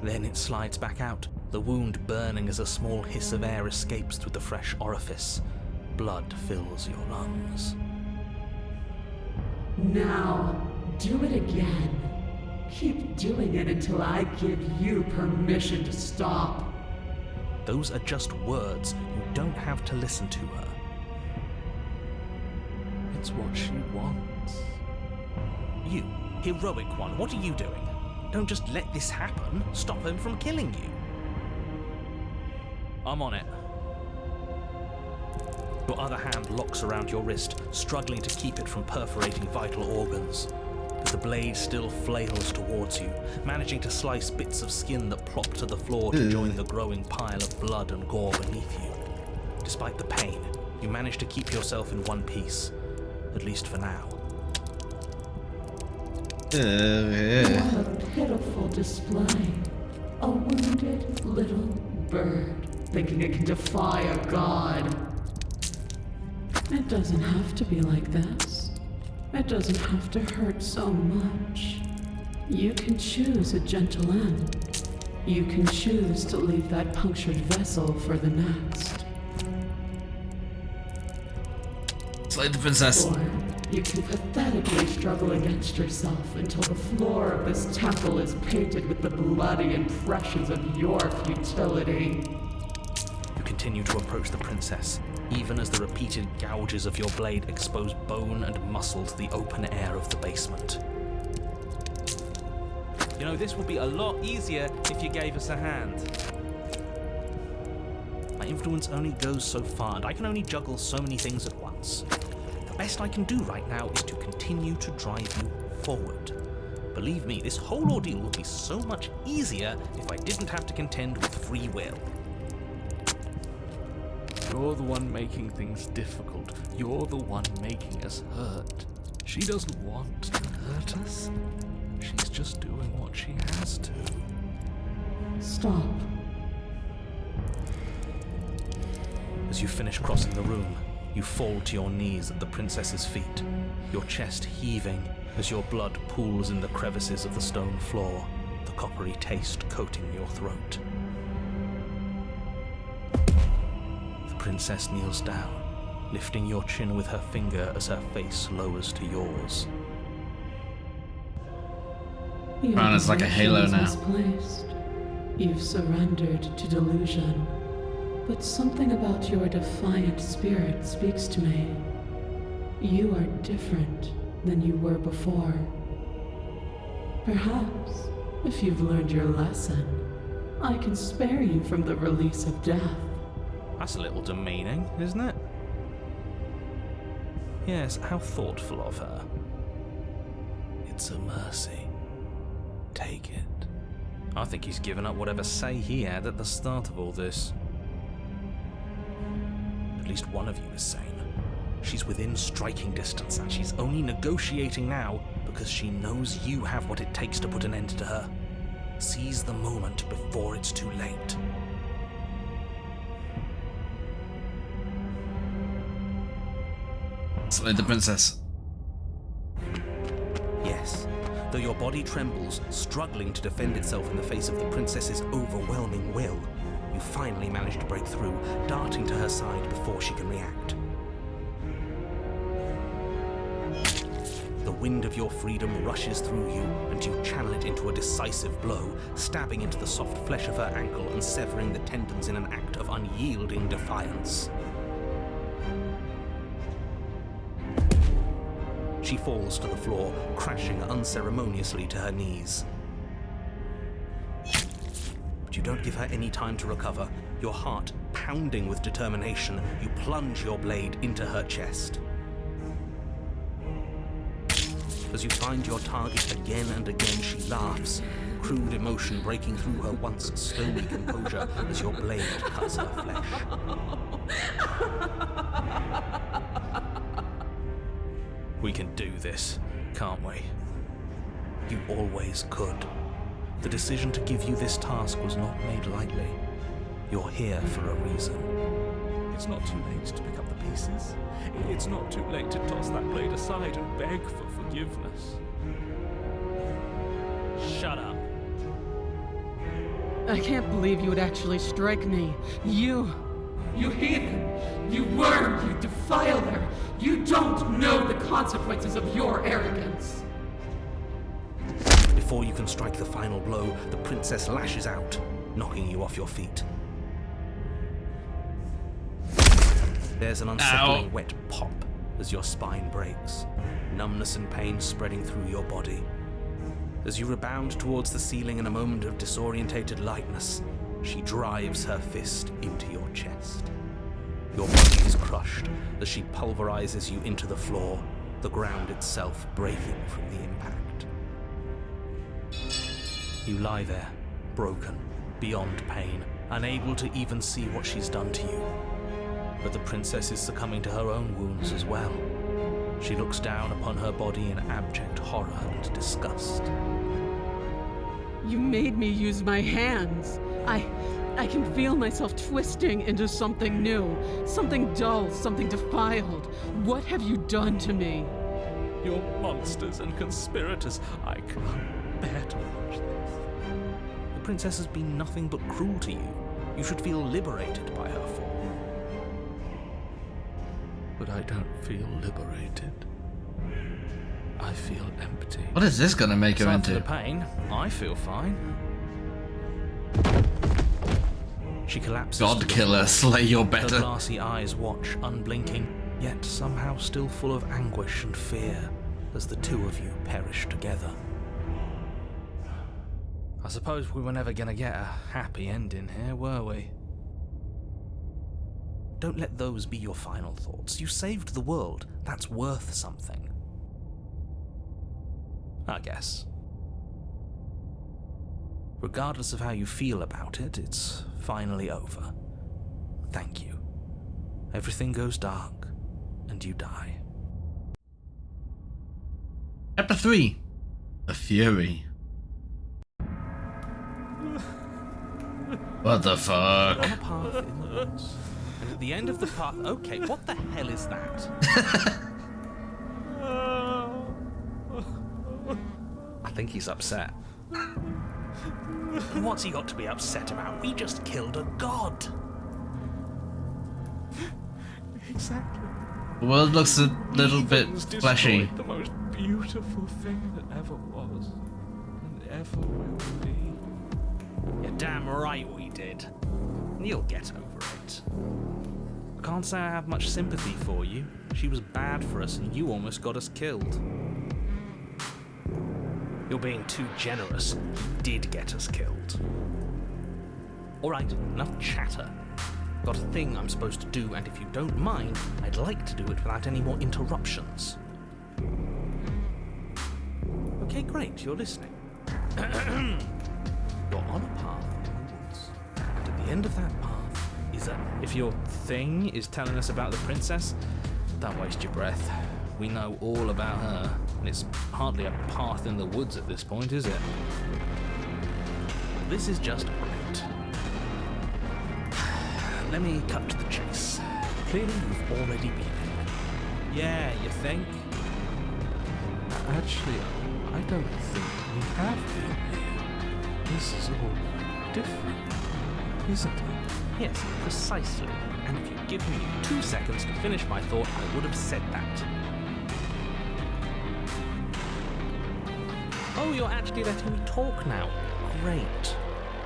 Then it slides back out, the wound burning as a small hiss of air escapes through the fresh orifice. Blood fills your lungs. Now, do it again. Keep doing it until I give you permission to stop. Those are just words. You don't have to listen to her. It's what she wants. You, heroic one, what are you doing? Don't just let this happen. Stop him from killing you. I'm on it. Your other hand locks around your wrist, struggling to keep it from perforating vital organs. But the blade still flails towards you, managing to slice bits of skin that plop to the floor to join the growing pile of blood and gore beneath you. Despite the pain, you manage to keep yourself in one piece, at least for now. What a pitiful display. A wounded little bird thinking it can defy a god. It doesn't have to be like this. It doesn't have to hurt so much. You can choose a gentle end. You can choose to leave that punctured vessel for the next. Slay the princess. Or you can pathetically struggle against yourself until the floor of this temple is painted with the bloody impressions of your futility. You continue to approach the princess, even as the repeated gouges of your blade expose bone and muscle to the open air of the basement. You know, this would be a lot easier if you gave us a hand. My influence only goes so far, and I can only juggle so many things at once. The best I can do right now is to continue to drive you forward. Believe me, this whole ordeal would be so much easier if I didn't have to contend with free will. You're the one making things difficult. You're the one making us hurt. She doesn't want to hurt us. She's just doing what she has to. Stop. As you finish crossing the room, you fall to your knees at the princess's feet, your chest heaving as your blood pools in the crevices of the stone floor, the coppery taste coating your throat. The princess kneels down, lifting your chin with her finger as her face lowers to yours. Crown is like a halo now. Misplaced. You've surrendered to delusion. But something about your defiant spirit speaks to me. You are different than you were before. Perhaps, if you've learned your lesson, I can spare you from the release of death. That's a little demeaning, isn't it? Yes, how thoughtful of her. It's a mercy. Take it. I think he's given up whatever say he had at the start of all this. At least one of you is sane. She's within striking distance, and she's only negotiating now because she knows you have what it takes to put an end to her. Seize the moment before it's too late. Slay the princess. Yes. Though your body trembles, struggling to defend itself in the face of the princess's overwhelming will, you finally manage to break through, darting to her side before she can react. The wind of your freedom rushes through you, and you channel it into a decisive blow, stabbing into the soft flesh of her ankle and severing the tendons in an act of unyielding defiance. She falls to the floor, crashing unceremoniously to her knees. But you don't give her any time to recover. Your heart pounding with determination, you plunge your blade into her chest. As you find your target again and again, she laughs, crude emotion breaking through her once stony composure as your blade cuts her flesh. We can do this, can't we? You always could. The decision to give you this task was not made lightly. You're here for a reason. It's not too late to pick up the pieces. It's not too late to toss that blade aside and beg for forgiveness. Shut up. I can't believe you would actually strike me. You heathen! You worm! You defiler! You don't know the consequences of your arrogance! Before you can strike the final blow, the princess lashes out, knocking you off your feet. There's an unsettling wet pop as your spine breaks, numbness and pain spreading through your body. As you rebound towards the ceiling in a moment of disorientated lightness, she drives her fist into your chest. Your body is crushed as she pulverizes you into the floor, the ground itself breaking from the impact. You lie there, broken, beyond pain, unable to even see what she's done to you. But the princess is succumbing to her own wounds as well. She looks down upon her body in abject horror and disgust. You made me use my hands. I can feel myself twisting into something new, something dull, something defiled. What have you done to me? You're monsters and conspirators. I can't bear to watch this. The princess has been nothing but cruel to you. You should feel liberated by her fall. But I don't feel liberated. I feel empty. What is this gonna make her Aside from into? the pain, I feel fine. She collapses. God killer, slay your Her better. glassy eyes watch, unblinking, yet somehow still full of anguish and fear, as the two of you perish together. I suppose we were never gonna get a happy ending here, were we? Don't let those be your final thoughts. You saved the world. That's worth something. I guess. Regardless of how you feel about it, it's finally over. Thank you. Everything goes dark, and you die. Chapter 3. The Fury. What the fuck? On a path in the woods. And at the end of the path... Okay, what the hell is that? I think he's upset. What's he got to be upset about? We just killed a god. Exactly. The world looks a little bit Heathens fleshy. destroyed the most beautiful thing that ever was and ever will be. You're damn right we did. You'll get over it. I can't say I have much sympathy for you. She was bad for us and you almost got us killed. You're being too generous. You did get us killed. Alright, enough chatter. Got a thing I'm supposed to do, and if you don't mind, I'd like to do it without any more interruptions. Okay, Okay, great, you're listening. You're on a path in the woods, and at the end of that path is a... If your thing is telling us about the princess, don't waste your breath. We know all about her, and it's hardly a path in the woods at this point, is it? This is just great. Let me cut to the chase. Clearly you've already been here. Yeah, you think? Actually, I don't think we have been here. This is all different, isn't it? Yes, precisely. And if you'd given me 2 seconds to finish my thought, I would have said that. Oh, you're actually letting me talk now. Great.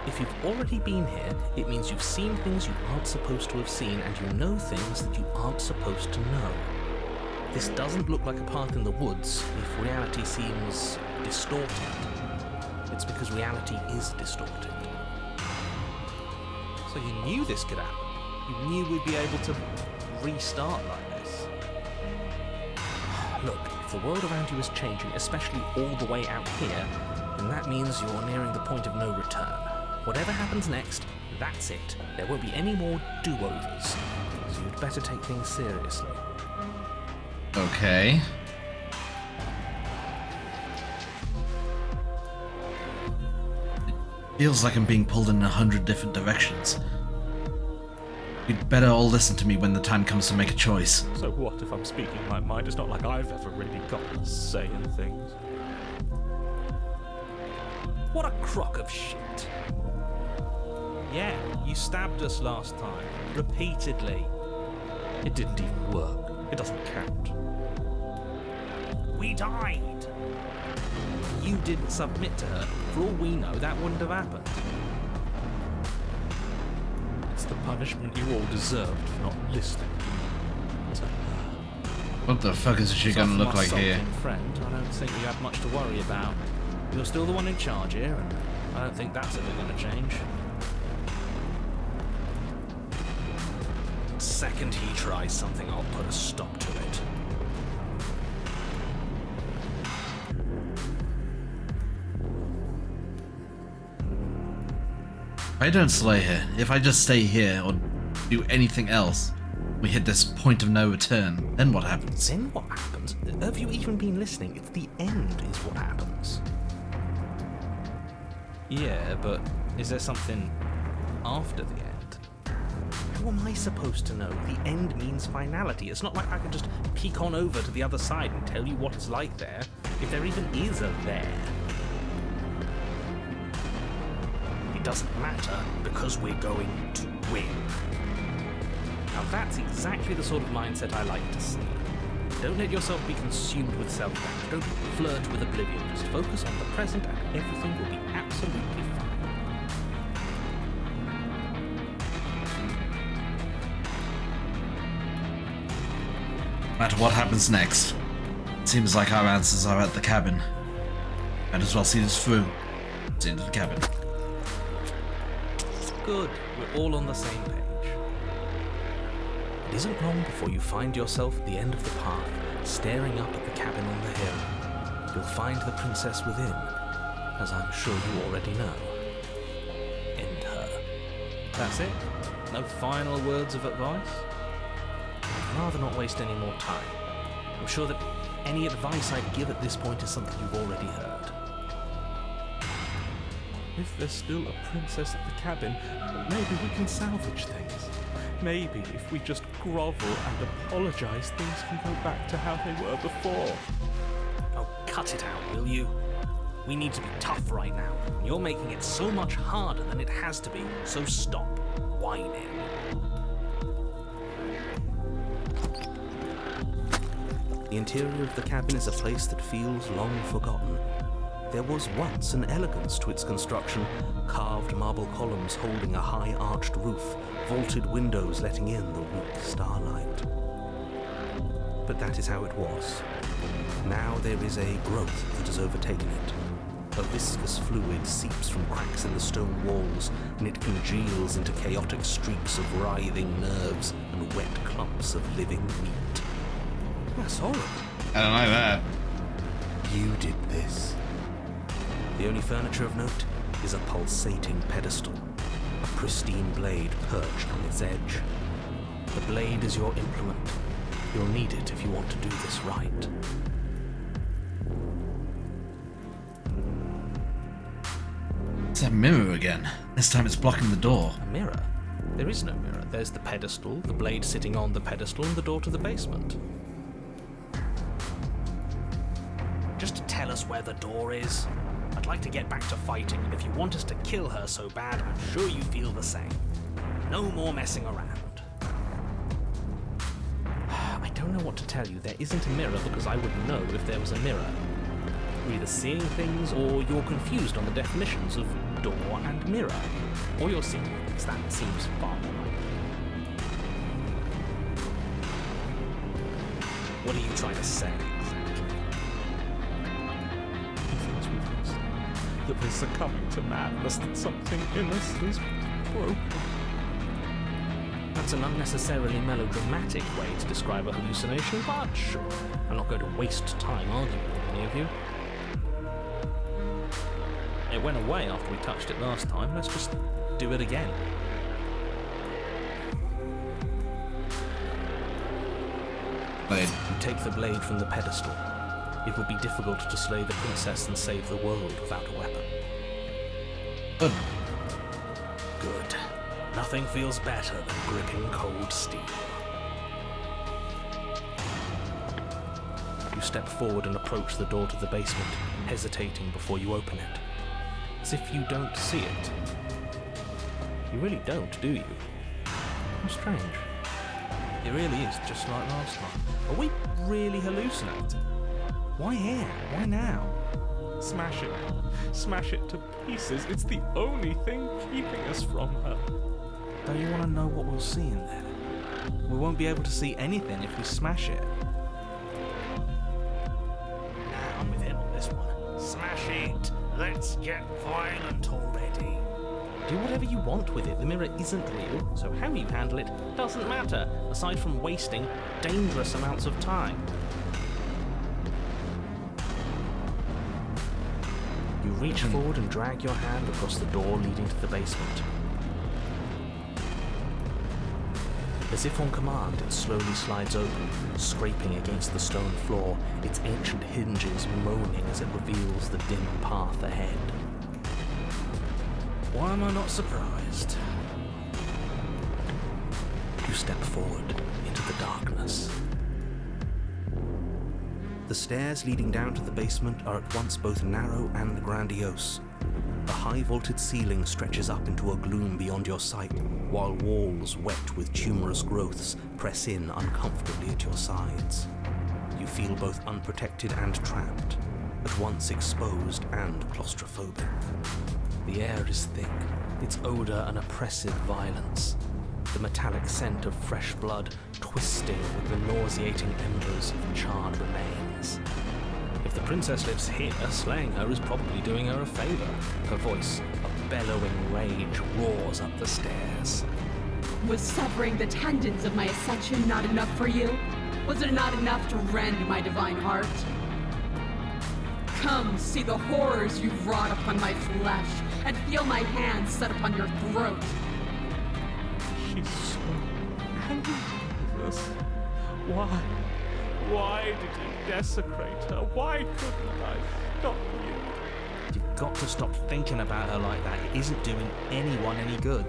If you've already been here, it means you've seen things you aren't supposed to have seen, and you know things that you aren't supposed to know. This doesn't look like a path in the woods if reality seems distorted. It's because reality is distorted. So you knew this could happen. You knew we'd be able to restart like this. Look, if the world around you is changing, especially all the way out here, then that means you're nearing the point of no return. Whatever happens next, that's it. There won't be any more do-overs. So you'd better take things seriously. Okay. It feels like I'm being pulled in 100 different directions. You'd better all listen to me when the time comes to make a choice. So what if I'm speaking my mind? It's not like I've ever really got a say in things. What a crock of shit. Yeah, you stabbed us last time. Repeatedly. It didn't even work. It doesn't count. We died. You didn't submit to her. For all we know, that wouldn't have happened. It's the punishment you all deserved for not listening to her. What the fuck is she gonna look like here? Friend, I don't think you have much to worry about. You're still the one in charge here, and I don't think that's ever going to change. Second he tries something, I'll put a stop to it. If I don't slay her, if I just stay here or do anything else, we hit this point of no return, then what happens? Then what happens? Have you even been listening? It's the end is what happens. Yeah, but is there something after the end? How am I supposed to know? The end means finality. It's not like I can just peek on over to the other side and tell you what it's like there, if there even is a there. It doesn't matter because we're going to win. Now that's exactly the sort of mindset I like to see. Don't let yourself be consumed with self-doubt. Don't flirt with oblivion. Just focus on the present and everything will be absolutely fine. No matter what happens next, it seems like our answers are at the cabin. Might as well see this through. It's into the cabin. Good. We're all on the same page. It isn't long before you find yourself at the end of the path, staring up at the cabin on the hill. You'll find the princess within, as I'm sure you already know. End her. That's it? No final words of advice? I'd rather not waste any more time. I'm sure that any advice I'd give at this point is something you've already heard. If there's still a princess at the cabin, maybe we can salvage things. Maybe if we just grovel and apologize, things can go back to how they were before. Oh, cut it out, will you? We need to be tough right now. You're making it so much harder than it has to be, so stop whining. The interior of the cabin is a place that feels long forgotten. There was once an elegance to its construction, carved marble columns holding a high arched roof, vaulted windows letting in the weak starlight. But that is how it was. Now there is a growth that has overtaken it. A viscous fluid seeps from cracks in the stone walls, and it congeals into chaotic streaks of writhing nerves and wet clumps of living meat. That's horrible. I don't like that. You did this. The only furniture of note is a pulsating pedestal, a pristine blade perched on its edge. The blade is your implement. You'll need it if you want to do this right. It's that mirror again. This time it's blocking the door. A mirror? There is no mirror. There's the pedestal, the blade sitting on the pedestal, and the door to the basement. Just tell us where the door is. I'd like to get back to fighting, and if you want us to kill her so bad, I'm sure you feel the same. No more messing around. I don't know what to tell you. There isn't a mirror because I would know if there was a mirror. You're either seeing things or you're confused on the definitions of door and mirror. Or you're seeing things. That seems far more likely. What are you trying to say exactly? That we're succumbing to madness, that something in us is broken. That's an unnecessarily melodramatic way to describe a hallucination, but sure. I'm not going to waste time arguing with any of you. It went away after we touched it last time. Let's just do it again. Blade. You take the blade from the pedestal. It would be difficult to slay the princess and save the world without a weapon. Good. Good. Nothing feels better than gripping cold steel. You step forward and approach the door to the basement, hesitating before you open it. As if you don't see it. You really don't, do you? How strange. It really is just like last time. Are we really hallucinating? Why here? Why now? Smash it. Smash it to pieces. It's the only thing keeping us from her. Don't you want to know what we'll see in there? We won't be able to see anything if we smash it. Nah, I'm with him on this one. Smash it! Let's get violent already. Do whatever you want with it. The mirror isn't real, so how you handle it doesn't matter, aside from wasting dangerous amounts of time. You reach forward and drag your hand across the door leading to the basement. As if on command, it slowly slides open, scraping against the stone floor, its ancient hinges moaning as it reveals the dim path ahead. Why am I not surprised? You step forward into the darkness. The stairs leading down to the basement are at once both narrow and grandiose. The high-vaulted ceiling stretches up into a gloom beyond your sight, while walls wet with tumorous growths press in uncomfortably at your sides. You feel both unprotected and trapped, at once exposed and claustrophobic. The air is thick, its odor an oppressive violence, the metallic scent of fresh blood twisting with the nauseating embers of charred remains. If the princess lives here, slaying her is probably doing her a favor. Her voice, a bellowing rage, roars up the stairs. Was severing the tendons of my ascension not enough for you? Was it not enough to rend my divine heart? Come, see the horrors you've wrought upon my flesh, and feel my hands set upon your throat. She's so angry with us. Why? Why did you desecrate her? Why couldn't I stop you? You've got to stop thinking about her like that. It isn't doing anyone any good.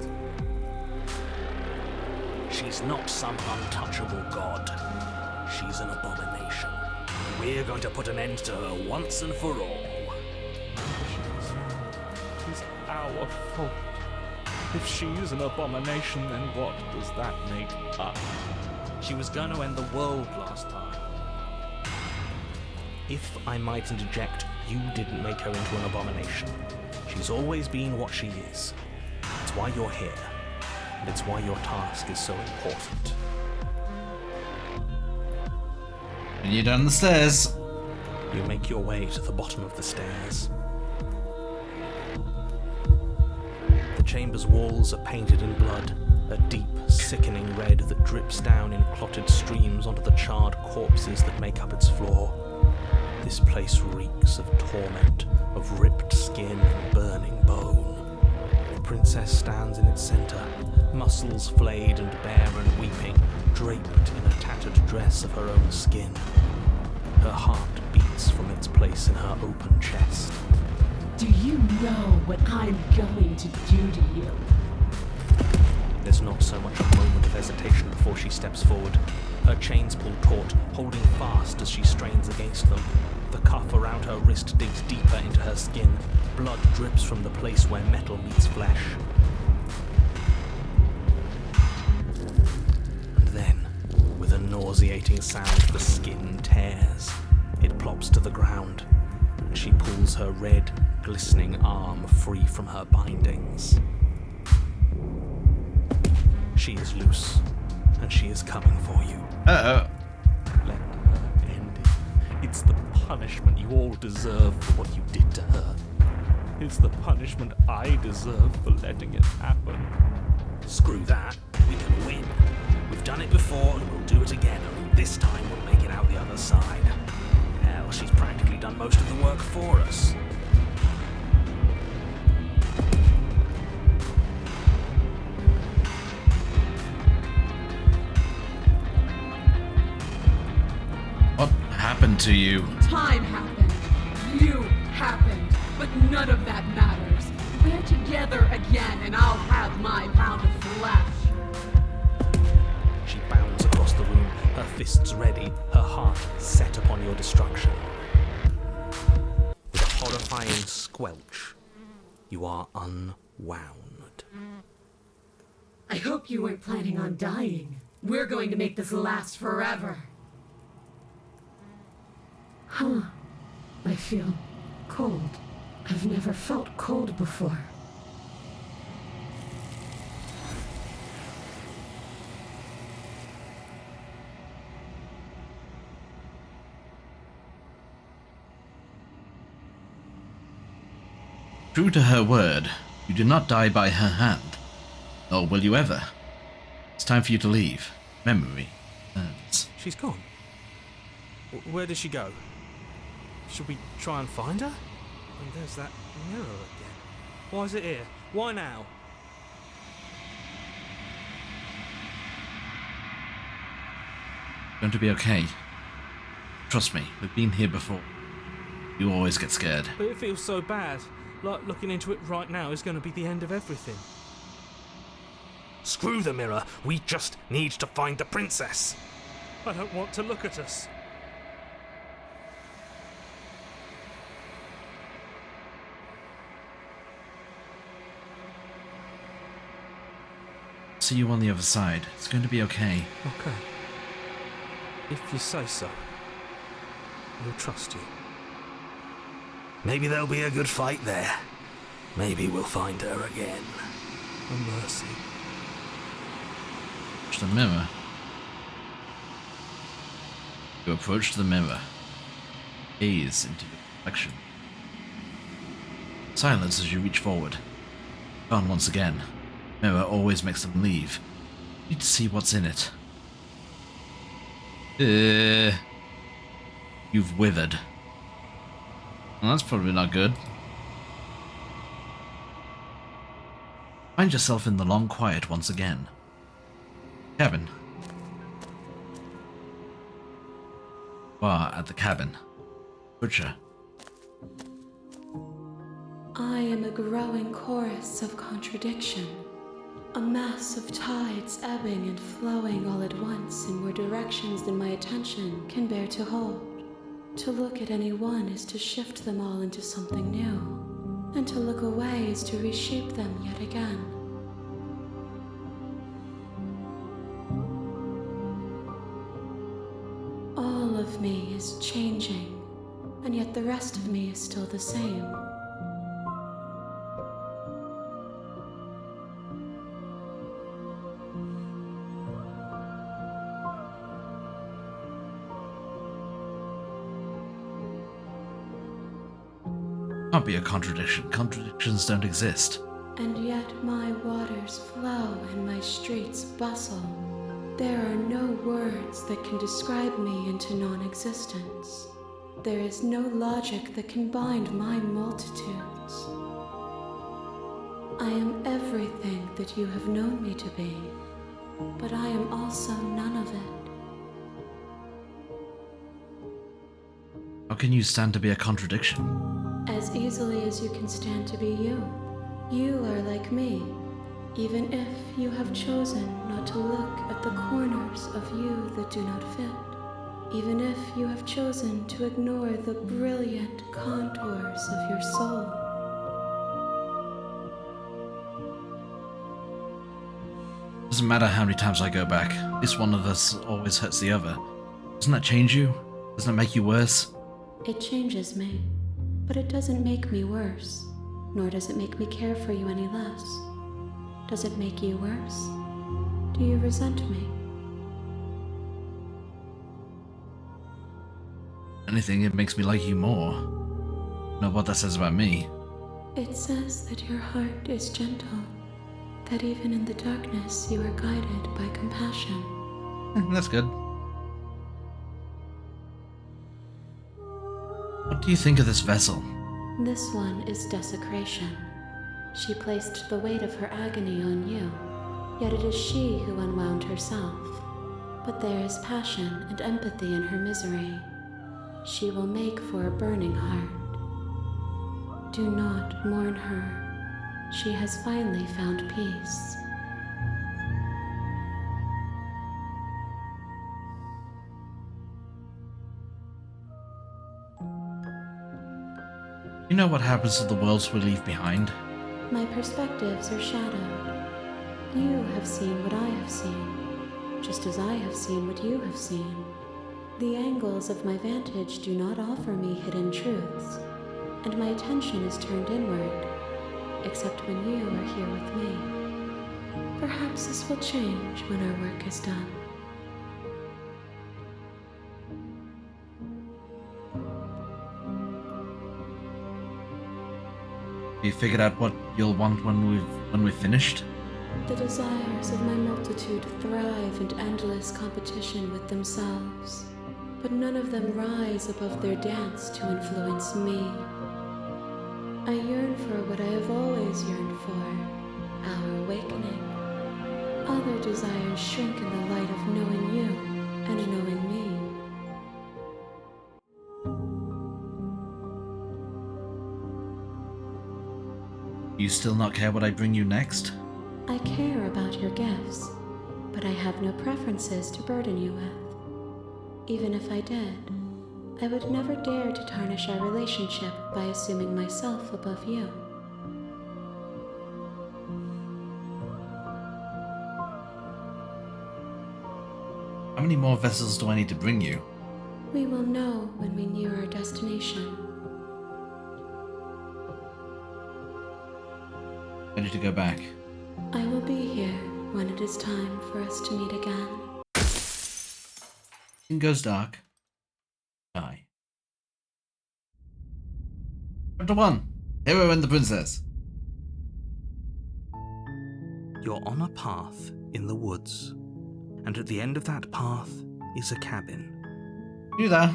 She's not some untouchable god. She's an abomination. We're going to put an end to her once and for all. It's our fault. If she's an abomination, then what does that make us? She was going to end the world last time. If I might interject, you didn't make her into an abomination. She's always been what she is. It's why you're here. And it's why your task is so important. And you're down the stairs. You make your way to the bottom of the stairs. The chamber's walls are painted in blood, a deep, sickening red that drips down in clotted streams onto the charred corpses that make up its floor. This place reeks of torment, of ripped skin and burning bone. The princess stands in its center, muscles flayed and bare and weeping, draped in a tattered dress of her own skin. Her heart beats from its place in her open chest. Do you know what I'm going to do to you? There's not so much a moment of hesitation before she steps forward. Her chains pull taut, holding fast as she strains against them. The cuff around her wrist digs deeper into her skin. Blood drips from the place where metal meets flesh. And then, with a nauseating sound, the skin tears. It plops to the ground, and she pulls her red, glistening arm free from her bindings. She is loose, and she is coming for you. Uh-oh. Let her end it. It's the punishment you all deserve for what you did to her. It's the punishment I deserve for letting it happen. Screw that. We can win. We've done it before and we'll do it again. Only this time we'll make it out the other side. Hell, she's practically done most of the work for us. What happened to you? Time happened. You happened. But none of that matters. We're together again, and I'll have my pound of flesh. She bounds across the room, her fists ready, her heart set upon your destruction. With a horrifying squelch, you are unwound. I hope you weren't planning on dying. We're going to make this last forever. Huh. I feel cold. I've never felt cold before. True to her word, you did not die by her hand. Nor will you ever. It's time for you to leave. Memory ends. She's gone. Where did she go? Should we try and find her? And there's that mirror again. Why is it here? Why now? Going to be okay. Trust me, we've been here before. You always get scared. But it feels so bad. Like looking into it right now is going to be the end of everything. Screw the mirror. We just need to find the princess. I don't want to look at us. See you on the other side. It's going to be okay. Okay. If you say so. We'll trust you. Maybe there'll be a good fight there. Maybe we'll find her again. A mercy. Approach the mirror. You approach the mirror. Gaze into your reflection. Silence as you reach forward. Gone once again. Mirror always makes them leave. You need to see what's in it. You've withered. Well, that's probably not good. Find yourself in the long quiet once again. Cabin. You are at the cabin. Butcher. I am a growing chorus of contradiction. A mass of tides ebbing and flowing all at once in more directions than my attention can bear to hold. To look at any one is to shift them all into something new, and to look away is to reshape them yet again. All of me is changing, and yet the rest of me is still the same. Can't be a contradiction. Contradictions don't exist. And yet my waters flow and my streets bustle. There are no words that can describe me into non-existence. There is no logic that can bind my multitudes. I am everything that you have known me to be, but I am also none of it. How can you stand to be a contradiction? As easily as you can stand to be you. You are like me, even if you have chosen not to look at the corners of you that do not fit. Even if you have chosen to ignore the brilliant contours of your soul. Doesn't matter how many times I go back, at least one of us always hurts the other. Doesn't that change you? Doesn't it make you worse? It changes me, but it doesn't make me worse, nor does it make me care for you any less. Does it make you worse? Do you resent me? Anything, it makes me like you more. Know what that says about me? It says that your heart is gentle, that even in the darkness you are guided by compassion. That's good. What do you think of this vessel? This one is desecration. She placed the weight of her agony on you, yet it is she who unwound herself. But there is passion and empathy in her misery. She will make for a burning heart. Do not mourn her. She has finally found peace. You know what happens to the worlds we leave behind? My perspectives are shadowed. You have seen what I have seen, just as I have seen what you have seen. The angles of my vantage do not offer me hidden truths, and my attention is turned inward, except when you are here with me. Perhaps this will change when our work is done. You figured out what you'll want when we've finished? The desires of my multitude thrive in endless competition with themselves, but none of them rise above their dance to influence me. I yearn for what I have always yearned for, our awakening. Other desires shrink in the light of knowing you and knowing me. You still not care what I bring you next? I care about your gifts, but I have no preferences to burden you with. Even if I did, I would never dare to tarnish our relationship by assuming myself above you. How many more vessels do I need to bring you? We will know when we near our destination. Ready to go back? I will be here when it is time for us to meet again. It goes dark. Die. Chapter 1. Hero and the Princess. You're on a path in the woods, and at the end of that path is a cabin. You there?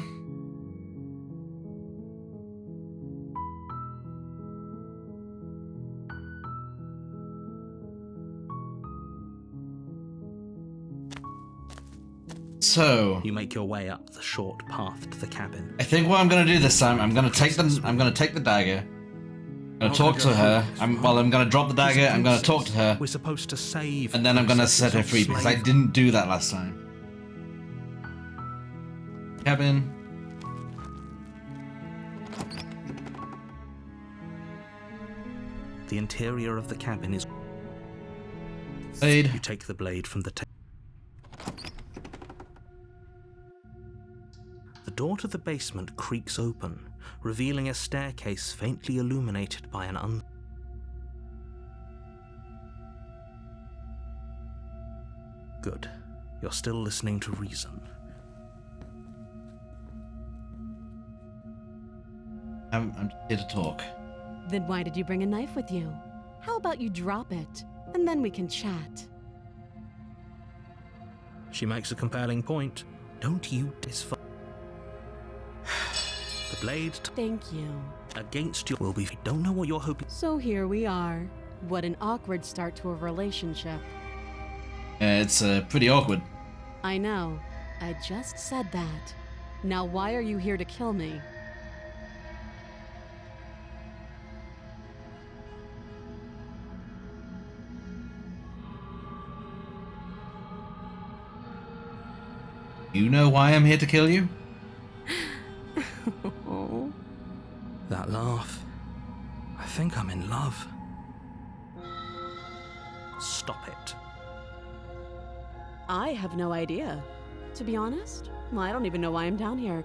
So You make your way up the short path to the cabin. I think what I'm gonna do this time, I'm gonna take the dagger. I'm gonna talk to her. I'm gonna drop the dagger. I'm gonna talk to her, We're supposed to save. and then I'm gonna set her princesses free of because I slavery. didn't do that last time. Cabin. The interior of the cabin is. Blade. You take the blade from the table. The door to the basement creaks open, revealing a staircase faintly illuminated by an Good. You're still listening to reason. I'm here to talk. Then why did you bring a knife with you? How about you drop it, and then we can chat? She makes a compelling point. Don't you blade Thank you. against you will be. I don't know what you're hoping. So here we are. What an awkward start to a relationship. It's pretty awkward. I know. I just said that. Now why are you here to kill me? You know why I'm here to kill you? Oh. That laugh. I think I'm in love. Stop it. I have no idea. To be honest, I don't even know why I'm down here,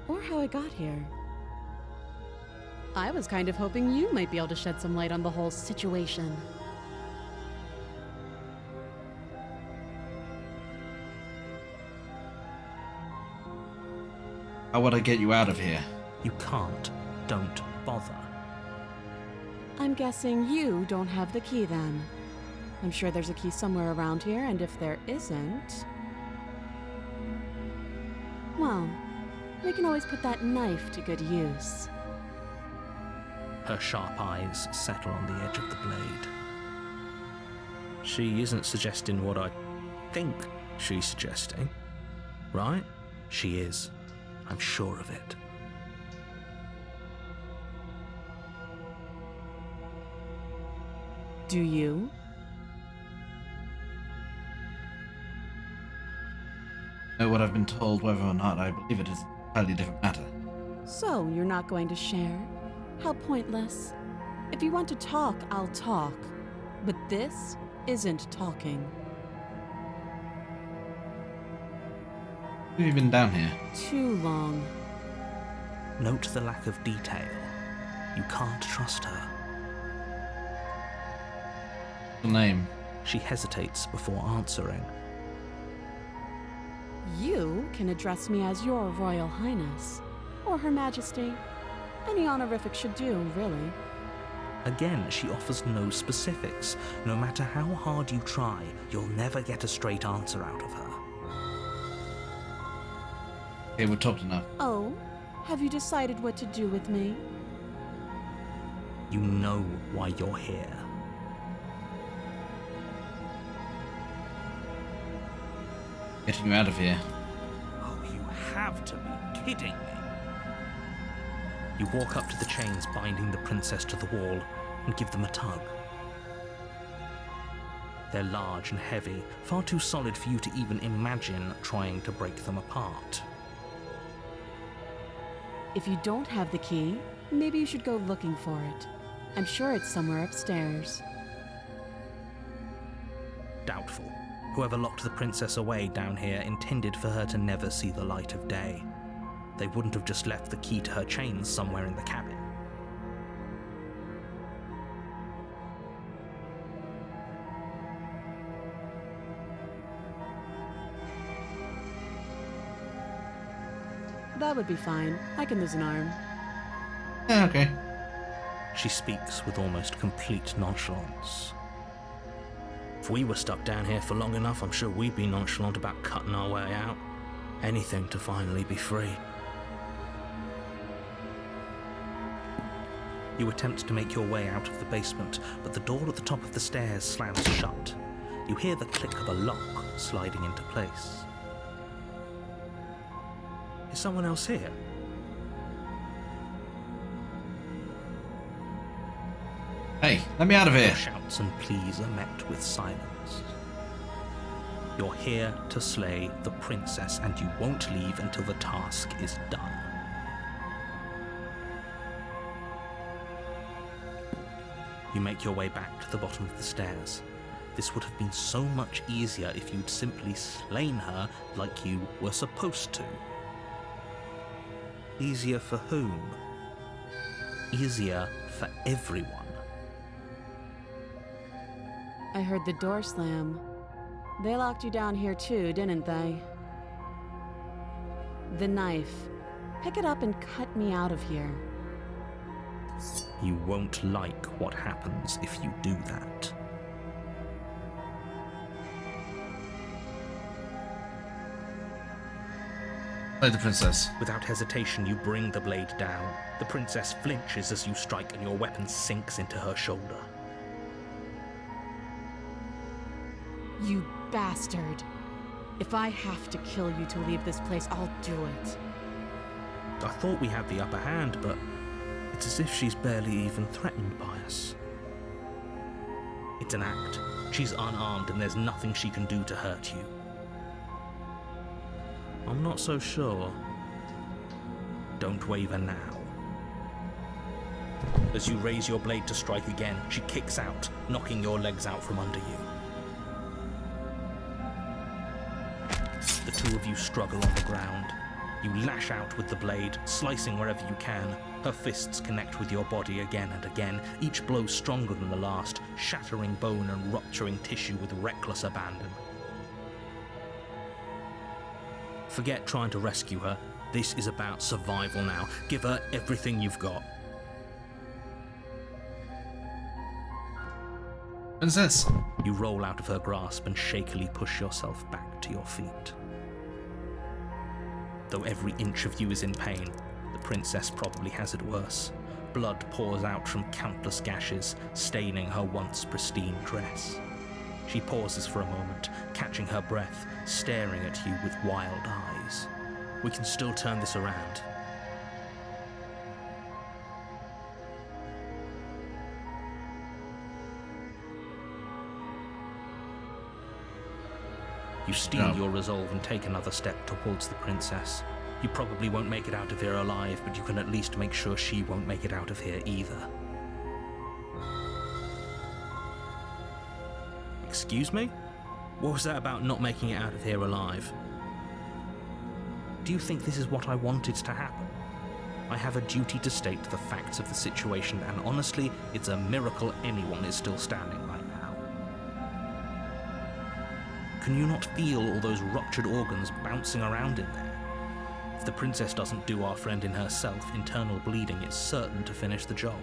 or how I got here. I was kind of hoping you might be able to shed some light on the whole situation. How would I get you out of here? You can't. Don't bother. I'm guessing you don't have the key then. I'm sure there's a key somewhere around here, and if there isn't... well, we can always put that knife to good use. Her sharp eyes settle on the edge of the blade. She isn't suggesting what I think she's suggesting, right? She is. I'm sure of it. Do you? Know what I've been told, whether or not I believe it is an entirely different matter. So, you're not going to share? How pointless. If you want to talk, I'll talk. But this isn't talking. Have you been down here? Too long. Note the lack of detail. You can't trust her. The name? She hesitates before answering. You can address me as Your Royal Highness, or Her Majesty. Any honorific should do, really. Again, she offers no specifics. No matter how hard you try, you'll never get a straight answer out of her. Okay, we've talked enough. Oh, have you decided what to do with me? You know why you're here. Getting you out of here. Oh, you have to be kidding me. You walk up to the chains binding the princess to the wall and give them a tug. They're large and heavy, far too solid for you to even imagine trying to break them apart. If you don't have the key, maybe you should go looking for it. I'm sure it's somewhere upstairs. Doubtful. Whoever locked the princess away down here intended for her to never see the light of day. They wouldn't have just left the key to her chains somewhere in the cabin. That would be fine. I can lose an arm. Yeah, okay. She speaks with almost complete nonchalance. If we were stuck down here for long enough, I'm sure we'd be nonchalant about cutting our way out. Anything to finally be free. You attempt to make your way out of the basement, but the door at the top of the stairs slams shut. You hear the click of a lock sliding into place. Is someone else here? Hey, let me out of here. Your shouts and pleas are met with silence. You're here to slay the princess, and you won't leave until the task is done. You make your way back to the bottom of the stairs. This would have been so much easier if you'd simply slain her like you were supposed to. Easier for whom? Easier for everyone. I heard the door slam. They locked you down here too, didn't they? The knife. Pick it up and cut me out of here. You won't like what happens if you do that. Slay the princess. Without hesitation, you bring the blade down. The princess flinches as you strike and your weapon sinks into her shoulder. You bastard. If I have to kill you to leave this place, I'll do it. I thought we had the upper hand, but it's as if she's barely even threatened by us. It's an act. She's unarmed and there's nothing she can do to hurt you. I'm not so sure. Don't waver now. As you raise your blade to strike again, she kicks out, knocking your legs out from under you. The two of you struggle on the ground. You lash out with the blade, slicing wherever you can. Her fists connect with your body again and again, each blow stronger than the last, shattering bone and rupturing tissue with reckless abandon. Forget trying to rescue her. This is about survival now. Give her everything you've got. Princess. You roll out of her grasp and shakily push yourself back to your feet. Though every inch of you is in pain, the princess probably has it worse. Blood pours out from countless gashes, staining her once pristine dress. She pauses for a moment, catching her breath, staring at you with wild eyes. We can still turn this around. You steel your resolve and take another step towards the princess. You probably won't make it out of here alive, but you can at least make sure she won't make it out of here either. Excuse me? What was that about not making it out of here alive? Do you think this is what I wanted to happen? I have a duty to state the facts of the situation, and honestly, it's a miracle anyone is still standing right now. Can you not feel all those ruptured organs bouncing around in there? If the princess doesn't do our friend in herself, internal bleeding is certain to finish the job.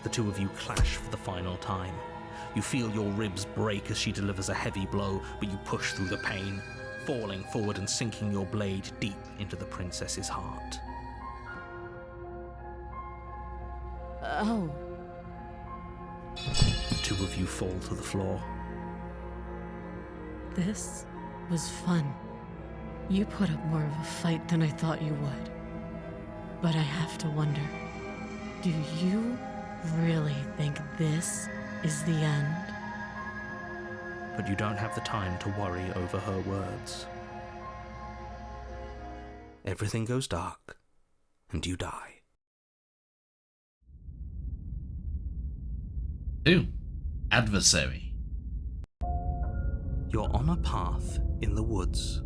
The two of you clash for the final time. You feel your ribs break as she delivers a heavy blow, but you push through the pain, falling forward and sinking your blade deep into the princess's heart. Oh. The two of you fall to the floor. This was fun. You put up more of a fight than I thought you would. But I have to wonder, do you really think this is the end? But you don't have the time to worry over her words. Everything goes dark, and you die. 2. Adversary. You're on a path in the woods,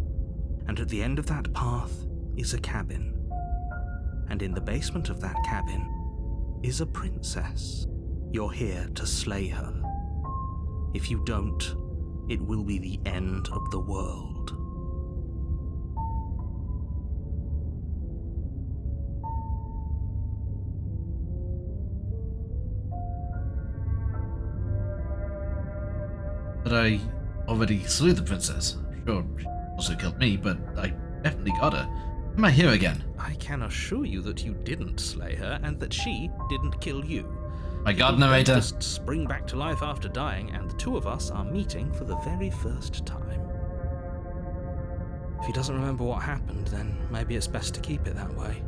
and at the end of that path is a cabin. And in the basement of that cabin is a princess. You're here to slay her. If you don't, it will be the end of the world. But I already slew the princess. Sure, she also killed me, but I definitely got her. Why am I here again? I can assure you that you didn't slay her and that she didn't kill you. My god, People narrator. just spring back to life after dying, and the two of us are meeting for the very first time. If he doesn't remember what happened, then maybe it's best to keep it that way.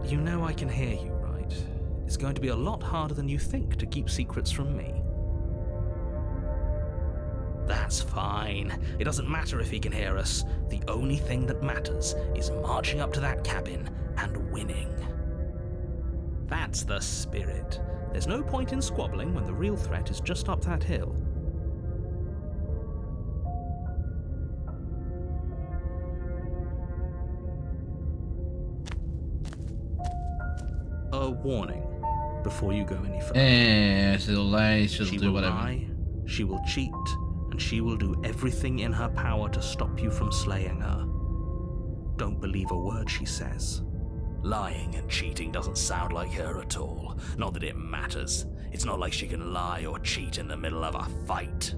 You know I can hear you, right? It's going to be a lot harder than you think to keep secrets from me. That's fine. It doesn't matter if he can hear us. The only thing that matters is marching up to that cabin and winning. That's the spirit. There's no point in squabbling when the real threat is just up that hill. A warning before you go any further. Yeah, she'll lie, she'll She do will whatever. lie, she will cheat, and she will do everything in her power to stop you from slaying her. Don't believe a word she says. Lying and cheating doesn't sound like her at all. Not that it matters. It's not like she can lie or cheat in the middle of a fight.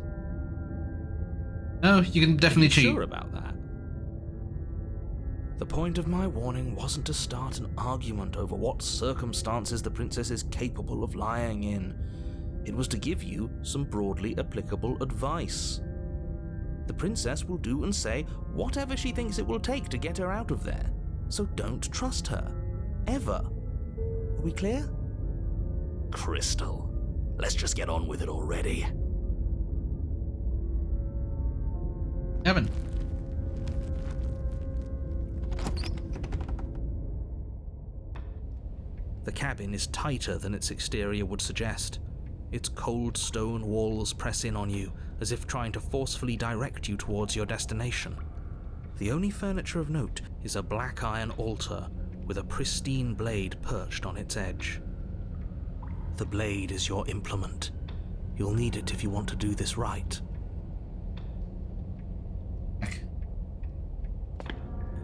No, you can definitely cheat. Sure about that? The point of my warning wasn't to start an argument over what circumstances the princess is capable of lying in. It was to give you some broadly applicable advice. The princess will do and say whatever she thinks it will take to get her out of there, so don't trust her. Ever. Are we clear? Crystal, let's just get on with it already. Evan. The cabin is tighter than its exterior would suggest. Its cold stone walls press in on you, as if trying to forcefully direct you towards your destination. The only furniture of note is a black iron altar with a pristine blade perched on its edge. The blade is your implement. You'll need it if you want to do this right.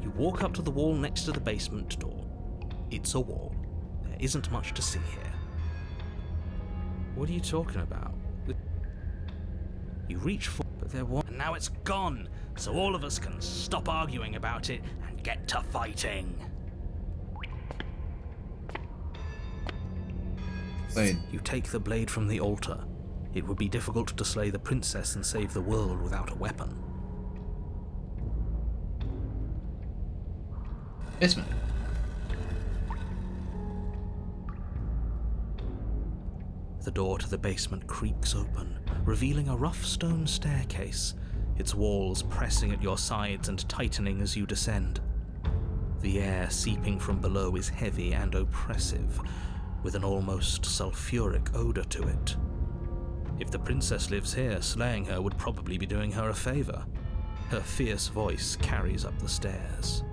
You walk up to the wall next to the basement door. It's a wall. There isn't much to see here. What are you talking about? You reach for, but there was, And now it's gone, so all of us can stop arguing about it and get to fighting. Blade. You take the blade from the altar. It would be difficult to slay the princess and save the world without a weapon. Basement. The door to the basement creaks open, revealing a rough stone staircase, its walls pressing at your sides and tightening as you descend. The air seeping from below is heavy and oppressive, with an almost sulfuric odor to it. If the princess lives here, slaying her would probably be doing her a favor. Her fierce voice carries up the stairs.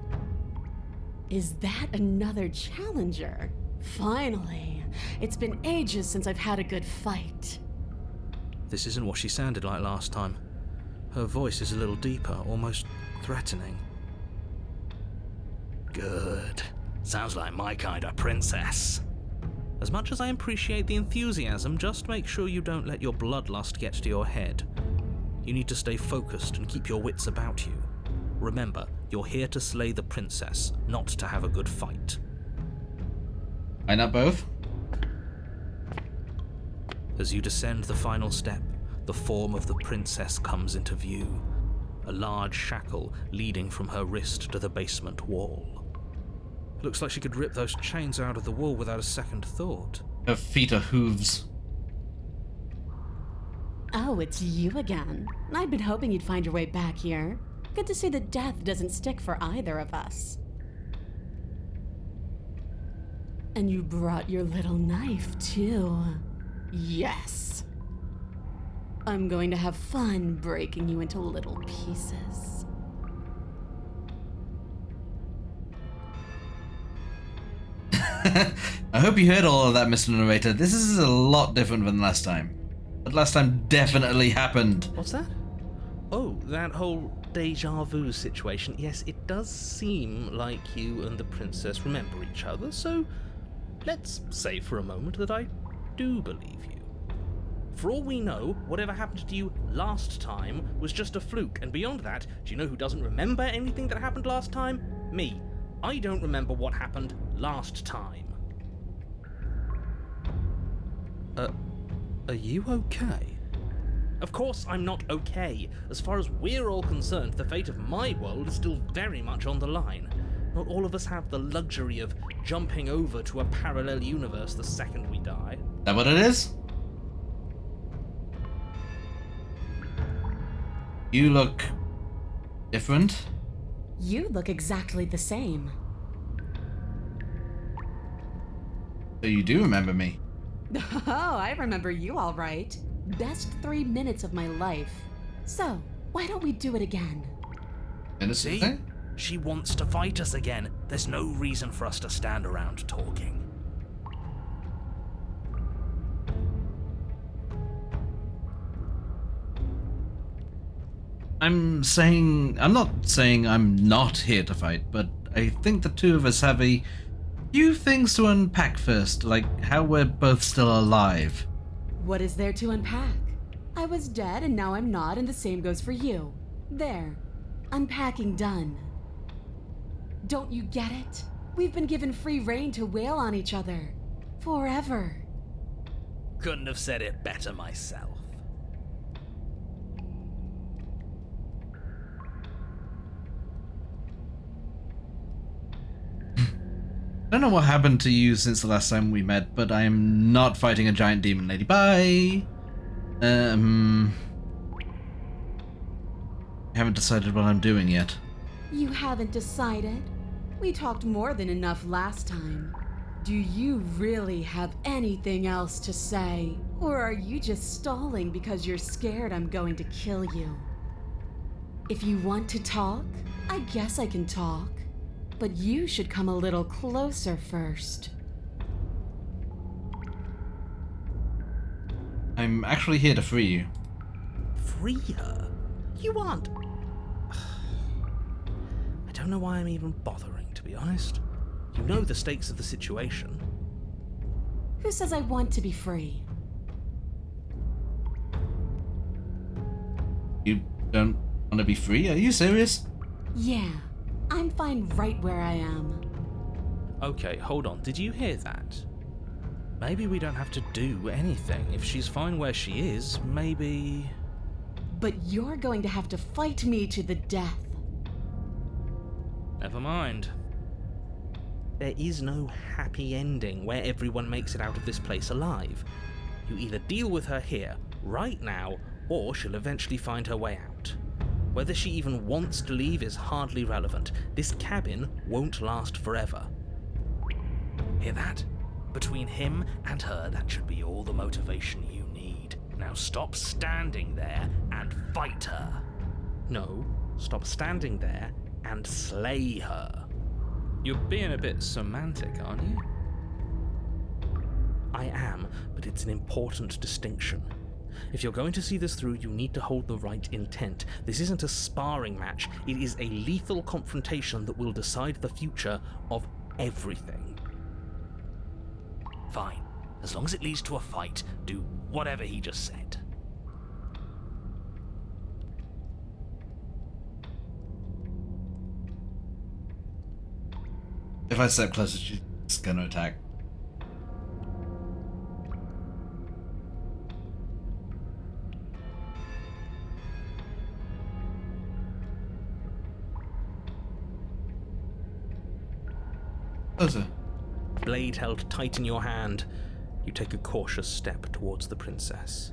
Is that another challenger? Finally. It's been ages since I've had a good fight. This isn't what she sounded like last time. Her voice is a little deeper, almost threatening. Good. Sounds like my kind of princess. As much as I appreciate the enthusiasm, just make sure you don't let your bloodlust get to your head. You need to stay focused and keep your wits about you. Remember, you're here to slay the princess, not to have a good fight. Why not both? As you descend the final step, the form of the princess comes into view. A large shackle leading from her wrist to the basement wall. Looks like she could rip those chains out of the wall without a second thought. Her feet are hooves. Oh, it's you again. I'd been hoping you'd find your way back here. Good to see that death doesn't stick for either of us. And you brought your little knife, too. Yes. I'm going to have fun breaking you into little pieces. I hope you heard all of that, Mr. Narrator. This is a lot different than last time. But last time definitely happened. What's that? Oh, that whole deja vu situation. Yes, it does seem like you and the princess remember each other, so let's say for a moment that I do believe you. For all we know, whatever happened to you last time was just a fluke, and beyond that, do you know who doesn't remember anything that happened last time? Me. I don't remember what happened last time. Are you okay? Of course I'm not okay. As far as we're all concerned, the fate of my world is still very much on the line. Not all of us have the luxury of jumping over to a parallel universe the second we die. Is that what it is? You look different. You look exactly the same. So you do remember me. Oh, I remember you all right. Best 3 minutes of my life. So, why don't we do it again? Innocent See? thing? She wants to fight us again. There's no reason for us to stand around talking. I'm not saying I'm not here to fight, but I think the two of us have a few things to unpack first, like how we're both still alive. What is there to unpack? I was dead and now I'm not, and the same goes for you. There. Unpacking done. Don't you get it? We've been given free rein to wail on each other. Forever. Couldn't have said it better myself. I don't know what happened to you since the last time we met, but I am not fighting a giant demon lady. Bye! I haven't decided what I'm doing yet. You haven't decided? We talked more than enough last time. Do you really have anything else to say? Or are you just stalling because you're scared I'm going to kill you? If you want to talk, I guess I can talk. But you should come a little closer first. I'm actually here to free you. Free her? You aren't. I don't know why I'm even bothering, to be honest. You know the stakes of the situation. Who says I want to be free? You don't want to be free? Are you serious? Yeah, I'm fine right where I am. Okay, hold on. Did you hear that? Maybe we don't have to do anything. If she's fine where she is, maybe... But you're going to have to fight me to the death. Never mind. There is no happy ending where everyone makes it out of this place alive. You either deal with her here, right now, or she'll eventually find her way out. Whether she even wants to leave is hardly relevant. This cabin won't last forever. Hear that? Between him and her, that should be all the motivation you need. Now stop standing there and fight her. No, stop standing there and slay her. You're being a bit semantic, aren't you? I am, but it's an important distinction. If you're going to see this through, you need to hold the right intent. This isn't a sparring match. It is a lethal confrontation that will decide the future of everything. Fine. As long as it leads to a fight, do whatever he just said. If I step closer, she's gonna attack. Closer. Blade held tight in your hand, you take a cautious step towards the princess.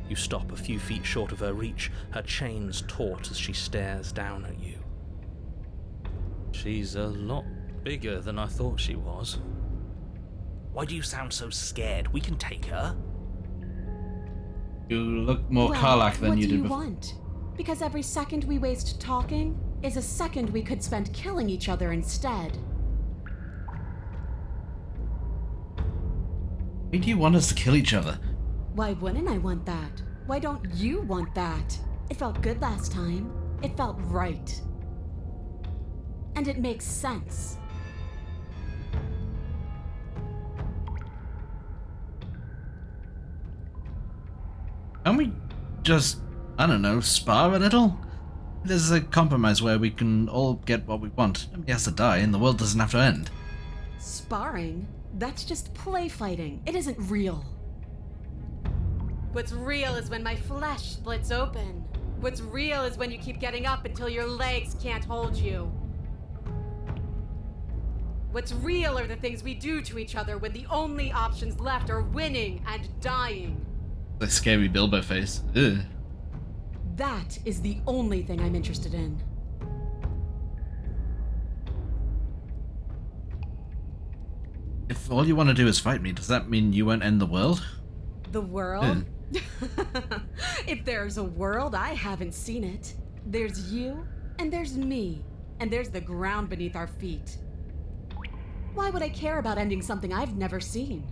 You stop a few feet short of her reach, her chains taut as she stares down at you. She's a lot bigger than I thought she was. Why do you sound so scared? We can take her. You look more Well, Karlach than what you do did you before. want? Because every second we waste talking is a second we could spend killing each other instead. Why do you want us to kill each other? Why wouldn't I want that? Why don't you want that? It felt good last time. It felt right. And it makes sense. Can't we just, I don't know, spar a little? There's a compromise where we can all get what we want. Nobody has to die and the world doesn't have to end. Sparring? That's just play fighting. It isn't real. What's real is when my flesh splits open. What's real is when you keep getting up until your legs can't hold you. What's real are the things we do to each other when the only options left are winning and dying. Like scary Bilbo face. Ugh. That is the only thing I'm interested in. If all you want to do is fight me, does that mean you won't end the world? The world? If there's a world, I haven't seen it. There's you, and there's me, and there's the ground beneath our feet. Why would I care about ending something I've never seen?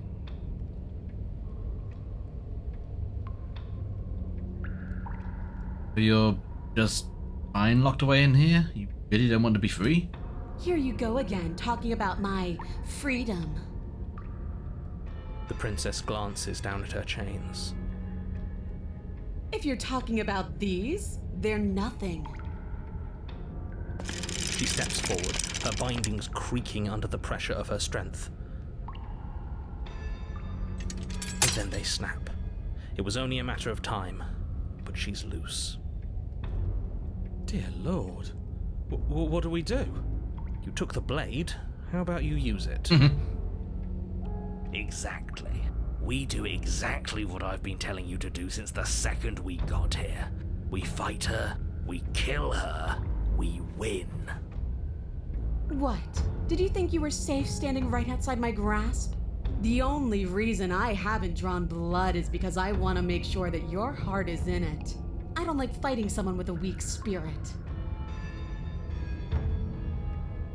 So you're just fine locked away in here? You really don't want to be free? Here you go again, talking about my freedom. The princess glances down at her chains. If you're talking about these, they're nothing. She steps forward, her bindings creaking under the pressure of her strength. And then they snap. It was only a matter of time, but she's loose. Dear Lord. What do we do? You took the blade. How about you use it? Exactly. We do exactly what I've been telling you to do since the second we got here. We fight her, we kill her, we win. What? Did you think you were safe standing right outside my grasp? The only reason I haven't drawn blood is because I want to make sure that your heart is in it. I don't like fighting someone with a weak spirit.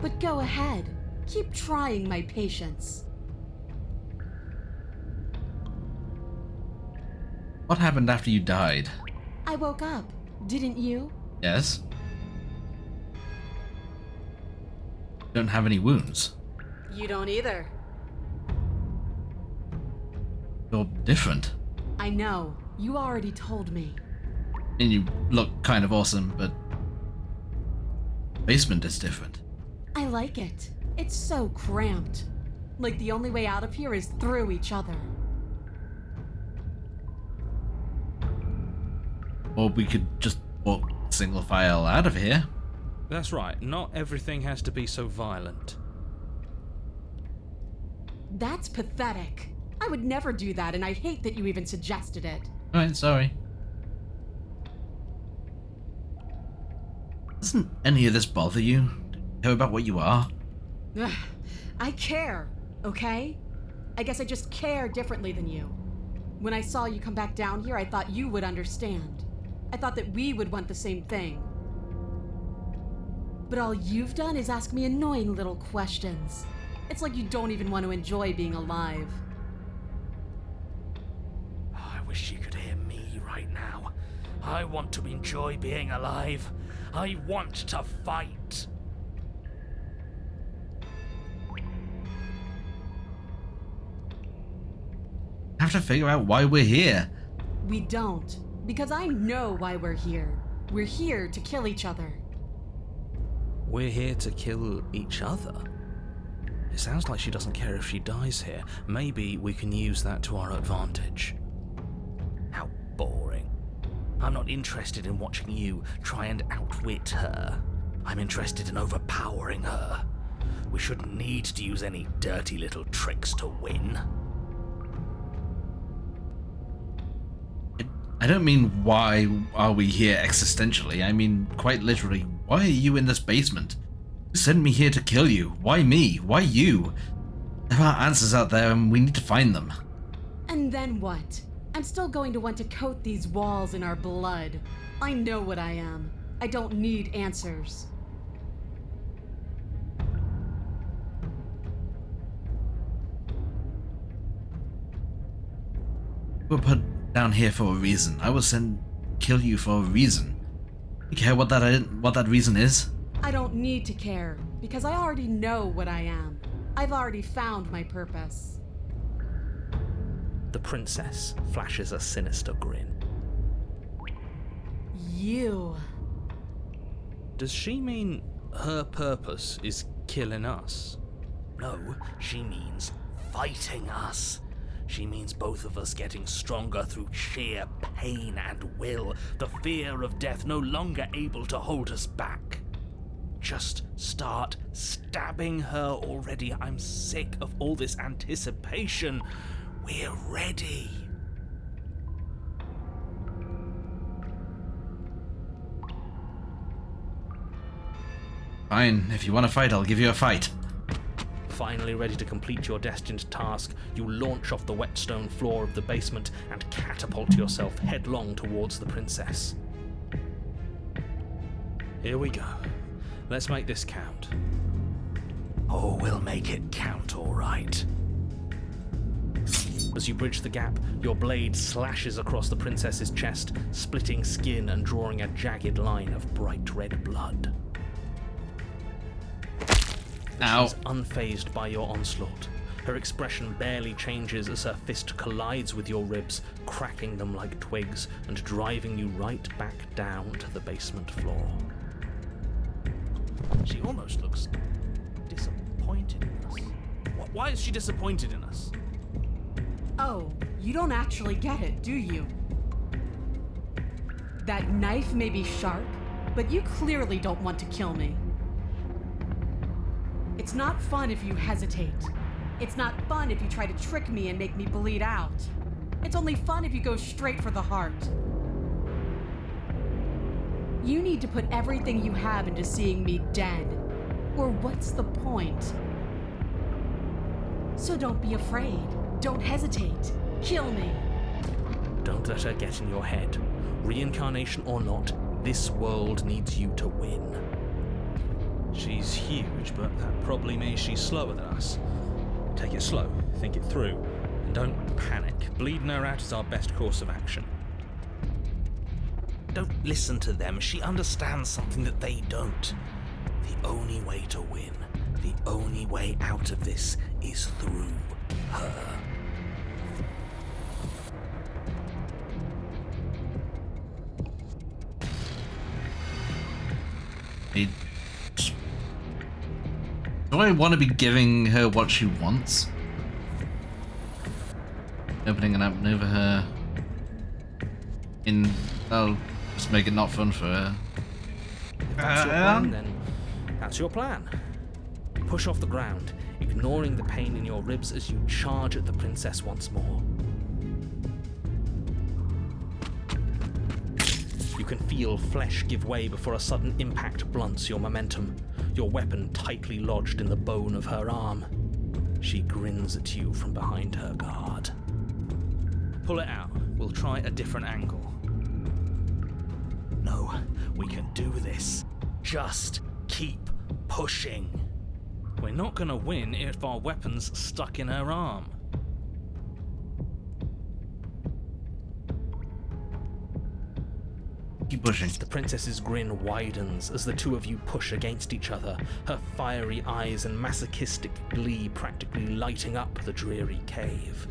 But go ahead. Keep trying my patience. What happened after you died? I woke up, didn't you? Yes. You don't have any wounds. You don't either. You're different. I know. You already told me. And you look kind of awesome, but basement is different. I like it. It's so cramped. Like the only way out of here is through each other. Or we could just walk single file out of here. That's right, not everything has to be so violent. That's pathetic. I would never do that, and I hate that you even suggested it. Alright, sorry. Doesn't any of this bother you? Do you care about what you are? Ugh, I care, okay? I guess I just care differently than you. When I saw you come back down here, I thought you would understand. I thought that we would want the same thing. But all you've done is ask me annoying little questions. It's like you don't even want to enjoy being alive. I wish you could hear me right now. I want to enjoy being alive. I want to fight. I have to figure out why we're here. We don't, because I know why we're here. We're here to kill each other. We're here to kill each other? It sounds like she doesn't care if she dies here. Maybe we can use that to our advantage. How boring. I'm not interested in watching you try and outwit her. I'm interested in overpowering her. We shouldn't need to use any dirty little tricks to win. I don't mean why are we here existentially. I mean quite literally, why are you in this basement? You sent me here to kill you. Why me? Why you? There are answers out there and we need to find them. And then what? I'm still going to want to coat these walls in our blood. I know what I am. I don't need answers. We were put down here for a reason. I was sent to kill you for a reason. You care what that reason is? I don't need to care, because I already know what I am. I've already found my purpose. The princess flashes a sinister grin. You. Does she mean her purpose is killing us? No, she means fighting us. She means both of us getting stronger through sheer pain and will, the fear of death no longer able to hold us back. Just start stabbing her already. I'm sick of all this anticipation. We're ready. Fine, if you want to fight, I'll give you a fight. Finally ready to complete your destined task, you launch off the wet stone floor of the basement and catapult yourself headlong towards the princess. Here we go. Let's make this count. Oh, we'll make it count, all right. As you bridge the gap, your blade slashes across the princess's chest, splitting skin and drawing a jagged line of bright red blood. Ow. She's unfazed by your onslaught. Her expression barely changes as her fist collides with your ribs, cracking them like twigs and driving you right back down to the basement floor. She almost looks disappointed in us. Why is she disappointed in us? Oh, you don't actually get it, do you? That knife may be sharp, but you clearly don't want to kill me. It's not fun if you hesitate. It's not fun if you try to trick me and make me bleed out. It's only fun if you go straight for the heart. You need to put everything you have into seeing me dead. Or what's the point? So don't be afraid. Don't hesitate. Kill me. Don't let her get in your head. Reincarnation or not, this world needs you to win. She's huge, but that probably means she's slower than us. Take it slow, think it through, and don't panic. Bleeding her out is our best course of action. Don't listen to them. She understands something that they don't. The only way to win, the only way out of this is through her. Do I want to be giving her what she wants? Opening an app over her. That'll just make it not fun for her. If that's your plan, then that's your plan. Push off the ground, ignoring the pain in your ribs as you charge at the princess once more. You can feel flesh give way before a sudden impact blunts your momentum, your weapon tightly lodged in the bone of her arm. She grins at you from behind her guard. Pull it out. We'll try a different angle. No, we can do this. Just keep pushing. We're not gonna win if our weapon's stuck in her arm. Keep pushing. The princess's grin widens as the two of you push against each other, her fiery eyes and masochistic glee practically lighting up the dreary cave.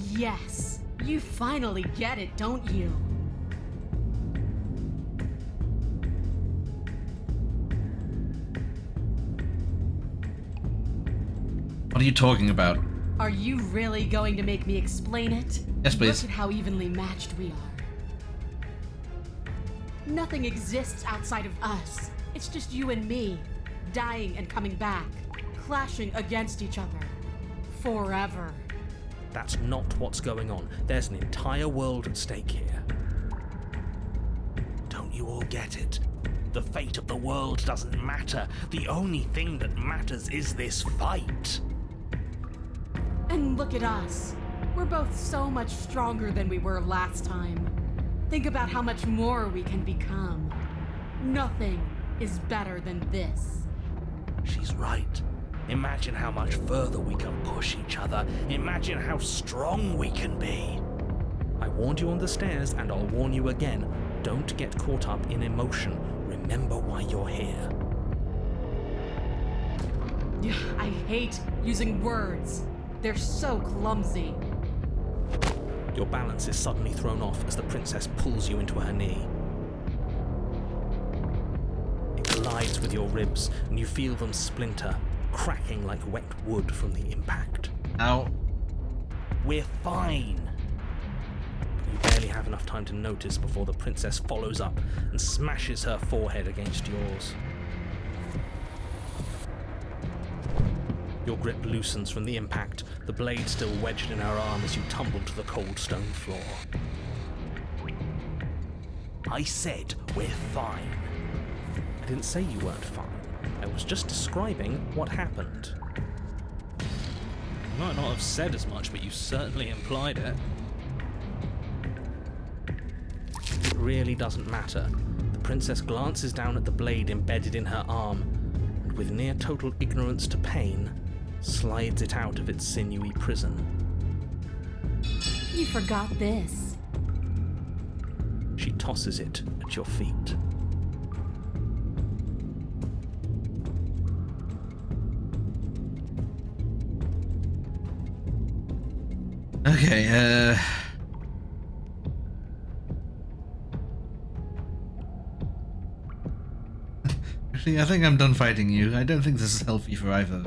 Yes, you finally get it, don't you? What are you talking about? Are you really going to make me explain it? Yes, please. Look at how evenly matched we are. Nothing exists outside of us. It's just you and me, dying and coming back, clashing against each other. Forever. That's not what's going on. There's an entire world at stake here. Don't you all get it? The fate of the world doesn't matter. The only thing that matters is this fight. And look at us. We're both so much stronger than we were last time. Think about how much more we can become. Nothing is better than this. She's right. Imagine how much further we can push each other. Imagine how strong we can be. I warned you on the stairs, and I'll warn you again. Don't get caught up in emotion. Remember why you're here. I hate using words. They're so clumsy. Your balance is suddenly thrown off as the princess pulls you into her knee. It collides with your ribs, and you feel them splinter, cracking like wet wood from the impact. Ow. We're fine. You barely have enough time to notice before the princess follows up and smashes her forehead against yours. Your grip loosens from the impact, the blade still wedged in her arm as you tumble to the cold stone floor. I said we're fine. I didn't say you weren't fine. I was just describing what happened. You might not have said as much, but you certainly implied it. It really doesn't matter. The princess glances down at the blade embedded in her arm, and with near total ignorance to pain, slides it out of its sinewy prison. You forgot this. She tosses it at your feet. Okay, Actually, I think I'm done fighting you. I don't think this is healthy for either of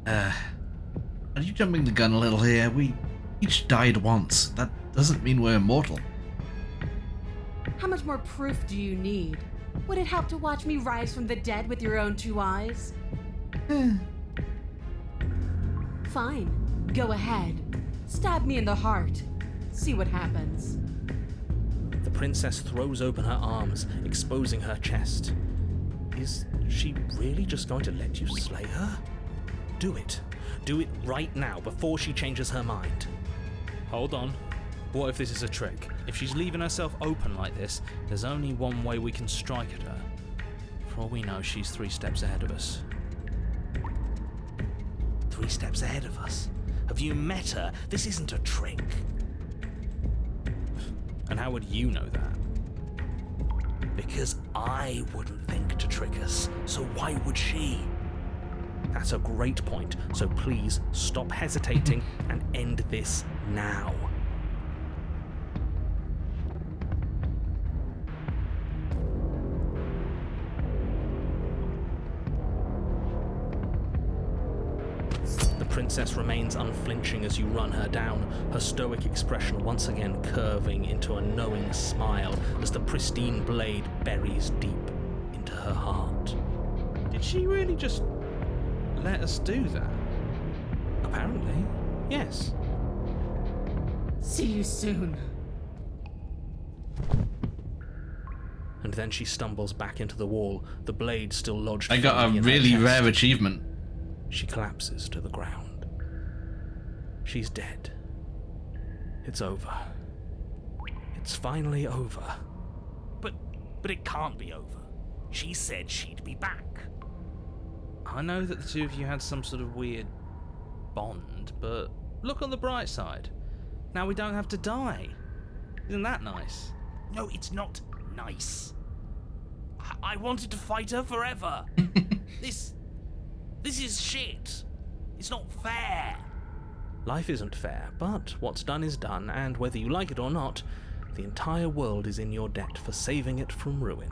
us. Are you jumping the gun a little here? We each died once. That doesn't mean we're immortal. How much more proof do you need? Would it help to watch me rise from the dead with your own 2 eyes? Fine. Go ahead. Stab me in the heart. See what happens. The princess throws open her arms, exposing her chest. Is she really just going to let you slay her? Do it. Do it right now, before she changes her mind. Hold on. What if this is a trick? If she's leaving herself open like this, there's only one way we can strike at her. For all we know, she's 3 steps ahead of us. 3 steps ahead of us? Have you met her? This isn't a trick. And how would you know that? Because I wouldn't think to trick us, so why would she? That's a great point, so please stop hesitating and end this now. The princess remains unflinching as you run her down, her stoic expression once again curving into a knowing smile as the pristine blade buries deep into her heart. Did she really just let us do that? Apparently, yes. See you soon. And then she stumbles back into the wall, the blade still lodged. I got firmly a in her really chest. rare achievement. She collapses to the ground. She's dead. It's over. It's finally over. But it can't be over. She said she'd be back. I know that the two of you had some sort of weird bond, but look on the bright side. Now we don't have to die. Isn't that nice? No, it's not nice. I wanted to fight her forever. This is shit. It's not fair. Life isn't fair, but what's done is done, and whether you like it or not, the entire world is in your debt for saving it from ruin.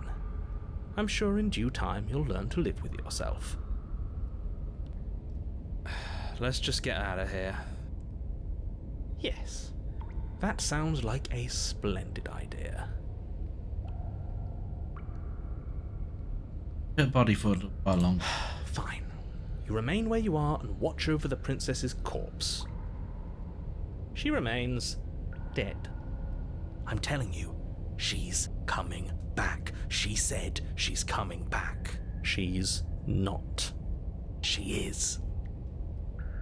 I'm sure in due time you'll learn to live with yourself. Let's just get out of here. Yes, that sounds like a splendid idea. Bit body for a little while longer. Fine. You remain where you are and watch over the princess's corpse. She remains dead. I'm telling you, she's coming back. She said she's coming back. She's not. She is.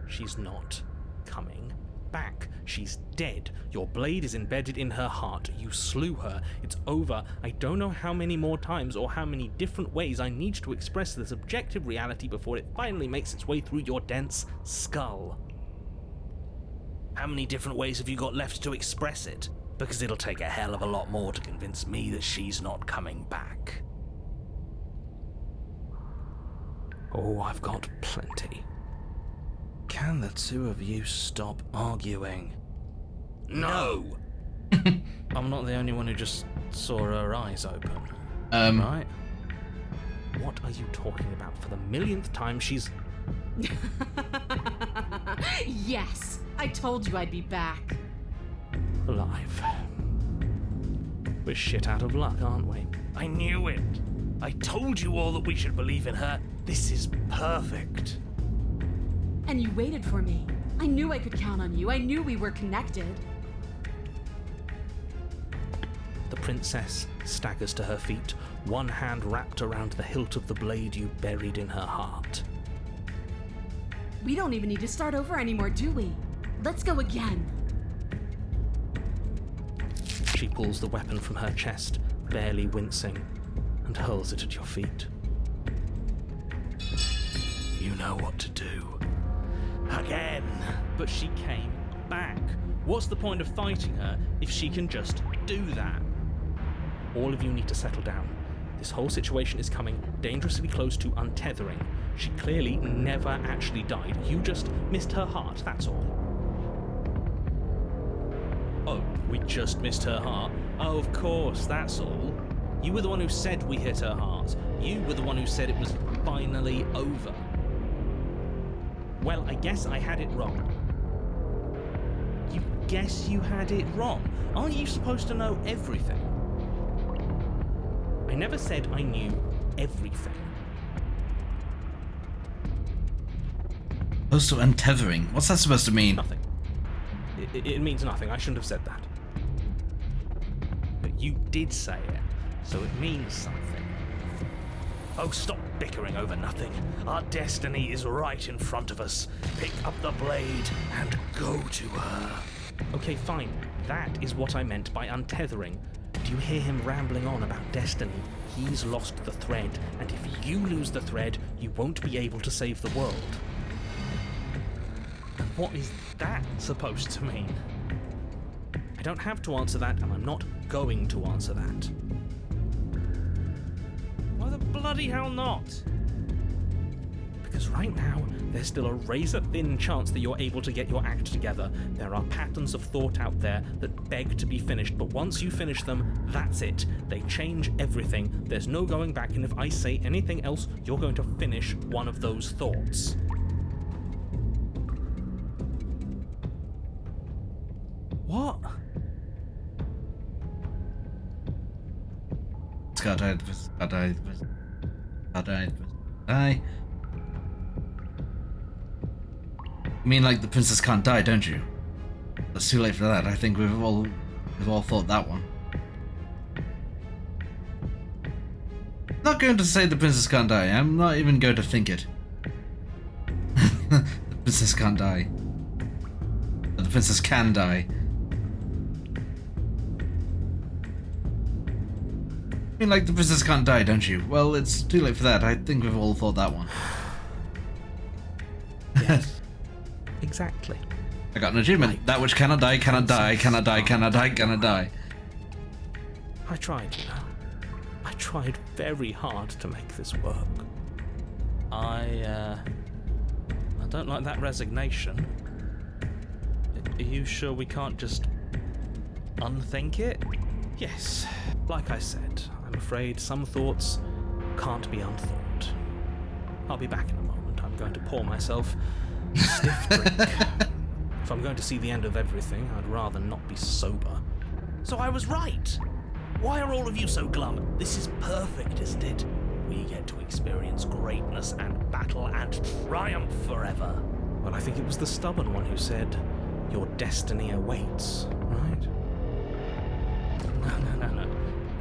She's not coming back. She's dead. Your blade is embedded in her heart. You slew her. It's over. I don't know how many more times or how many different ways I need to express this objective reality before it finally makes its way through your dense skull. How many different ways have you got left to express it? Because it'll take a hell of a lot more to convince me that she's not coming back. Oh, I've got plenty. Can the two of you stop arguing? No! I'm not the only one who just saw her eyes open. Right? What are you talking about? For the millionth time, she's... Yes, I told you I'd be back. alive. We're shit out of luck, aren't we? I knew it. I told you all that we should believe in her. This is perfect. And you waited for me. I knew I could count on you. I knew we were connected. The princess staggers to her feet, one hand wrapped around the hilt of the blade you buried in her heart. We don't even need to start over anymore, do we? Let's go again. She pulls the weapon from her chest, barely wincing, and hurls it at your feet. You know what to do. Again. But she came back. What's the point of fighting her if she can just do that? All of you need to settle down. This whole situation is coming dangerously close to untethering. She clearly never actually died. You just missed her heart, that's all. We just missed her heart. Oh, of course, that's all. You were the one who said we hit her heart. You were the one who said it was finally over. Well, I guess I had it wrong. You guess you had it wrong? Aren't you supposed to know everything? I never said I knew everything. Opposed to untethering. What's that supposed to mean? Nothing. It means nothing. I shouldn't have said that. But you did say it, so it means something. Oh, stop bickering over nothing. Our destiny is right in front of us. Pick up the blade and go to her. Okay, fine. That is what I meant by untethering. Do you hear him rambling on about destiny? He's lost the thread, and if you lose the thread, you won't be able to save the world. And what is that supposed to mean? I don't have to answer that, and I'm not going to answer that. Why the bloody hell not? Because right now, there's still a razor-thin chance that you're able to get your act together. There are patterns of thought out there that beg to be finished, but once you finish them, that's it. They change everything. There's no going back, and if I say anything else, you're going to finish one of those thoughts. What? Die. You mean like the princess can't die, don't you? It's too late for that. I think we've all thought that one. I'm not going to say the princess can't die. I'm not even going to think it. The princess can't die. The princess can die. You mean like the princess can't die, don't you? Well, it's too late for that. I think we've all thought that one. Yes. Exactly. I got an achievement. That which cannot die, cannot die, cannot die, cannot die, cannot die. I tried, you know. I tried very hard to make this work. I don't like that resignation. Are you sure we can't just unthink it? Yes. Like I said, I'm afraid some thoughts can't be unthought. I'll be back in a moment. I'm going to pour myself a stiff drink. If I'm going to see the end of everything, I'd rather not be sober. So I was right. Why are all of you so glum? This is perfect, isn't it? We get to experience greatness and battle and triumph forever. Well, I think it was the stubborn one who said, your destiny awaits, right?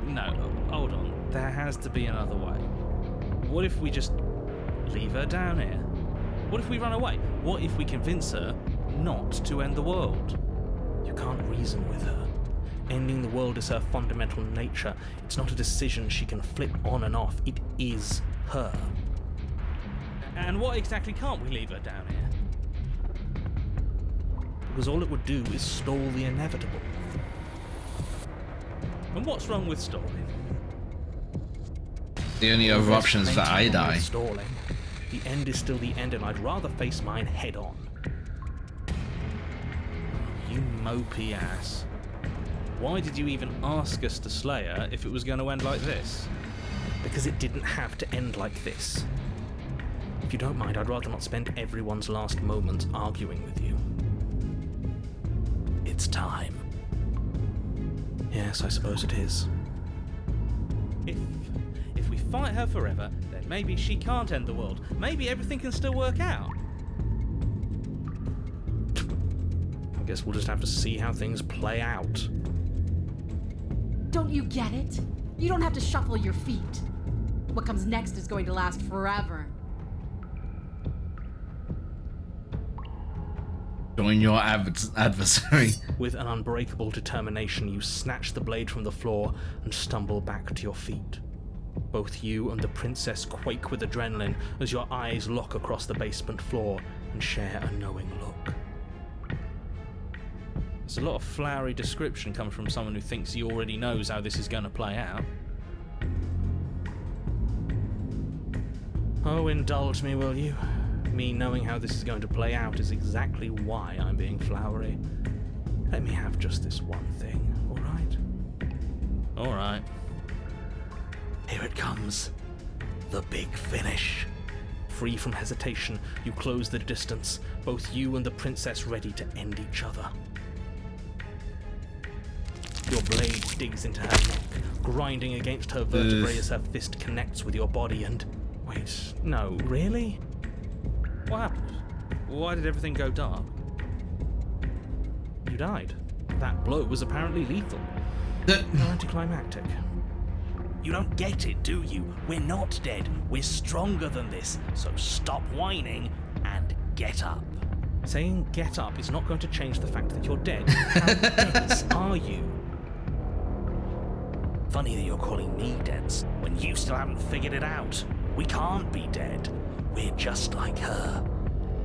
No, hold on. There has to be another way. What if we just leave her down here? What if we run away? What if we convince her not to end the world? You can't reason with her. Ending the world is her fundamental nature. It's not a decision she can flip on and off. It is her. And what exactly can't we leave her down here? Because all it would do is stall the inevitable. And what's wrong with stalling? The only other option is that I die. Stalling. The end is still the end, and I'd rather face mine head on. You mopey ass. Why did you even ask us to slay her if it was going to end like this? Because it didn't have to end like this. If you don't mind, I'd rather not spend everyone's last moments arguing with you. It's time. Yes, I suppose it is. If we fight her forever, then maybe she can't end the world. Maybe everything can still work out. I guess we'll just have to see how things play out. Don't you get it? You don't have to shuffle your feet. What comes next is going to last forever. Join your adversary. With an unbreakable determination, you snatch the blade from the floor and stumble back to your feet. Both you and the princess quake with adrenaline as your eyes lock across the basement floor and share a knowing look. There's a lot of flowery description coming from someone who thinks he already knows how this is going to play out. Oh, indulge me, will you? Me knowing how this is going to play out is exactly why I'm being flowery. Let me have just this one thing, alright? Alright. Here it comes. The big finish. Free from hesitation, you close the distance, both you and the princess ready to end each other. Your blade digs into her neck, grinding against her vertebrae as her fist connects with your body and... Wait, no, really? What happened? Why did everything go dark? You died. That blow was apparently lethal. How anticlimactic. You don't get it, do you? We're not dead. We're stronger than this. So stop whining and get up. Saying get up is not going to change the fact that you're dead. How dense are you? Funny that you're calling me dense when you still haven't figured it out. We can't be dead. We're just like her.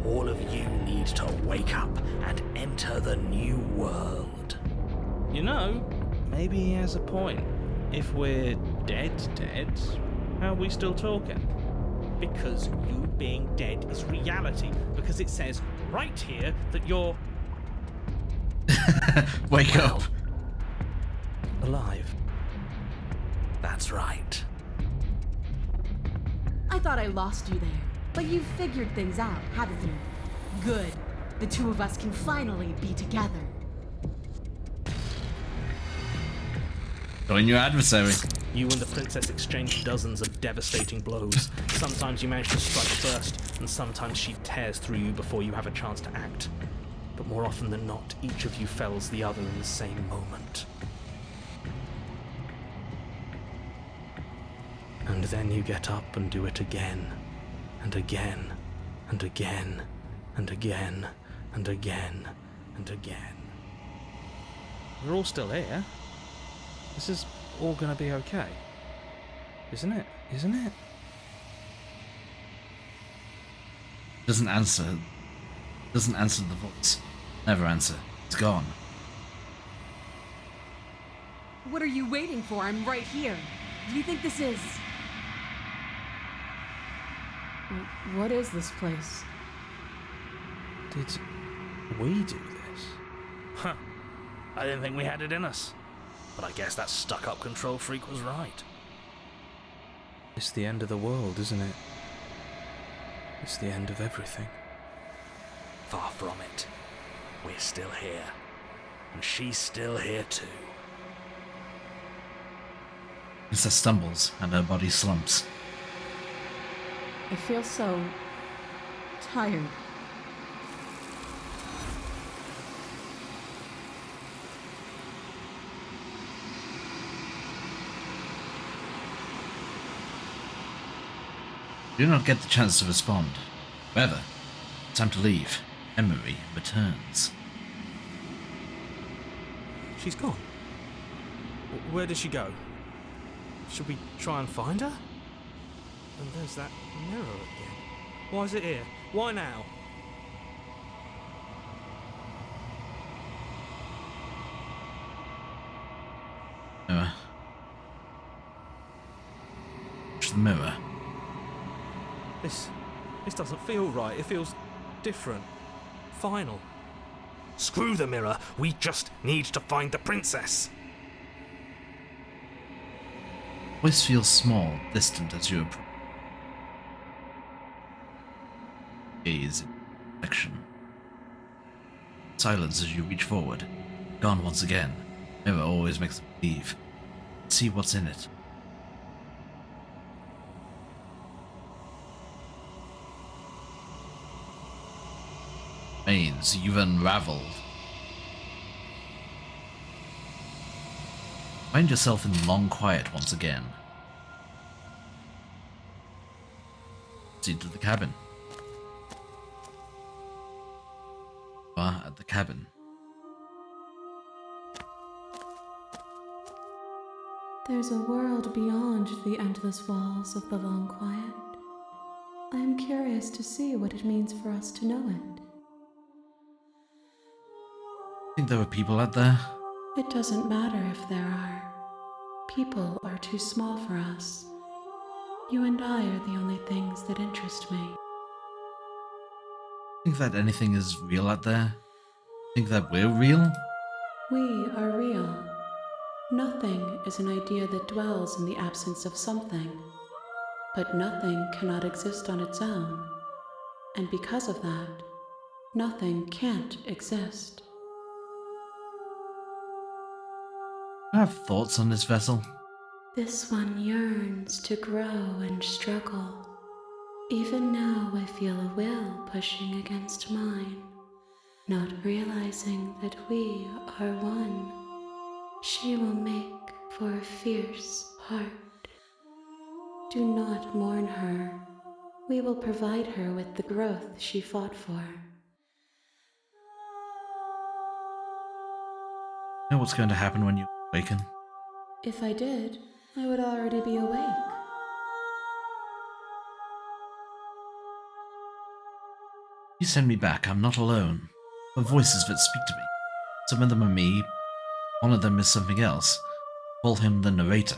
All of you need to wake up and enter the new world. You know, maybe he has a point. If we're dead, how are we still talking? Because you being dead is reality. Because it says right here that you're... Wake up. Alive. That's right. I thought I lost you there, but you've figured things out, haven't you? Good. The two of us can finally be together. Join your adversary. You and the princess exchange dozens of devastating blows. Sometimes you manage to strike first, and sometimes she tears through you before you have a chance to act. But more often than not, each of you fells the other in the same moment. And then you get up and do it again, and again, and again, and again, and again, and again. We're all still here. This is all gonna be okay. Isn't it? Isn't it? Doesn't answer. Doesn't answer the voice. Never answer. It's gone. What are you waiting for? I'm right here. Do you think this is... What is this place? Did we do this? Huh. I didn't think we had it in us. But I guess that stuck-up control freak was right. It's the end of the world, isn't it? It's the end of everything. Far from it. We're still here. And she's still here too. Princess stumbles and her body slumps. I feel so... tired. You do not get the chance to respond. However, it's time to leave. Emery returns. She's gone. Where did she go? Should we try and find her? And there's that mirror again. Why is it here? Why now? Mirror. Watch the mirror. This doesn't feel right. It feels different. Final. Screw the mirror. We just need to find the princess. Voice feels small, distant as you approach. Gaze in direction. Silence as you reach forward. Gone once again. Mirror always makes them leave. See what's in it. Remains, you've unraveled. Find yourself in long quiet once again. Proceed to the cabin. You are at the cabin. There's a world beyond the endless walls of the long quiet. I am curious to see what it means for us to know it. Think there are people out there? It doesn't matter if there are. People are too small for us. You and I are the only things that interest me. Think that anything is real out there? Think that we're real? We are real. Nothing is an idea that dwells in the absence of something, but nothing cannot exist on its own, and because of that, nothing can't exist. I have thoughts on this vessel. This one yearns to grow and struggle. Even now I feel a will pushing against mine, not realizing that we are one. She will make for a fierce heart. Do not mourn her. We will provide her with the growth she fought for. Know what's going to happen when you awaken? If I did, I would already be awake. You send me back, I'm not alone. The voices that speak to me. Some of them are me, one of them is something else. Call him the narrator.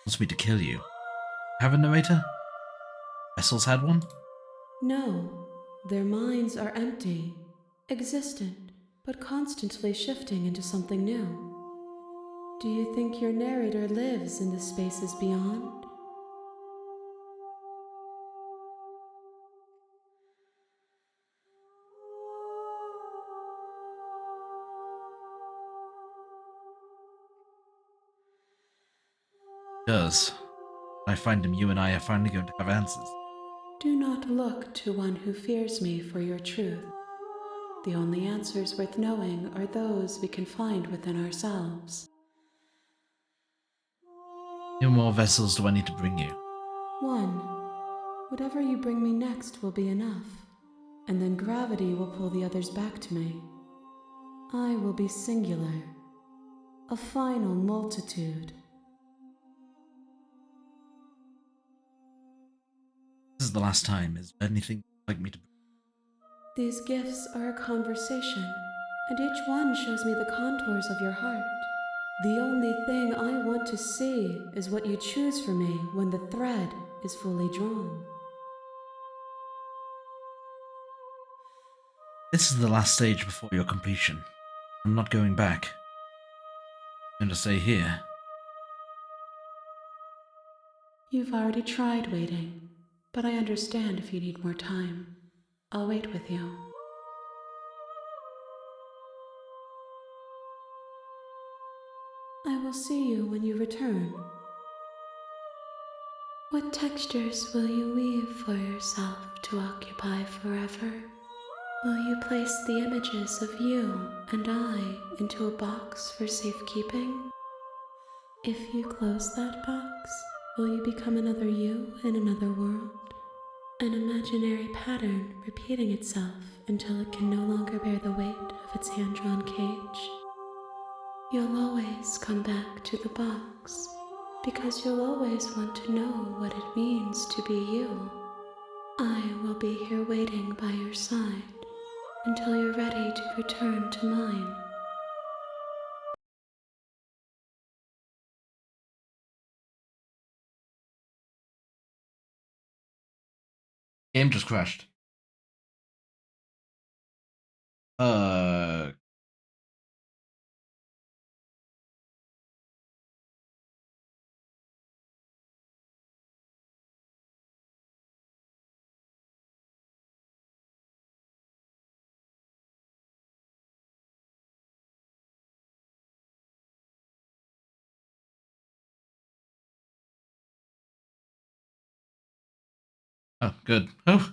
Wants me to kill you. Have a narrator? Vessels had one? No, their minds are empty, existent, but constantly shifting into something new. Do you think your narrator lives in the spaces beyond? Does. When I find him, you and I are finally going to have answers. Do not look to one who fears me for your truth. The only answers worth knowing are those we can find within ourselves. How many more vessels do I need to bring you? One. Whatever you bring me next will be enough, and then gravity will pull the others back to me. I will be singular, a final multitude. This is the last time. Is there anything you'd like me to bring? These gifts are a conversation, and each one shows me the contours of your heart. The only thing I want to see is what you choose for me when the thread is fully drawn. This is the last stage before your completion. I'm not going back. I'm going to stay here. You've already tried waiting, but I understand if you need more time. I'll wait with you. I will see you when you return. What textures will you weave for yourself to occupy forever? Will you place the images of you and I into a box for safekeeping? If you close that box, will you become another you in another world? An imaginary pattern repeating itself until it can no longer bear the weight of its hand-drawn cage. You'll always come back to the box, because you'll always want to know what it means to be you. I will be here waiting by your side until you're ready to return to mine. Game just crashed. Oh, good. Oh.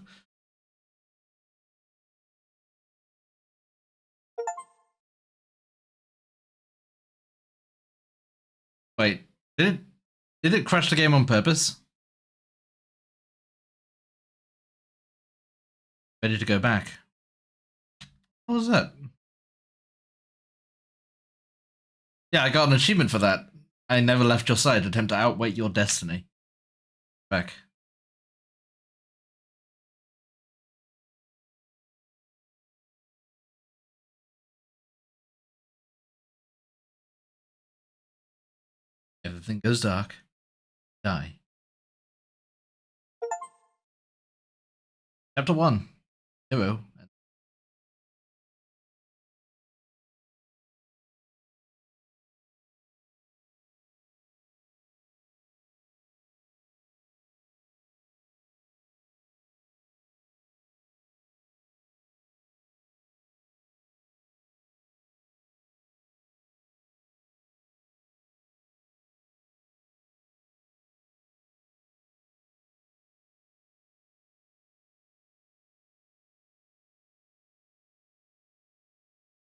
Wait, did it crash the game on purpose? Ready to go back. What was that? Yeah, I got an achievement for that. I never left your side. Attempt to outwait your destiny. Back. Everything goes dark. Die. Chapter 1. Hero.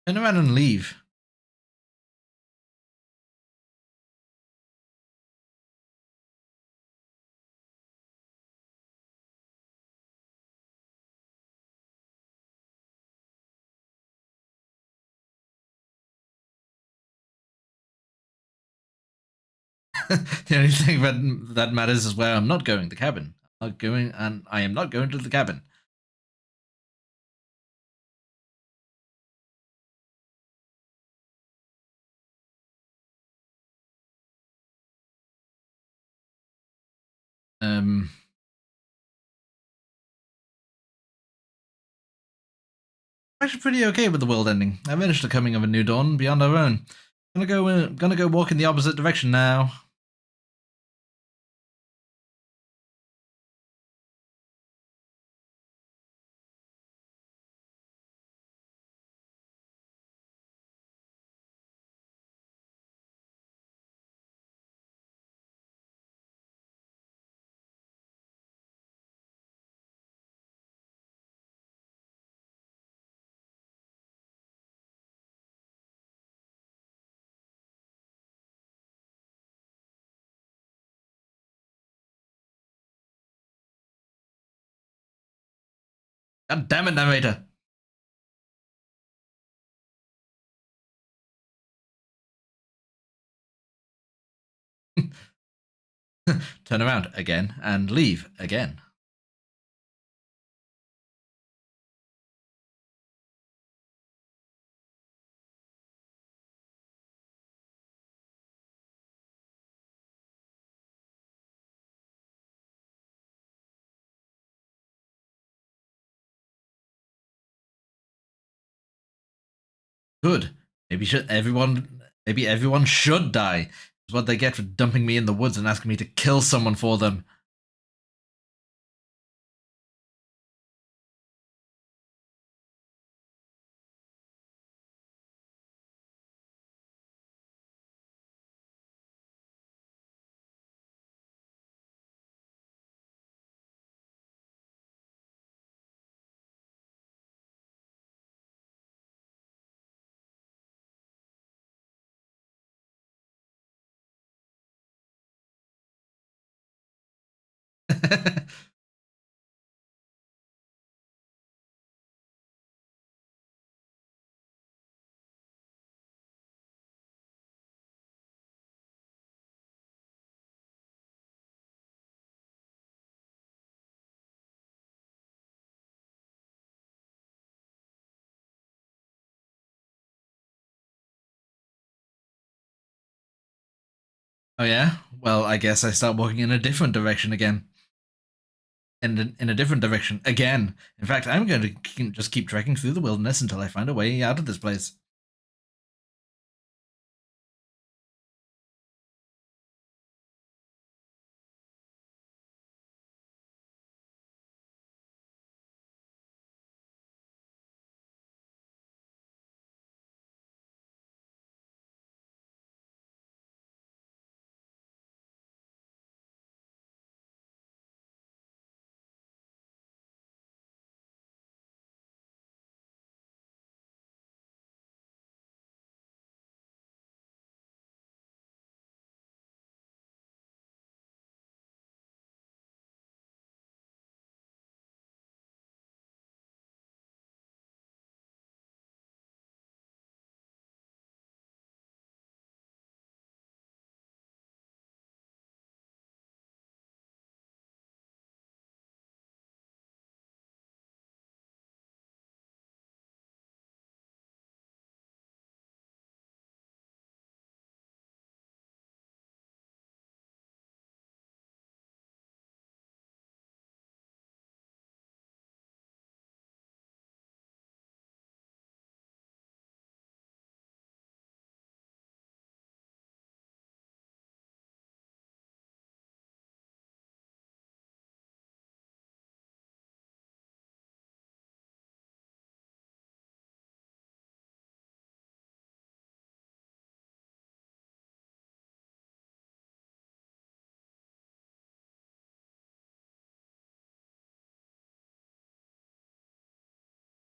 Turn around and leave. The only thing that matters is where I'm not going, the cabin. I'm not going, and I am not going to the cabin. I'm actually pretty okay with the world ending. I finished the coming of a new dawn beyond our own. Gonna go walk in the opposite direction now. God damn it, narrator. Turn around again and leave again. Good. Maybe everyone should die. It's what they get for dumping me in the woods and asking me to kill someone for them. Oh yeah? Well, I guess I start walking in a different direction again. In a different direction again. In fact, I'm going to just keep trekking through the wilderness until I find a way out of this place.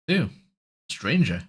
Ew. Stranger.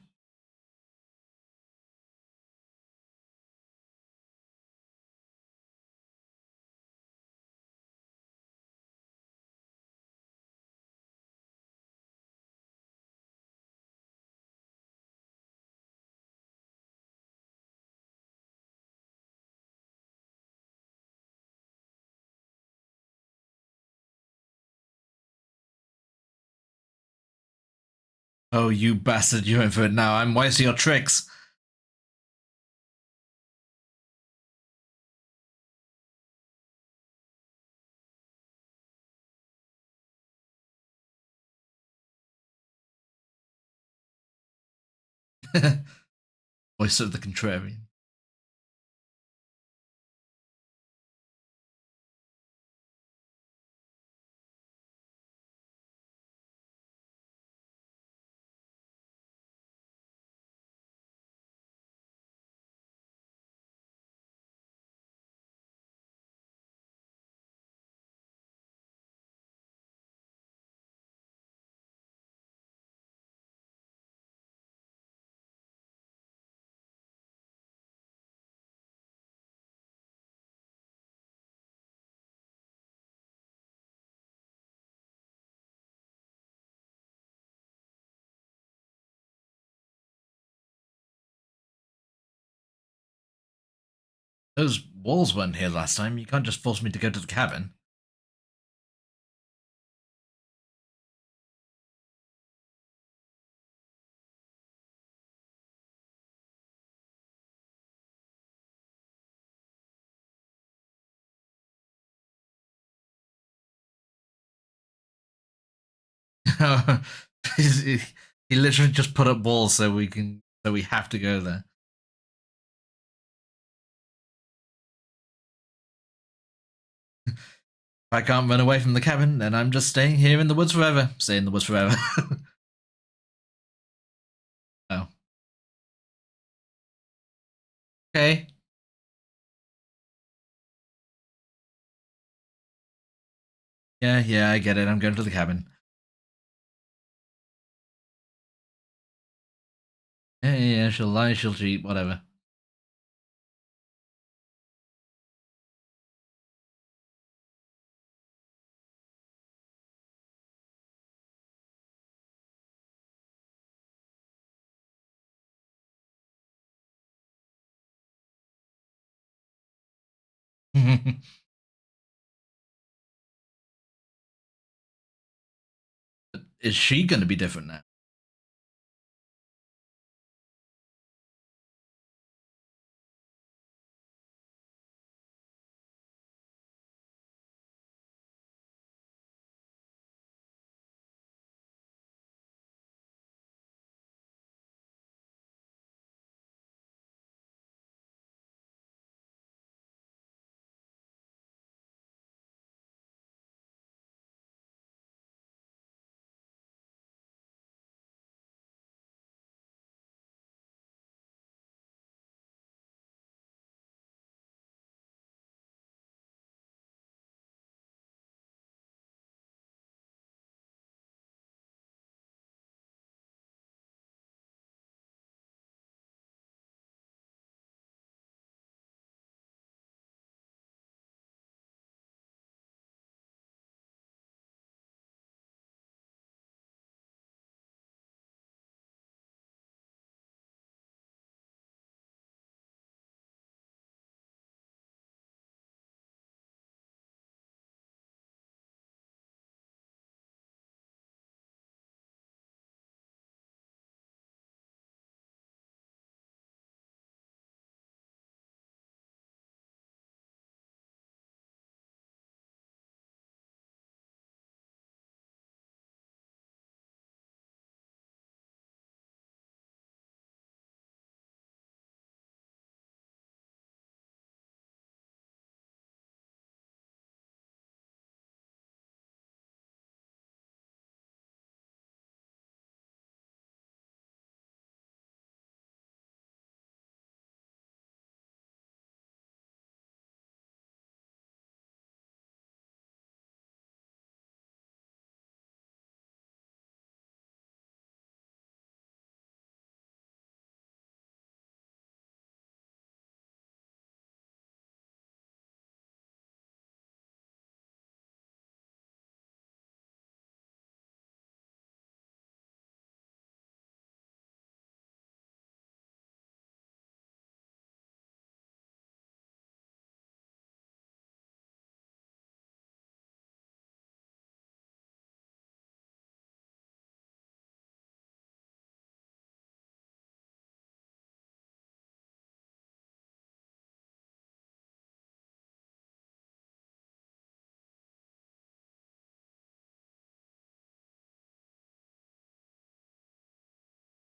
Oh, you bastard, you're in for it now. I'm wise to your tricks. Voice of the contrarian. Those walls weren't here last time. You can't just force me to go to the cabin. He literally just put up walls so we have to go there. If I can't run away from the cabin, then I'm just staying here in the woods forever. Stay in the woods forever. Oh. Okay. Yeah, I get it. I'm going to the cabin. Yeah, she'll lie, she'll cheat, whatever. Is she going to be different now?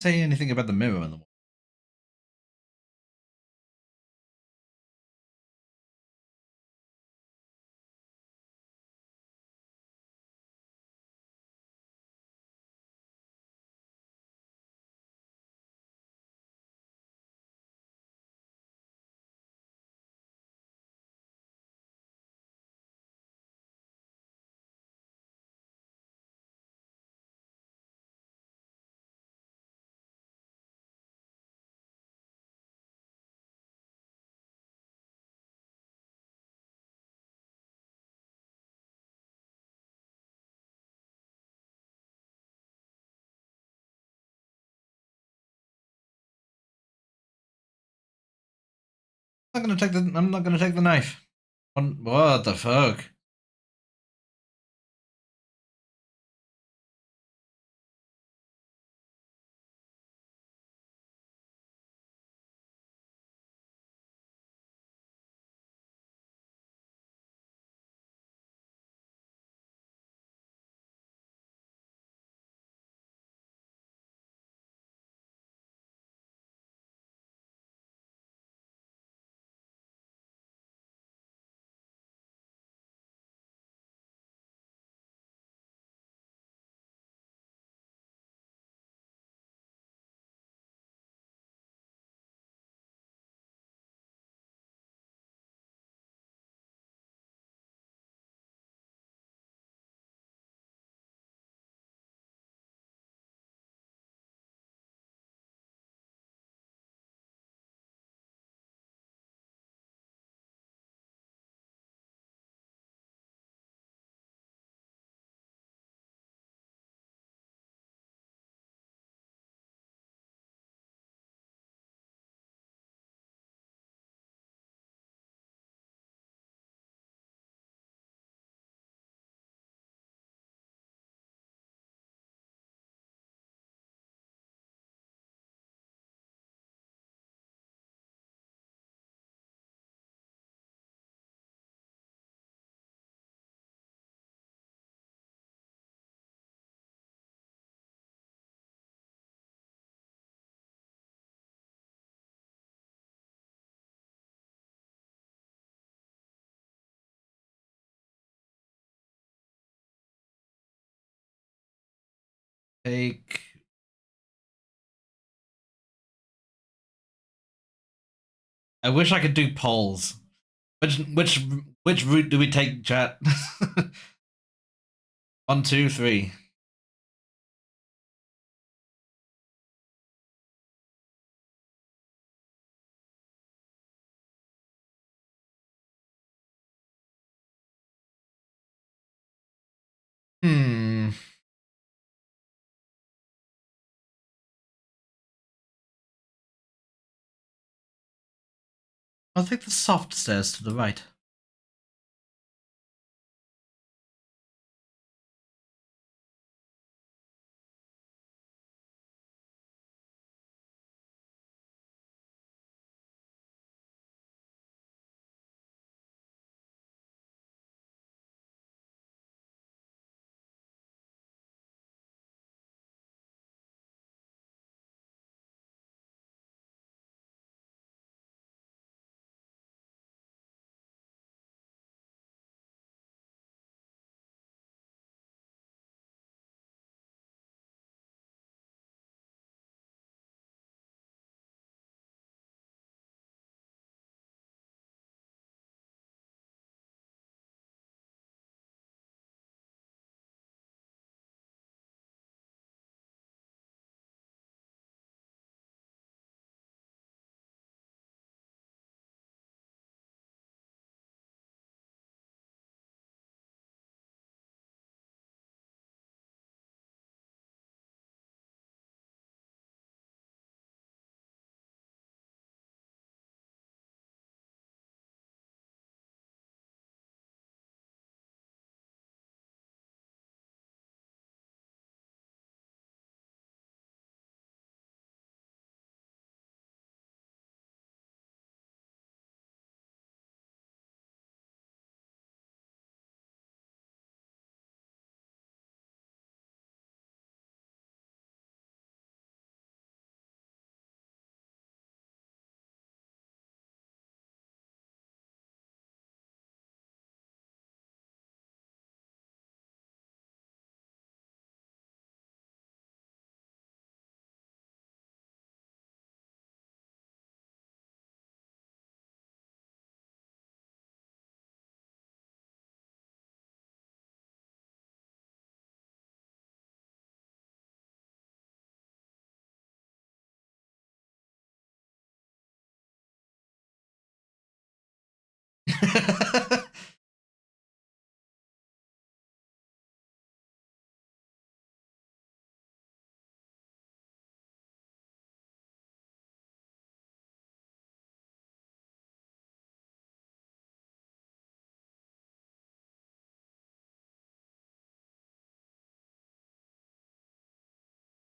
say anything about the mirror on the wall. I'm not gonna take the knife. What the fuck? Take. I wish I could do polls. Which route do we take, chat? 1, 2, 3. Hmm. I'll take the soft stairs to the right.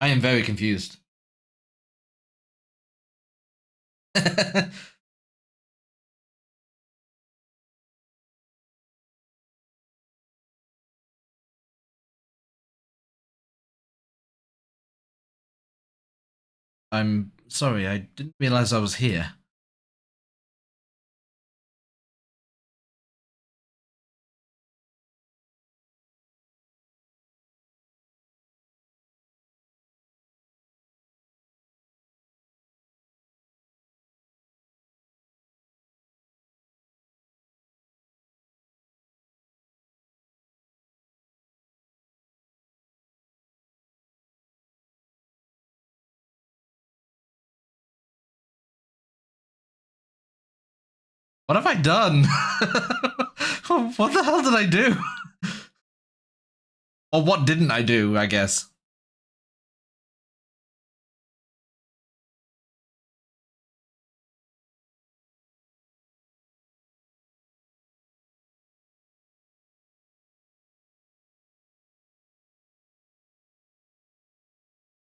I am very confused. I'm sorry, I didn't realize I was here. What have I done? What the hell did I do? Or what didn't I do, I guess?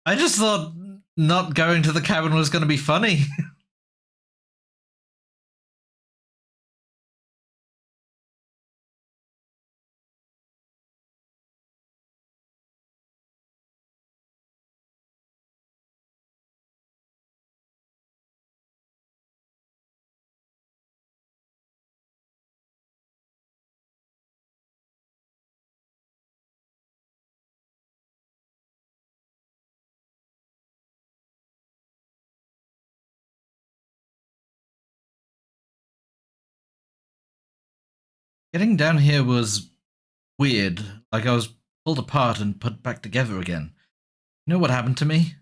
I just thought not going to the cabin was going to be funny. Getting down here was weird, like I was pulled apart and put back together again. You know what happened to me?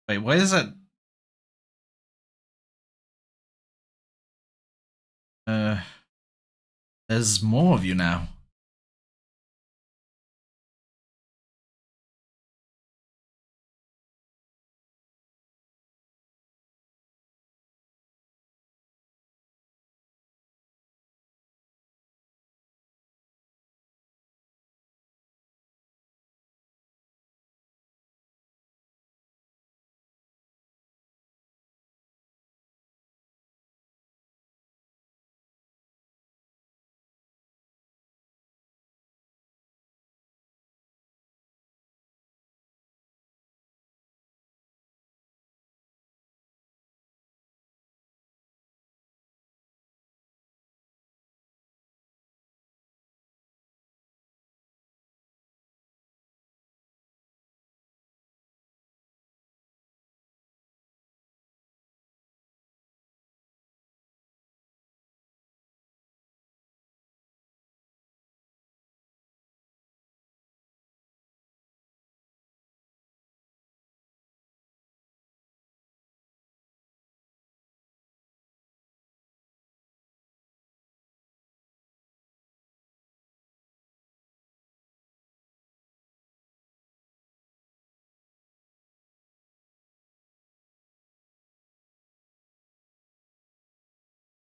Wait, why is that? Uh, there's more of you now.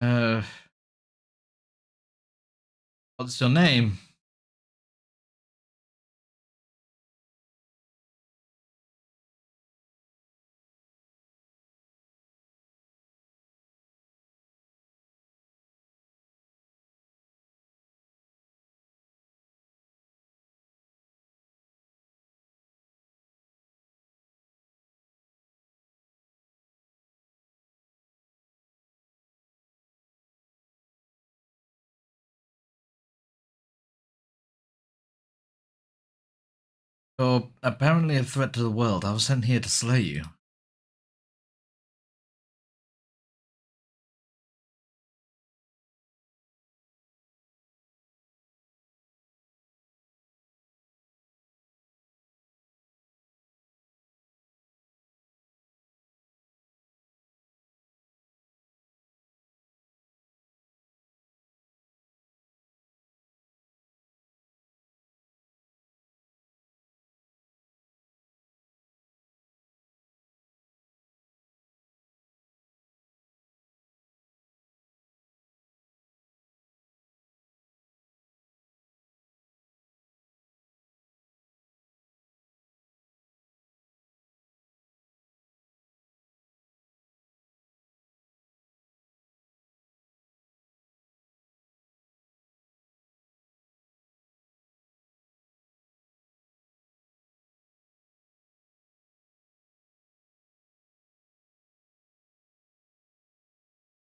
Uh, what's your name? You're apparently a threat to the world. I was sent here to slay you.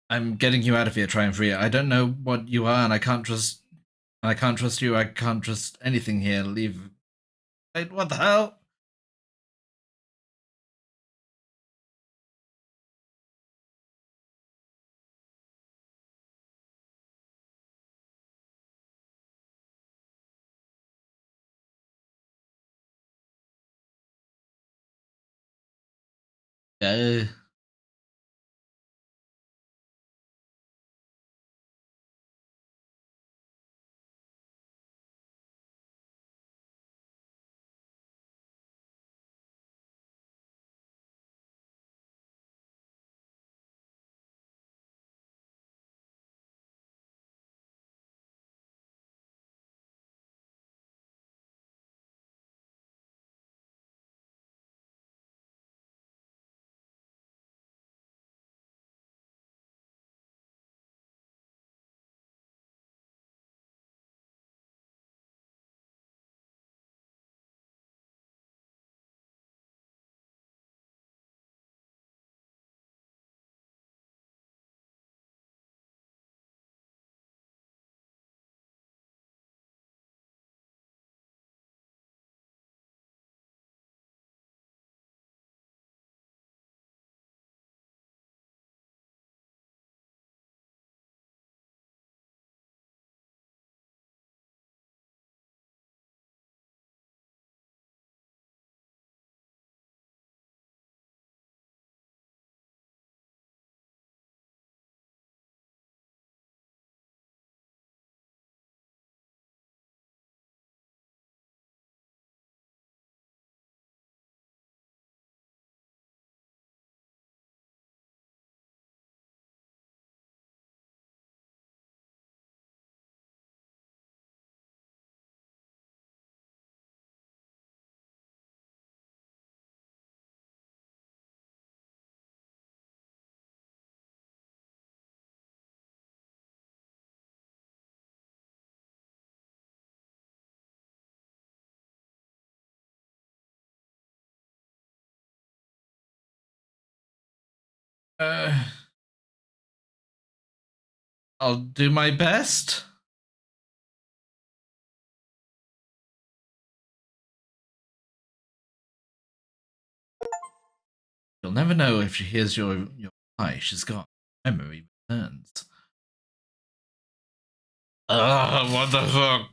I'm getting you out of here, try and free. I don't know what you are, and I can't trust. I can't trust you. I can't trust anything here. Leave. Wait, what the hell? Uh, uh, I'll do my best. You'll never know if she hears your cry. She's got memory returns. What the fuck?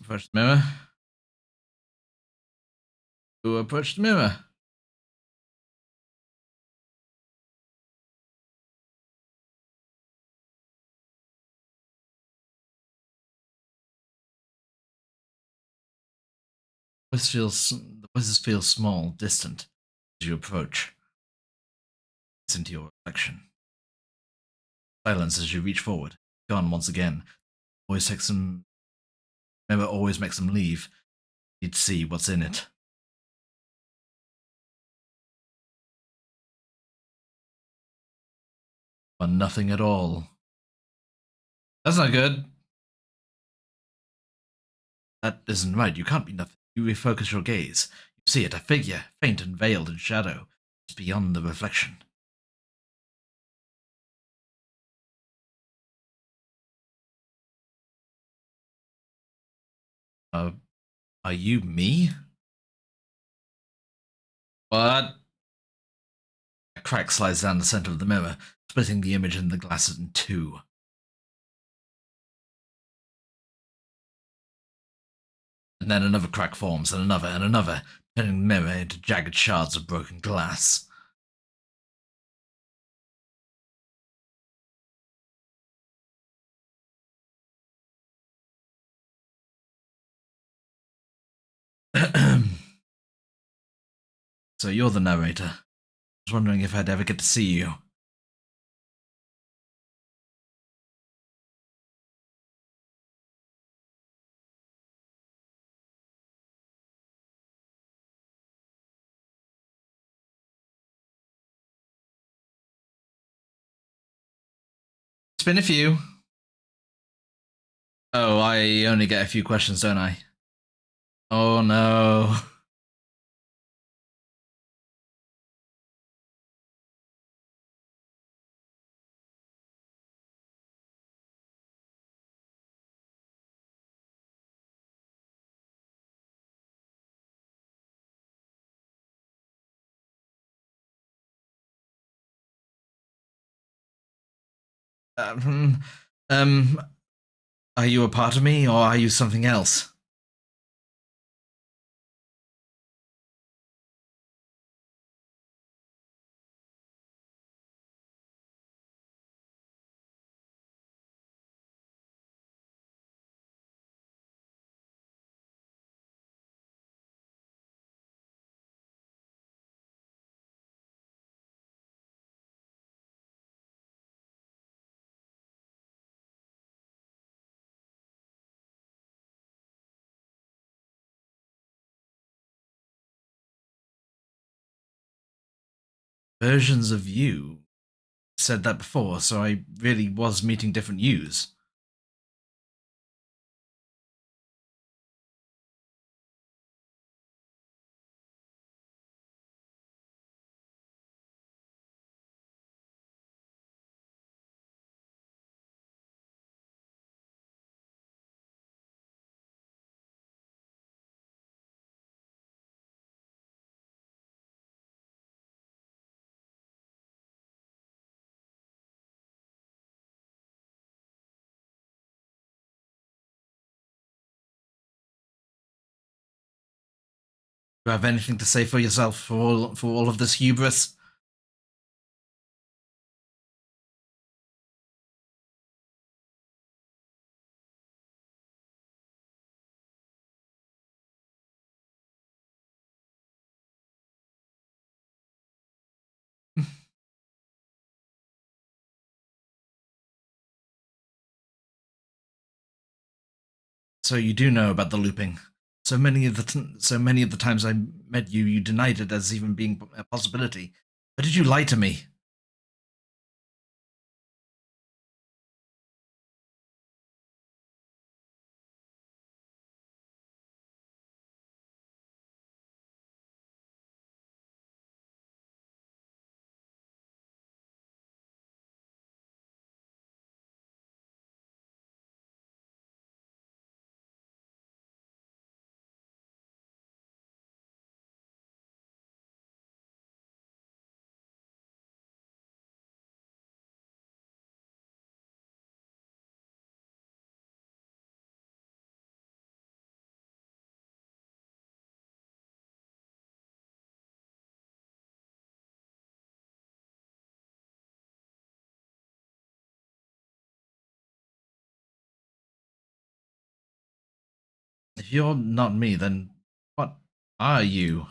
Approach the mirror. Who approached the mirror? The voices feel small, distant as you approach. Listen to your reflection. Silence as you reach forward. Gone once again. Always takes them. Mirror always makes them leave. You'd see what's in it. But nothing at all. That's not good. That isn't right. You can't be nothing. You refocus your gaze. You see it, a figure, faint and veiled in shadow. beyond the reflection. Are you me? What? A crack slides down the center of the mirror, splitting the image in the glasses in two. And then another crack forms, and another, turning the mirror into jagged shards of broken glass. So you're the narrator. I was wondering if I'd ever get to see you. It's been a few. Oh, I only get a few questions, don't I? Oh no. Um, um, are you a part of me, or are you something else? Versions of you said that before, so I really was meeting different yous. Do you have anything to say for yourself for all of this hubris? So you do know about the looping. So many of the times I met you, you denied it as even being a possibility. But did you lie to me? If you're not me, then what are you?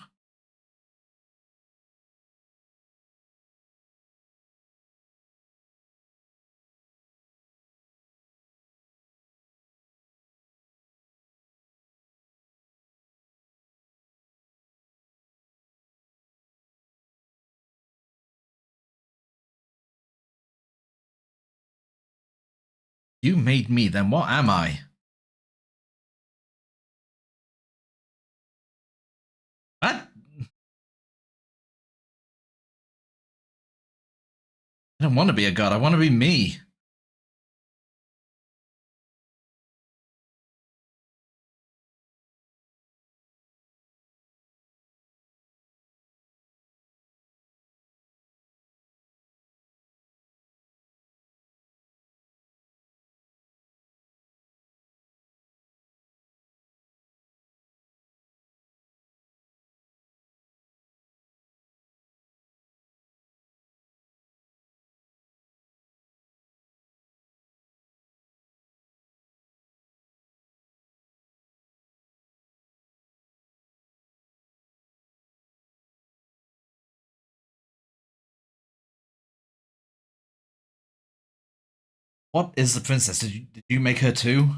You made me, then what am I? What? I don't want to be a god, I want to be me. What is the princess? Did you make her too?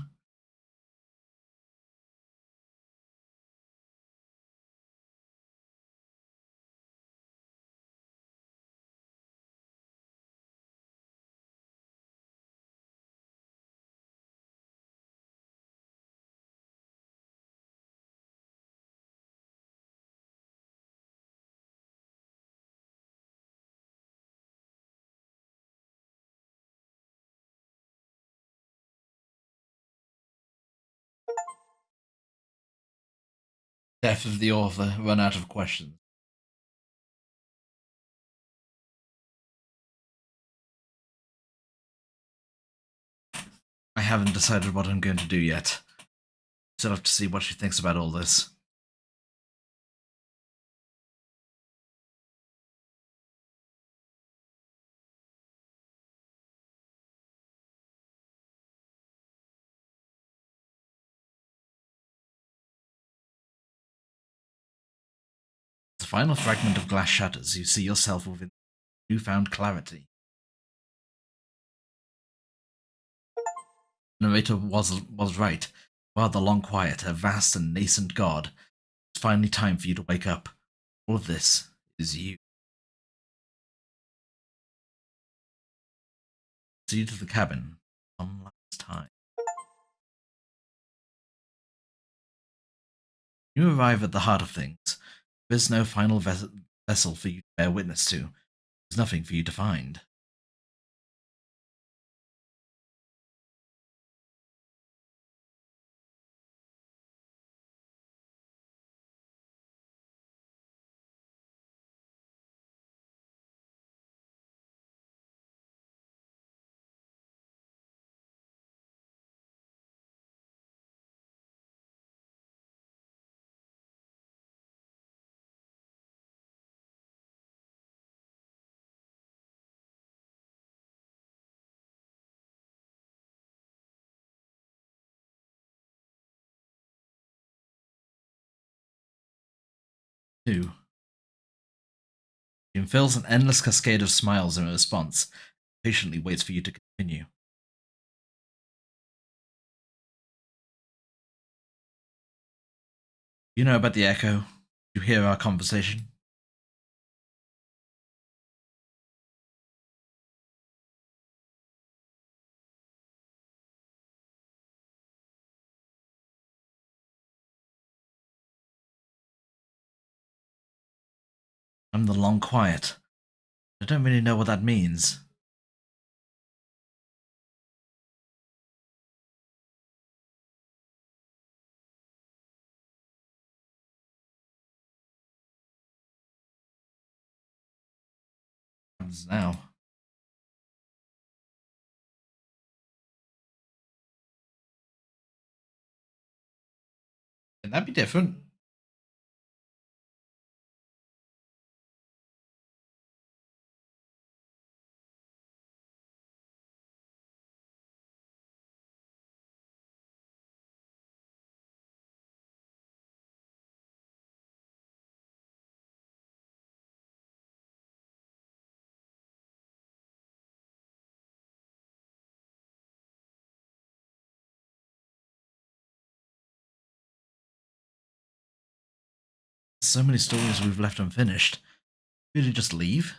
Death of the author, run out of questions. I haven't decided what I'm going to do yet. Still have to see what she thinks about all this. As a final fragment of glass shatters, you see yourself within newfound clarity. The narrator was right. While the long quiet, a vast and nascent god, it's finally time for you to wake up. All of this is you. See you to the cabin one last time. You arrive at the heart of things. There's no final vessel for you to bear witness to. There's nothing for you to find. Two. She unfurls an endless cascade of smiles in response, patiently waits for you to continue. You know about the echo? You hear our conversation? I'm the long quiet. I don't really know what that means. What happens now? Can that be different? So many stories we've left unfinished. Really just leave?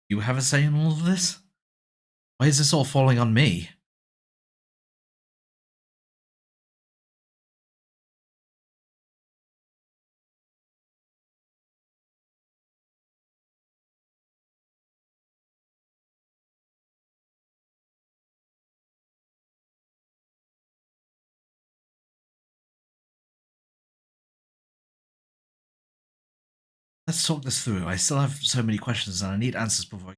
You have a say in all of this? Why is this all falling on me? Let's talk this through. I still have so many questions and I need answers before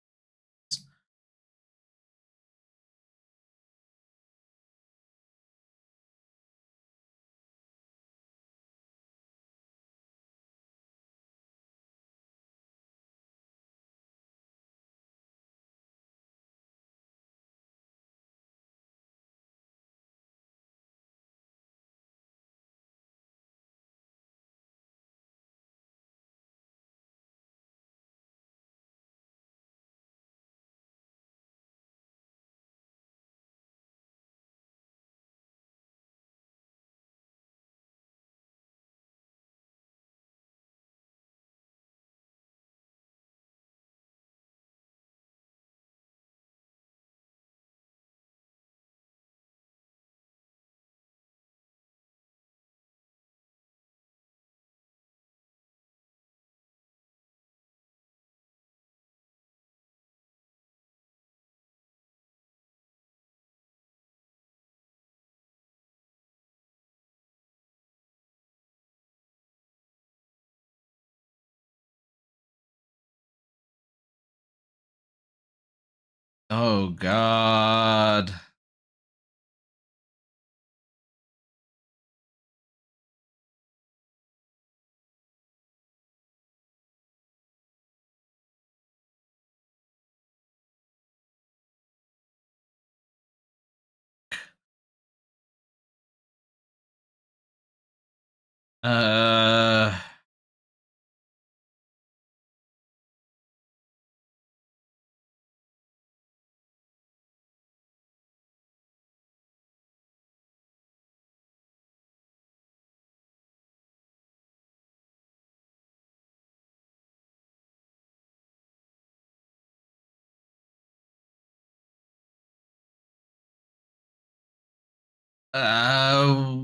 Oh God. Uh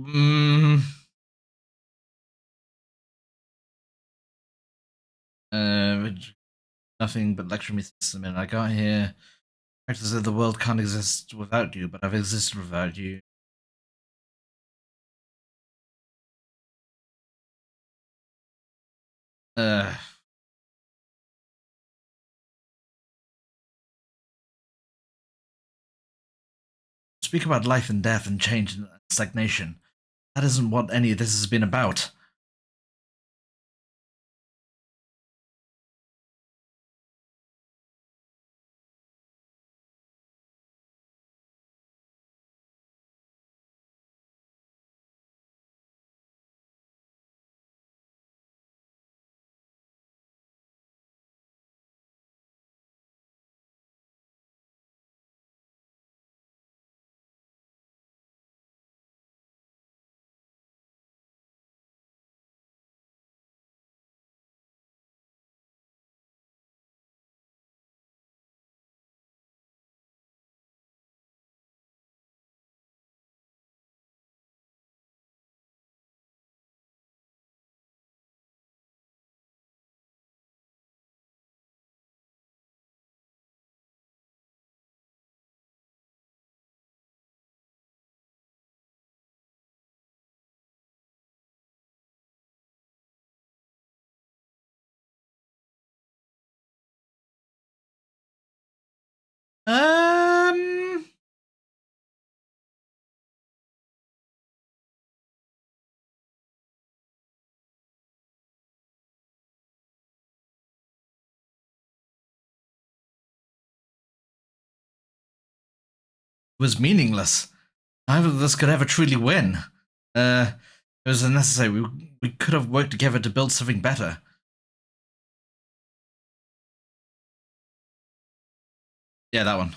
mm, uh nothing but lecture me system and I got here. Practice that the world can't exist without you, but I've existed without you. Uh Speak about life and death and change and stagnation. That isn't what any of this has been about. Um was meaningless. Neither of us could ever truly win. It was unnecessary. We could have worked together to build something better. Yeah, that one.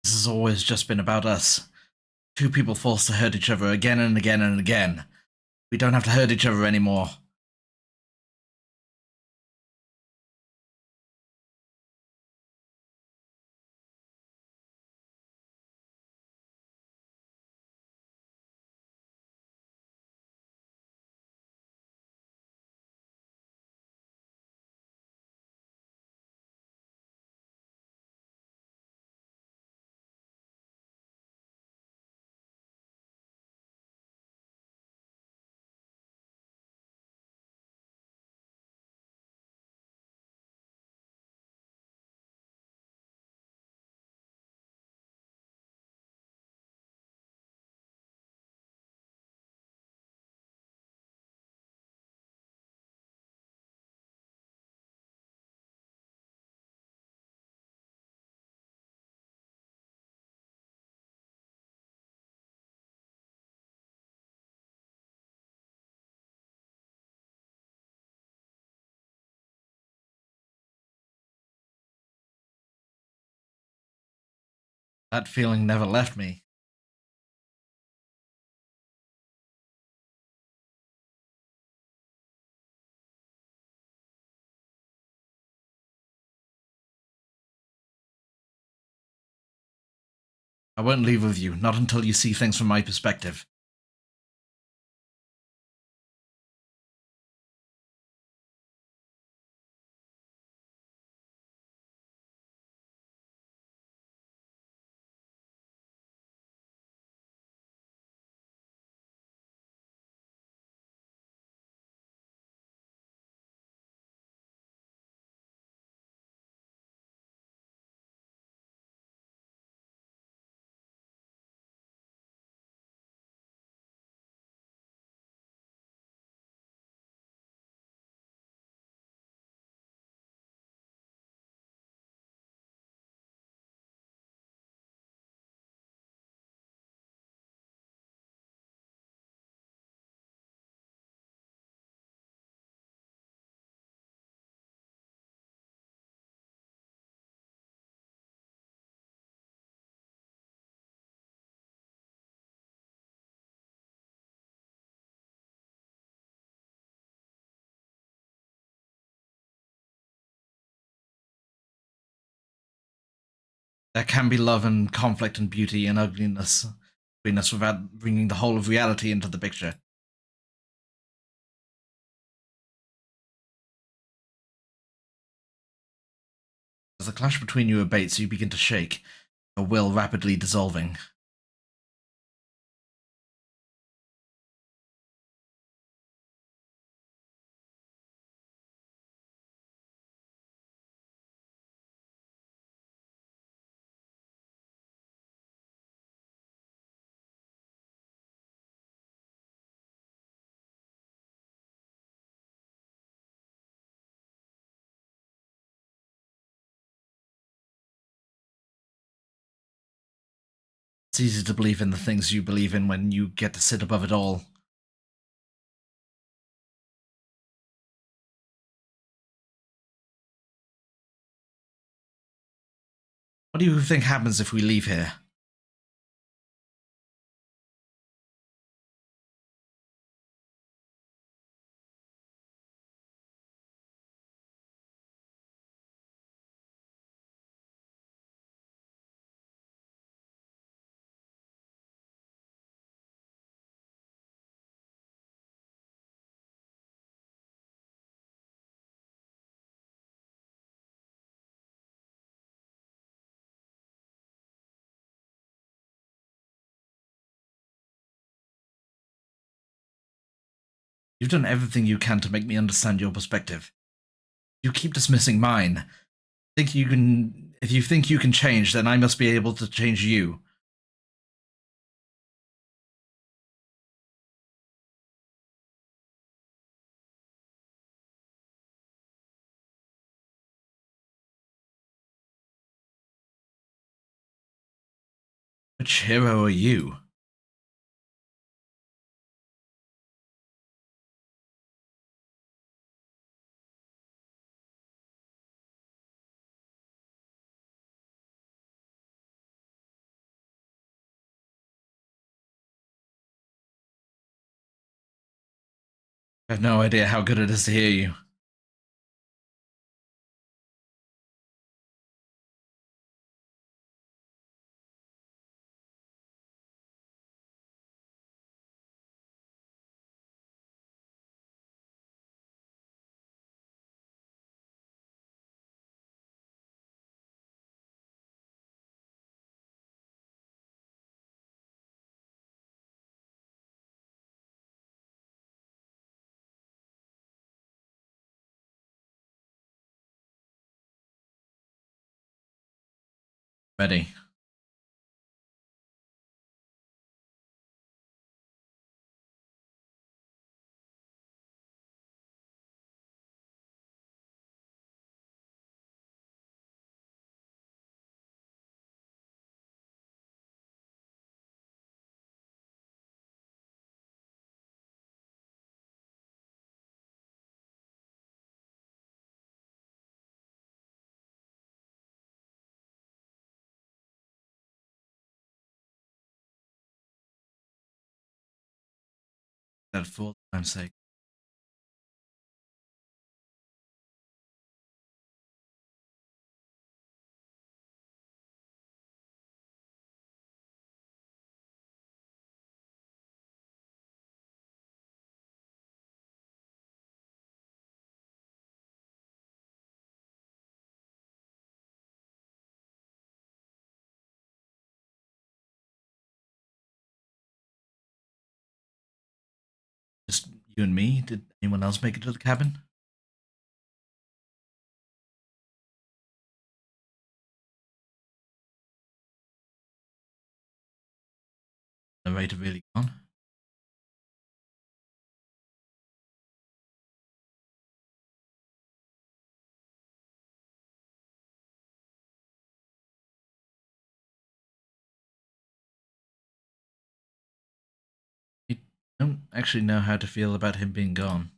This has always just been about us. Two people forced to hurt each other again and again and again. We don't have to hurt each other anymore. That feeling never left me. I won't leave with you, not until you see things from my perspective. There can be love and conflict and beauty and ugliness between us without bringing the whole of reality into the picture. As the clash between you abates, you begin to shake, your will rapidly dissolving. It's easy to believe in the things you believe in when you get to sit above it all. What do you think happens if we leave here? You've done everything you can to make me understand your perspective. You keep dismissing mine. If you think you can change, then I must be able to change you. Which hero are you? I have no idea how good it is to hear you. Ready. That for time's sake. Just you and me? Did anyone else make it to the cabin? The rate of really gone? I don't actually know how to feel about him being gone.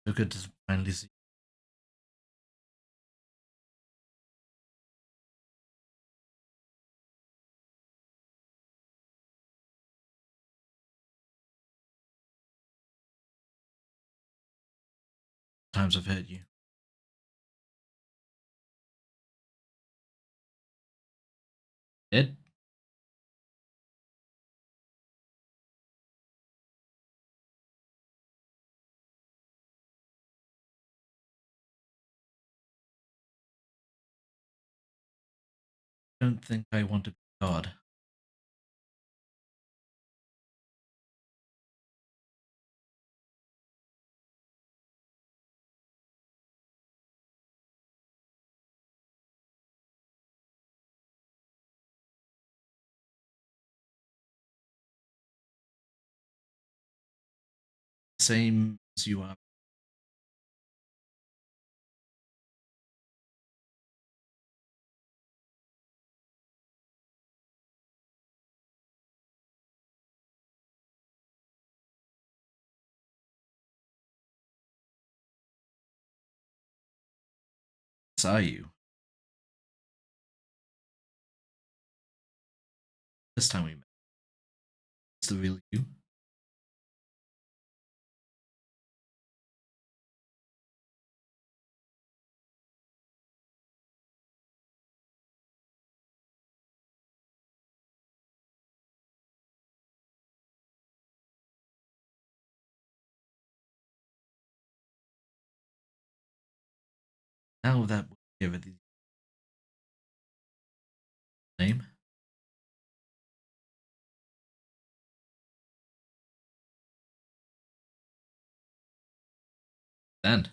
So good to finally see. Times I've hurt you. Did? I don't think I want to be God. Same as you are. Are you? This time we met. It's the real you. Now that we give it the name, then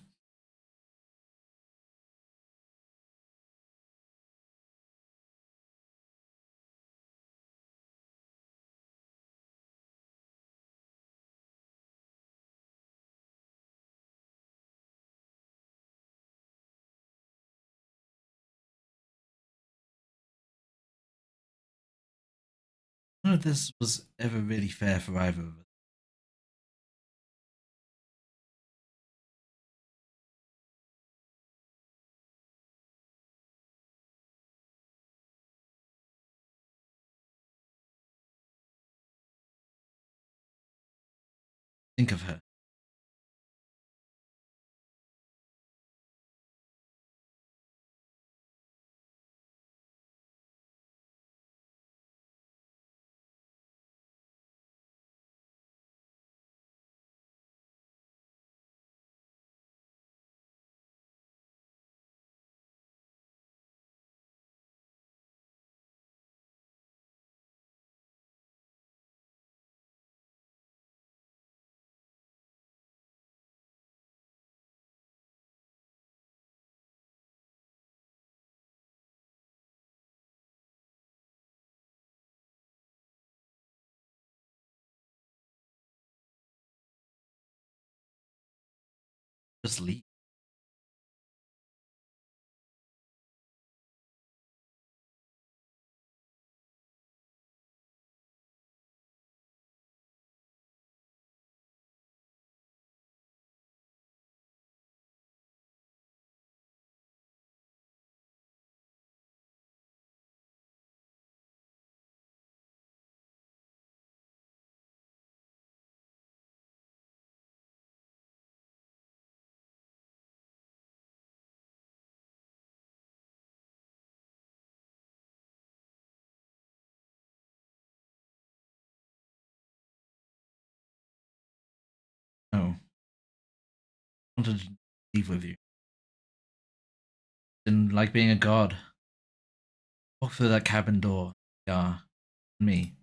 none of this was ever really fair for either of us. Think of her. Just leave. No. I wanted to leave with you. Didn't like being a god. Walk through that cabin door. Yeah. Me.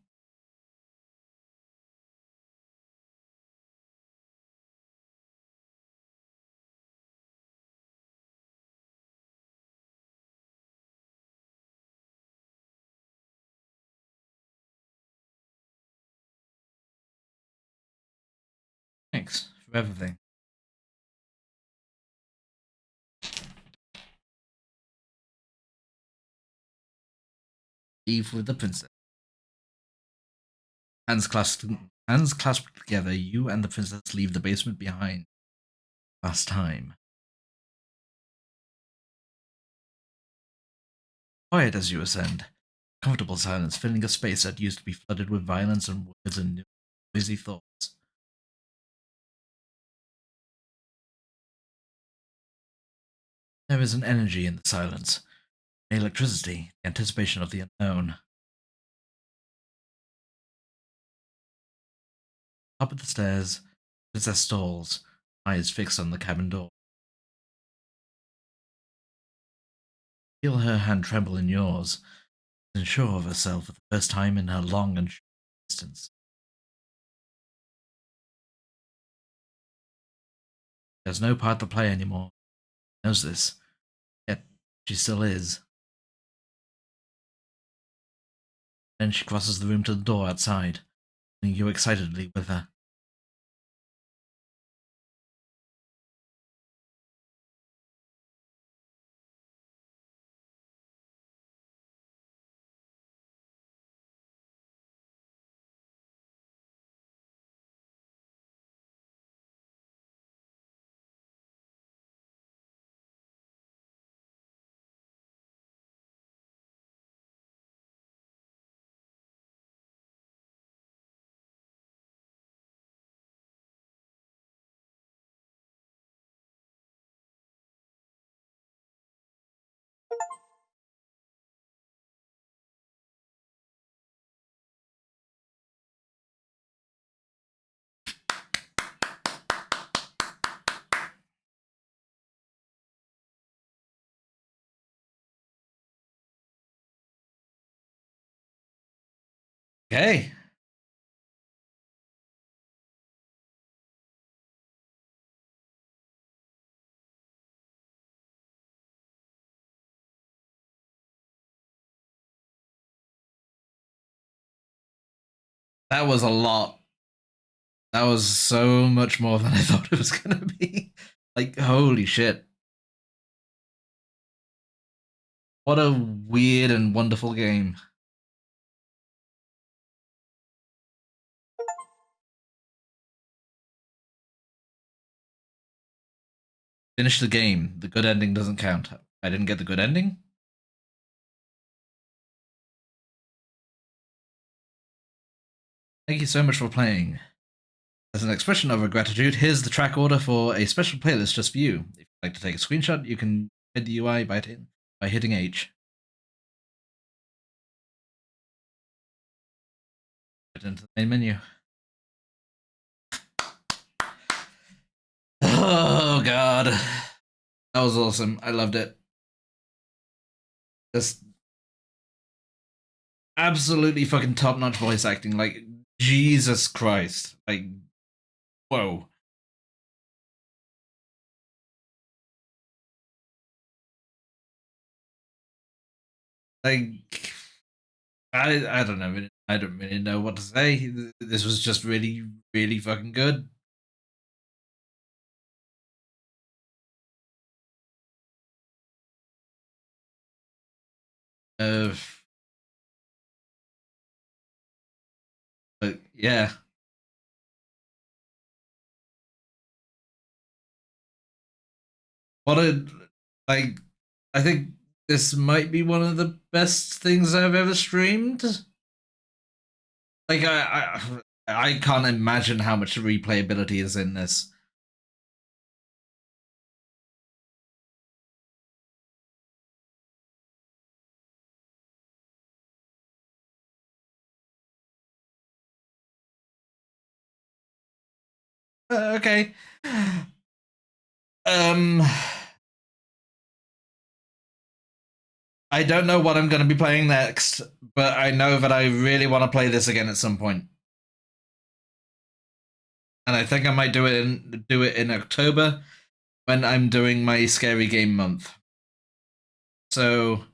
Thanks for everything. Leave with the princess. Hands clasped, hands clasped together, you and the princess leave the basement behind. Last time. Quiet as you ascend. Comfortable silence filling a space that used to be flooded with violence and words and noisy thoughts. There is an energy in the silence, electricity, the anticipation of the unknown. Top of the stairs, Princess stalls, eyes fixed on the cabin door. Feel her hand tremble in yours, unsure of herself for the first time in her long and short distance. She has no part to play anymore. She knows this, yet she still is. Then she crosses the room to the door outside, pulling you excitedly with her. Okay. That was a lot. That was so much more than I thought it was gonna be. Like, holy shit. What a weird and wonderful game. Finish the game. The good ending doesn't count. I didn't get the good ending? Thank you so much for playing. As an expression of our gratitude, here's the track order for a special playlist just for you. If you'd like to take a screenshot, you can hit the UI by hitting H. Get into the main menu. Oh god. That was awesome. I loved it. Just absolutely fucking top-notch voice acting. Like, Jesus Christ. Like, whoa. Like, I don't know. I don't really know what to say. This was just really, really fucking good. But yeah. What a, like, I think this might be one of the best things I've ever streamed. Like, I can't imagine how much replayability is in this. Okay. I don't know what I'm going to be playing next, but I know that I really want to play this again at some point. And I think I might do it in October when I'm doing my scary game month. So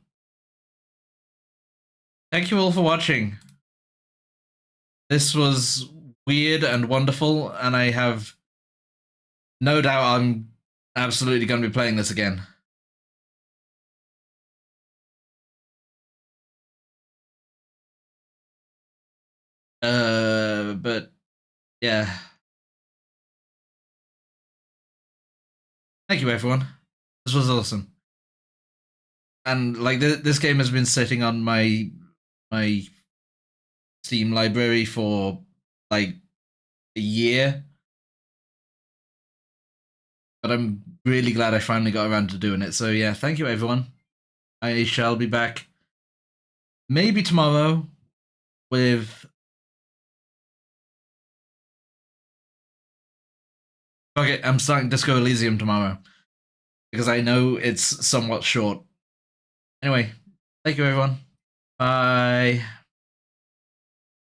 thank you all for watching. This was weird and wonderful, and I have no doubt I'm absolutely going to be playing this again. But yeah. Thank you, everyone. This was awesome. And like this game has been sitting on my Steam library for like a year. But I'm really glad I finally got around to doing it. So yeah, thank you everyone. I shall be back maybe tomorrow with okay, I'm starting Disco Elysium tomorrow because I know it's somewhat short. Anyway, thank you everyone. Bye.